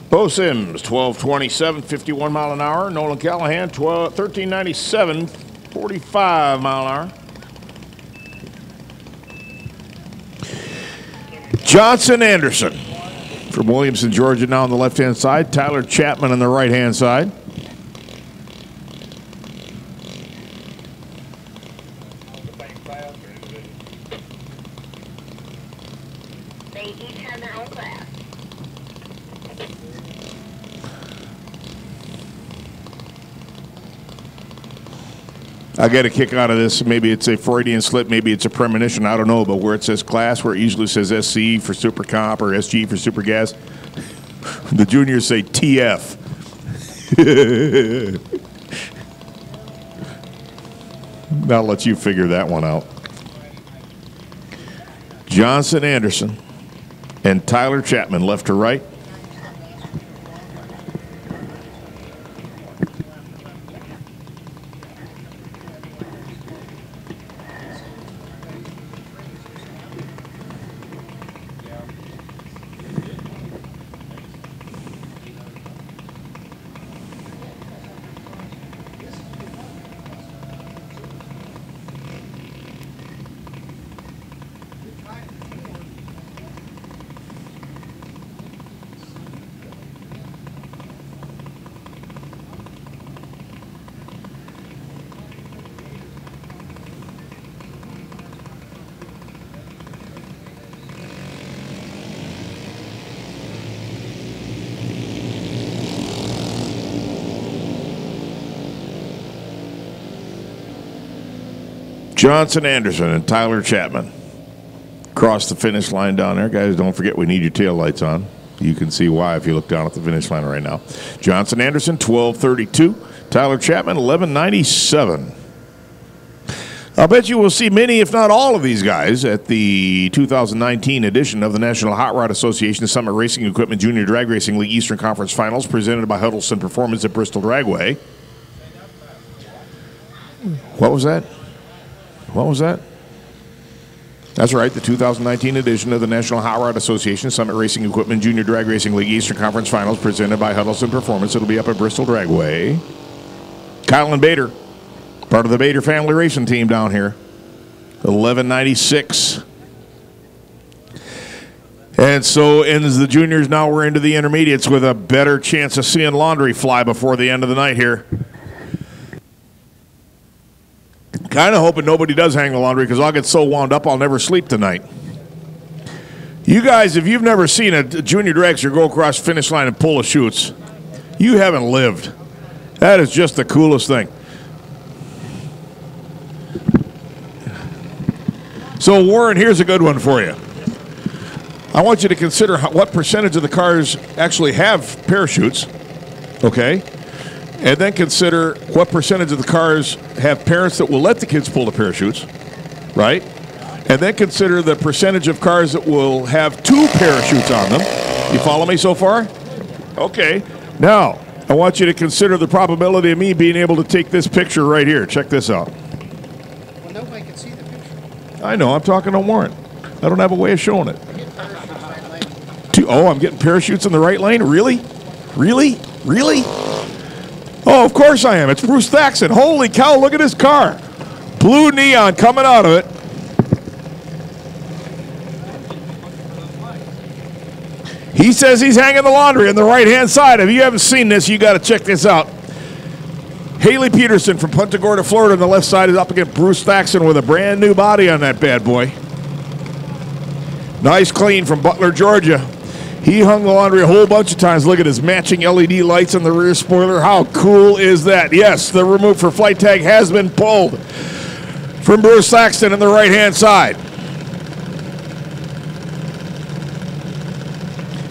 Bo Sims, 1227, 51 mile an hour. Nolan Callahan, 1397, 45 mile an hour. Johnson Anderson from Williamson, Georgia, now on the left-hand side. Tyler Chapman on the right-hand side. They each have their own class. I get a kick out of this. Maybe it's a Freudian slip. Maybe it's a premonition. I don't know. But where it says class, where it usually says SC for Super Comp or SG for Super Gas, the juniors say TF. I'll let you figure that one out. Johnson Anderson and Tyler Chapman, left to right. Johnson Anderson and Tyler Chapman cross the finish line down there. Guys, don't forget we need your tail lights on. You can see why if you look down at the finish line right now. Johnson Anderson, 1232. Tyler Chapman, 1197. I'll bet you will see many, if not all, of these guys at the 2019 edition of the National Hot Rod Association Summit Racing Equipment Junior Drag Racing League Eastern Conference Finals presented by Huddleston Performance at Bristol Dragway. What was that? What was that? That's right, the 2019 edition of the National Hot Rod Association Summit Racing Equipment Junior Drag Racing League Eastern Conference Finals presented by Huddleston Performance. It'll be up at Bristol Dragway. Kylan Bader, part of the Bader family racing team down here. 1196. And so ends the juniors. Now we're into the intermediates with a better chance of seeing laundry fly before the end of the night here. Kind of hoping nobody does hang the laundry because I'll get so wound up I'll never sleep tonight. You guys, if you've never seen a junior dragster go across the finish line and pull the chutes, you haven't lived. That is just the coolest thing. So, Warren, here's a good one for you. I want you to consider what percentage of the cars actually have parachutes, okay? And then consider what percentage of the cars have parents that will let the kids pull the parachutes, right? And then consider the percentage of cars that will have two parachutes on them. You follow me so far? Okay. Now, I want you to consider the probability of me being able to take this picture right here. Check this out. Well, nobody can see the picture. I know. I'm talking to Warren. I don't have a way of showing it. Oh, I'm getting parachutes in the right lane? Really? Really? Really? Oh, of course I am. It's Bruce Thaxton. Holy cow, look at this car. Blue neon coming out of it. He says he's hanging the laundry on the right-hand side. If you haven't seen this, you got to check this out. Haley Peterson from Punta Gorda, Florida on the left side is up against Bruce Thaxton with a brand new body on that bad boy. Nice clean from Butler, Georgia. He hung the laundry a whole bunch of times. Look at his matching LED lights on the rear spoiler. How cool is that? Yes, the remote for flight tag has been pulled from Bruce Thaxton on the right-hand side.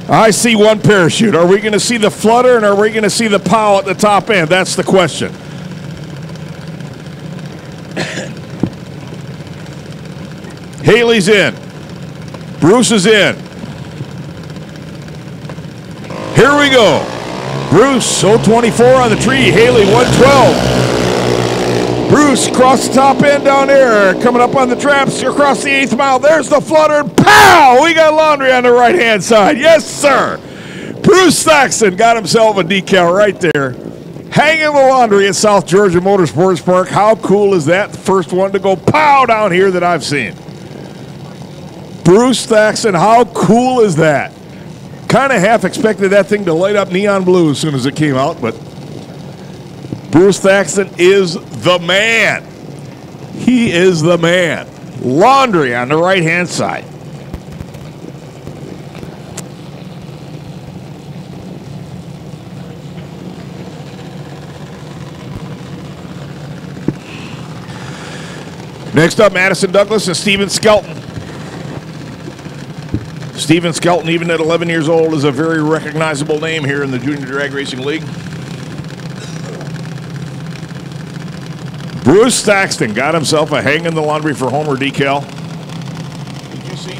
I see one parachute. Are we going to see the flutter and are we going to see the pow at the top end? That's the question. Haley's in. Bruce is in. Here we go. Bruce, 024 on the tree. Haley, 112. Bruce across the top end down there. Coming up on the traps across the 8th mile. There's the flutter. Pow! We got laundry on the right-hand side. Yes, sir. Bruce Thaxton got himself a decal right there. Hanging the laundry at South Georgia Motorsports Park. How cool is that? The first one to go pow down here that I've seen. Bruce Thaxton, how cool is that? Kind of half expected that thing to light up neon blue as soon as it came out, but Bruce Thaxton is the man. He is the man. Laundry on the right-hand side. Next up, Madison Douglas and Steven Skelton. Steven Skelton, even at 11 years old, is a very recognizable name here in the Junior Drag Racing League. Bruce Thaxton got himself a hang in the laundry for Homer decal. Did you see?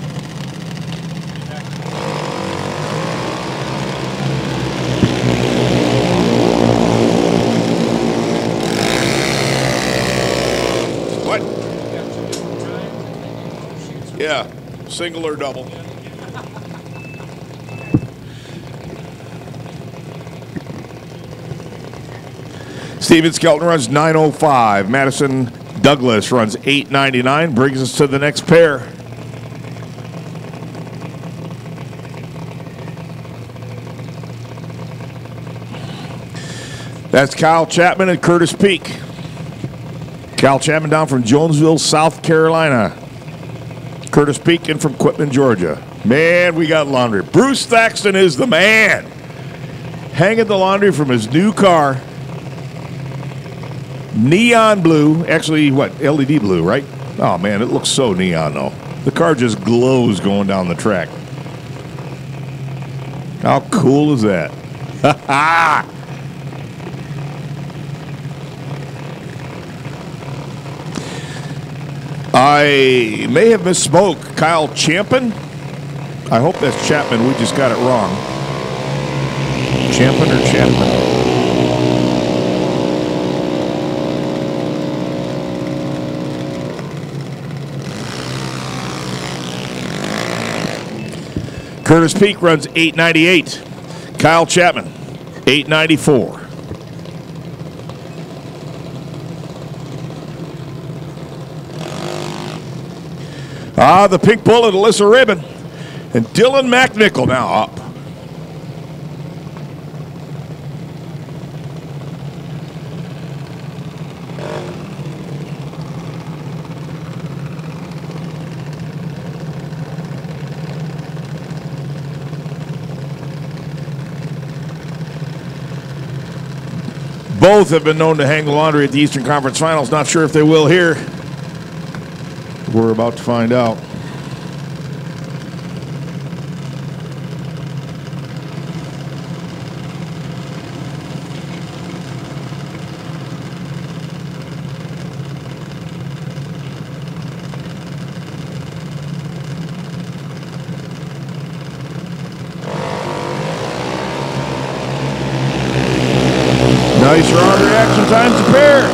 What? Yeah, single or double. Steven Skelton runs 9:05. Madison Douglas runs 8:99. Brings us to the next pair. That's Kyle Chapman and Curtis Peak. Kyle Chapman down from Jonesville, South Carolina. Curtis Peak in from Quitman, Georgia. Man, we got laundry. Bruce Thaxton is the man. Hanging the laundry from his new car. Neon blue, actually, what, LED blue, right? Oh, man, it looks so neon, though. The car just glows going down the track. How cool is that? I may have misspoke. Kyle Champion? I hope that's Chapman. We just got it wrong. Champion or Chapman? Curtis Peak runs 8:98. Kyle Chapman, 8:94. The pink bullet, Alyssa Rabin. And Dylan McNichol now up. Both have been known to hang the laundry at the Eastern Conference Finals. Not sure if they will here. We're about to find out. Nice rod reaction time to pair.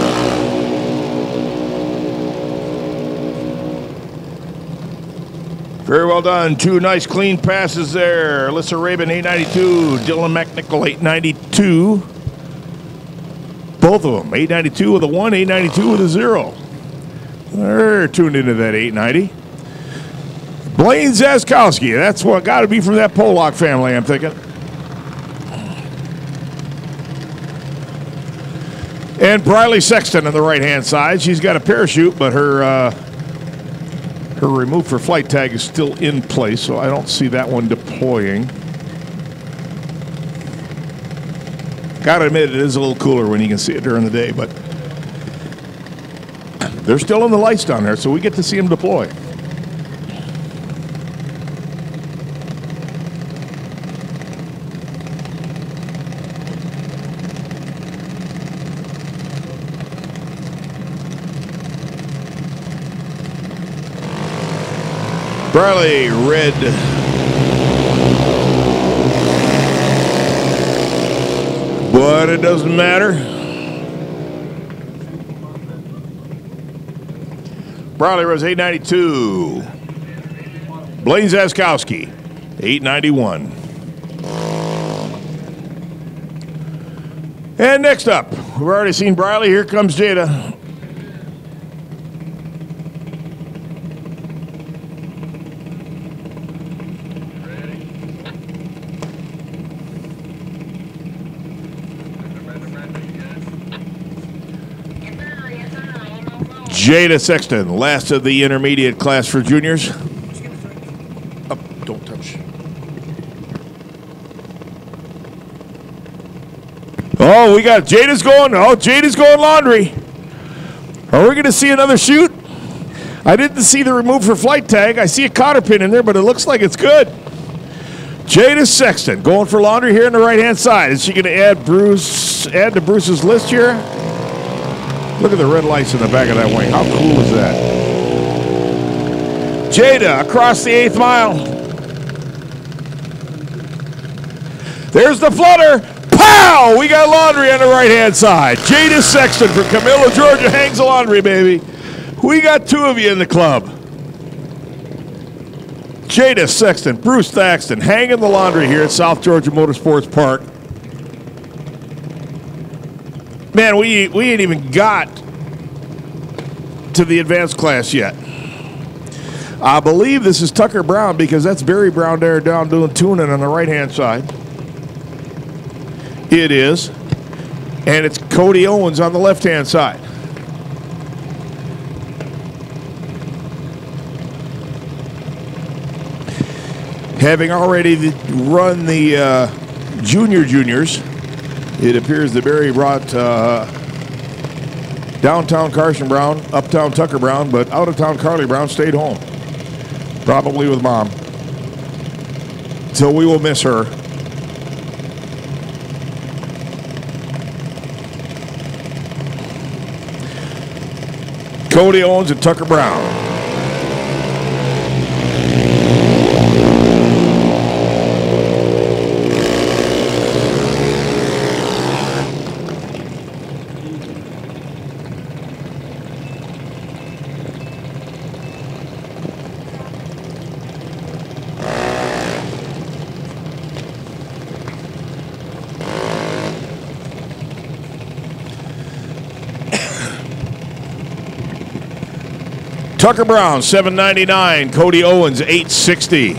Very well done. Two nice clean passes there. Alyssa Rabin, 892. Dylan McNichol, 892. Both of them, 892 with a 1, 892 with a 0. They're tuned into that 890. Blaine Zaskowski. That's what got to be from that Pollock family, I'm thinking. And Briley Sexton on the right-hand side. She's got a parachute, but her remove for flight tag is still in place, so I don't see that one deploying. Gotta admit, it is a little cooler when you can see it during the day, but they're still in the lights down there, so we get to see them deploy. Briley, red. But it doesn't matter. Briley was 892. Blaine Zaskowski, 891. And next up, we've already seen Briley. Here comes Jada. Jada Sexton, last of the intermediate class for juniors. Up, don't touch. Oh, we got Jada's going. Oh, Jada's going laundry. Are we going to see another shoot? I didn't see the remove for flight tag. I see a cotter pin in there, but it looks like it's good. Jada Sexton going for laundry here on the right-hand side. Is she going to add to Bruce's list here? Look at the red lights in the back of that wing. How cool is that? Jada across the 8th mile. There's the flutter. Pow! We got laundry on the right-hand side. Jada Sexton from Camilla, Georgia hangs the laundry, baby. We got 2 of you in the club. Jada Sexton, Bruce Thaxton hanging the laundry here at South Georgia Motorsports Park. Man, we ain't even got to the advanced class yet. I believe this is Tucker Brown because that's Barry Brown there down doing tuning on the right-hand side. It is. And it's Cody Owens on the left-hand side. Having already run the juniors, it appears that Barry brought downtown Carson Brown, uptown Tucker Brown, but out-of-town Carly Brown stayed home. Probably with Mom. So we will miss her. Cody Owens and Tucker Brown. Tucker Brown, 799. Cody Owens, 860.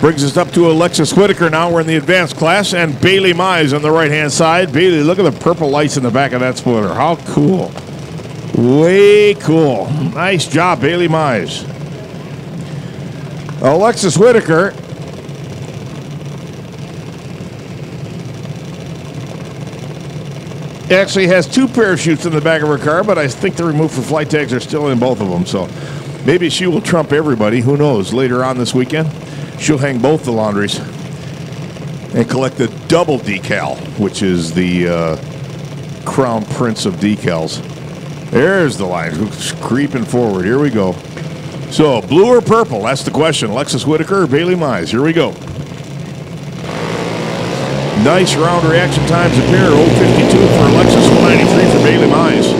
Brings us up to Alexis Whitaker now. We're in the advanced class. And Bailey Mize on the right-hand side. Bailey, look at the purple lights in the back of that splitter. How cool. Way cool. Nice job, Bailey Mize. Alexis Whitaker. Actually has 2 parachutes in the back of her car, but I think the remove for flight tags are still in both of them. So maybe she will trump everybody. Who knows? Later on this weekend, she'll hang both the laundries and collect the double decal, which is the crown prince of decals. There's the line. Who's creeping forward? Here we go. So blue or purple? That's the question. Alexis Whitaker or Bailey Mize? Here we go. Nice round reaction times appear. 052 for Alexis, 193 for Bailey Mize.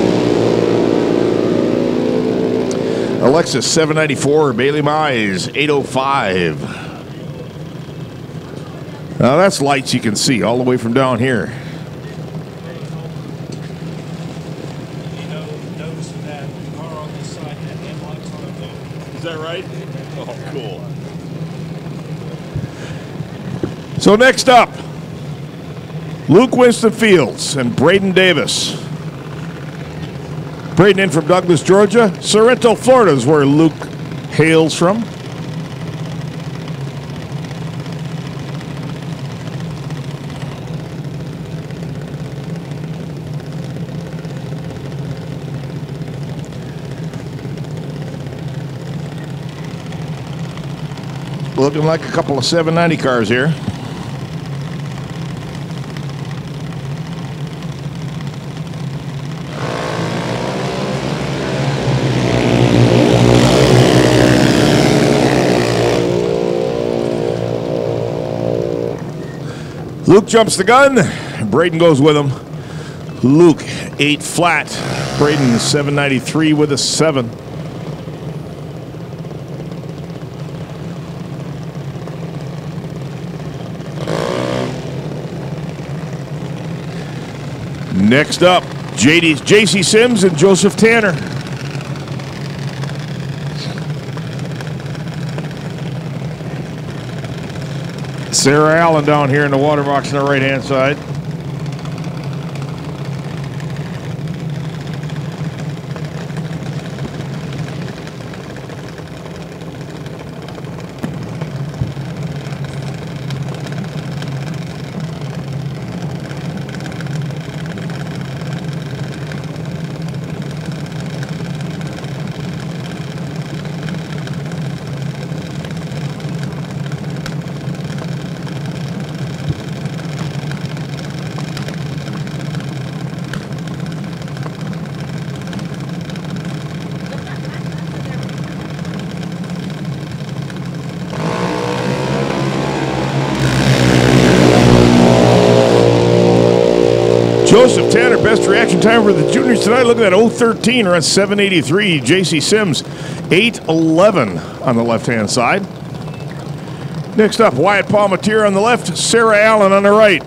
Alexis, 794. Bailey Mize, 805. Now that's lights you can see all the way from down here. Notice that car on this side had headlights on it though. Is that right? Oh, cool. So next up, Luke Winston Fields and Braden Davis. Braden in from Douglas, Georgia. Sorrento, Florida is where Luke hails from. Looking like a couple of 790 cars here. Luke jumps the gun. Braden goes with him. Luke 8 flat. Braden 793 with a 7. Next up, JC Sims and Joseph Tanner. Sarah Allen down here in the water box on the right-hand side. Joseph Tanner, best reaction time for the juniors tonight. Look at that 013 around 783. JC Sims, 811 on the left-hand side. Next up, Wyatt Palmatier on the left, Sarah Allen on the right.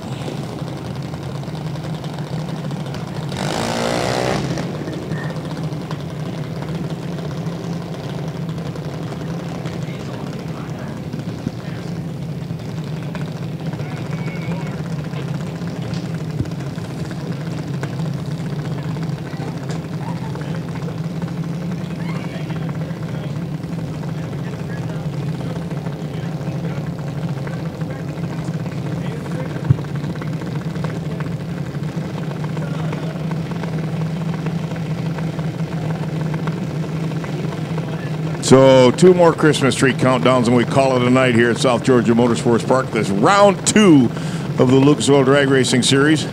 So 2 more Christmas tree countdowns and we call it a night here at South Georgia Motorsports Park. This round 2 of the Lucas Oil Drag Racing Series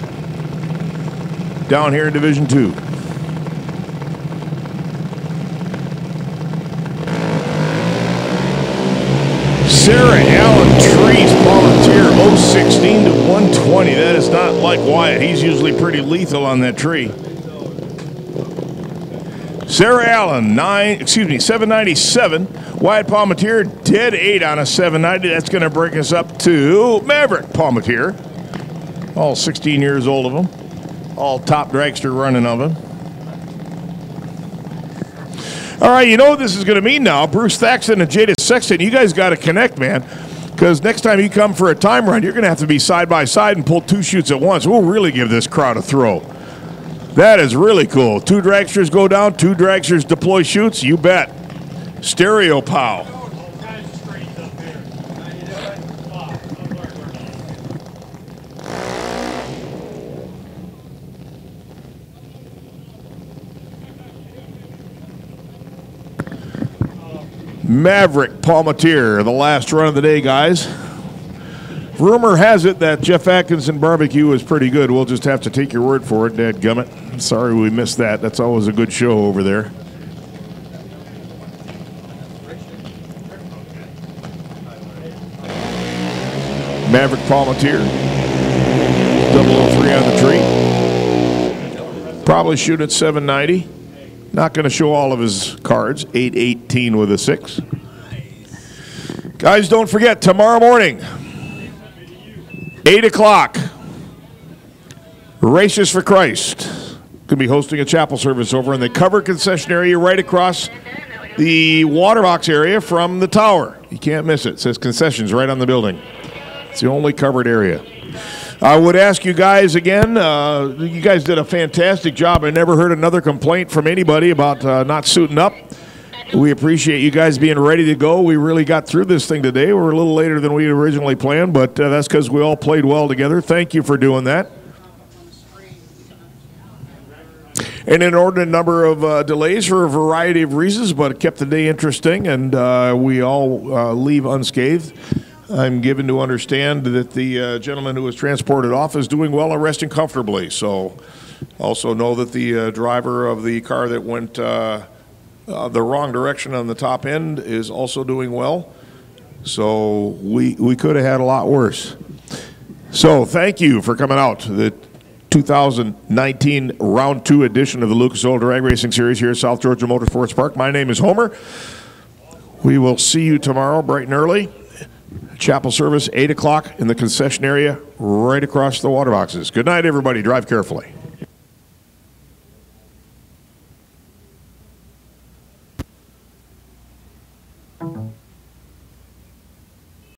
down here in Division 2. Sarah Allen trees Palmatier 016 to 120. That is not like Wyatt. He's usually pretty lethal on that tree. Sarah Allen, 797. Wyatt Palmatier, dead 8 on a 790. That's going to bring us up to Maverick Palmatier. All 16 years old of them. All top dragster running of them. All right, you know what this is going to mean now. Bruce Thaxton and Jada Sexton, you guys got to connect, man. Because next time you come for a time run, you're going to have to be side by side and pull 2 chutes at once. We'll really give this crowd a throw. That is really cool. 2 dragsters go down, 2 dragsters deploy chutes. You bet. Stereo pow. Maverick Palmatier, the last run of the day, guys. Rumor has it that Jeff Atkinson barbecue is pretty good. We'll just have to take your word for it, dadgummit. Sorry we missed that. That's always a good show over there. Maverick Palmatier, 003 on the tree. Probably shoot at 790. Not going to show all of his cards. 818 with a 6. Guys, don't forget, tomorrow morning, 8 o'clock, Races for Christ. Going to be hosting a chapel service over in the covered concession area right across the water box area from the tower. You can't miss it. It says concessions right on the building. It's the only covered area. I would ask you guys again, you guys did a fantastic job. I never heard another complaint from anybody about not suiting up. We appreciate you guys being ready to go. We really got through this thing today. We're a little later than we originally planned, but that's because we all played well together. Thank you for doing that. An inordinate number of delays for a variety of reasons, but it kept the day interesting, and we all leave unscathed. I'm given to understand that the gentleman who was transported off is doing well and resting comfortably. So also know that the driver of the car that went the wrong direction on the top end is also doing well. So we could have had a lot worse. So thank you for coming out to the 2019 Round 2 edition of the Lucas Oil Drag Racing Series here at South Georgia Motorsports Park. My name is Homer. We will see you tomorrow bright and early. Chapel service, 8 o'clock in the concession area right across the water boxes. Good night, everybody. Drive carefully.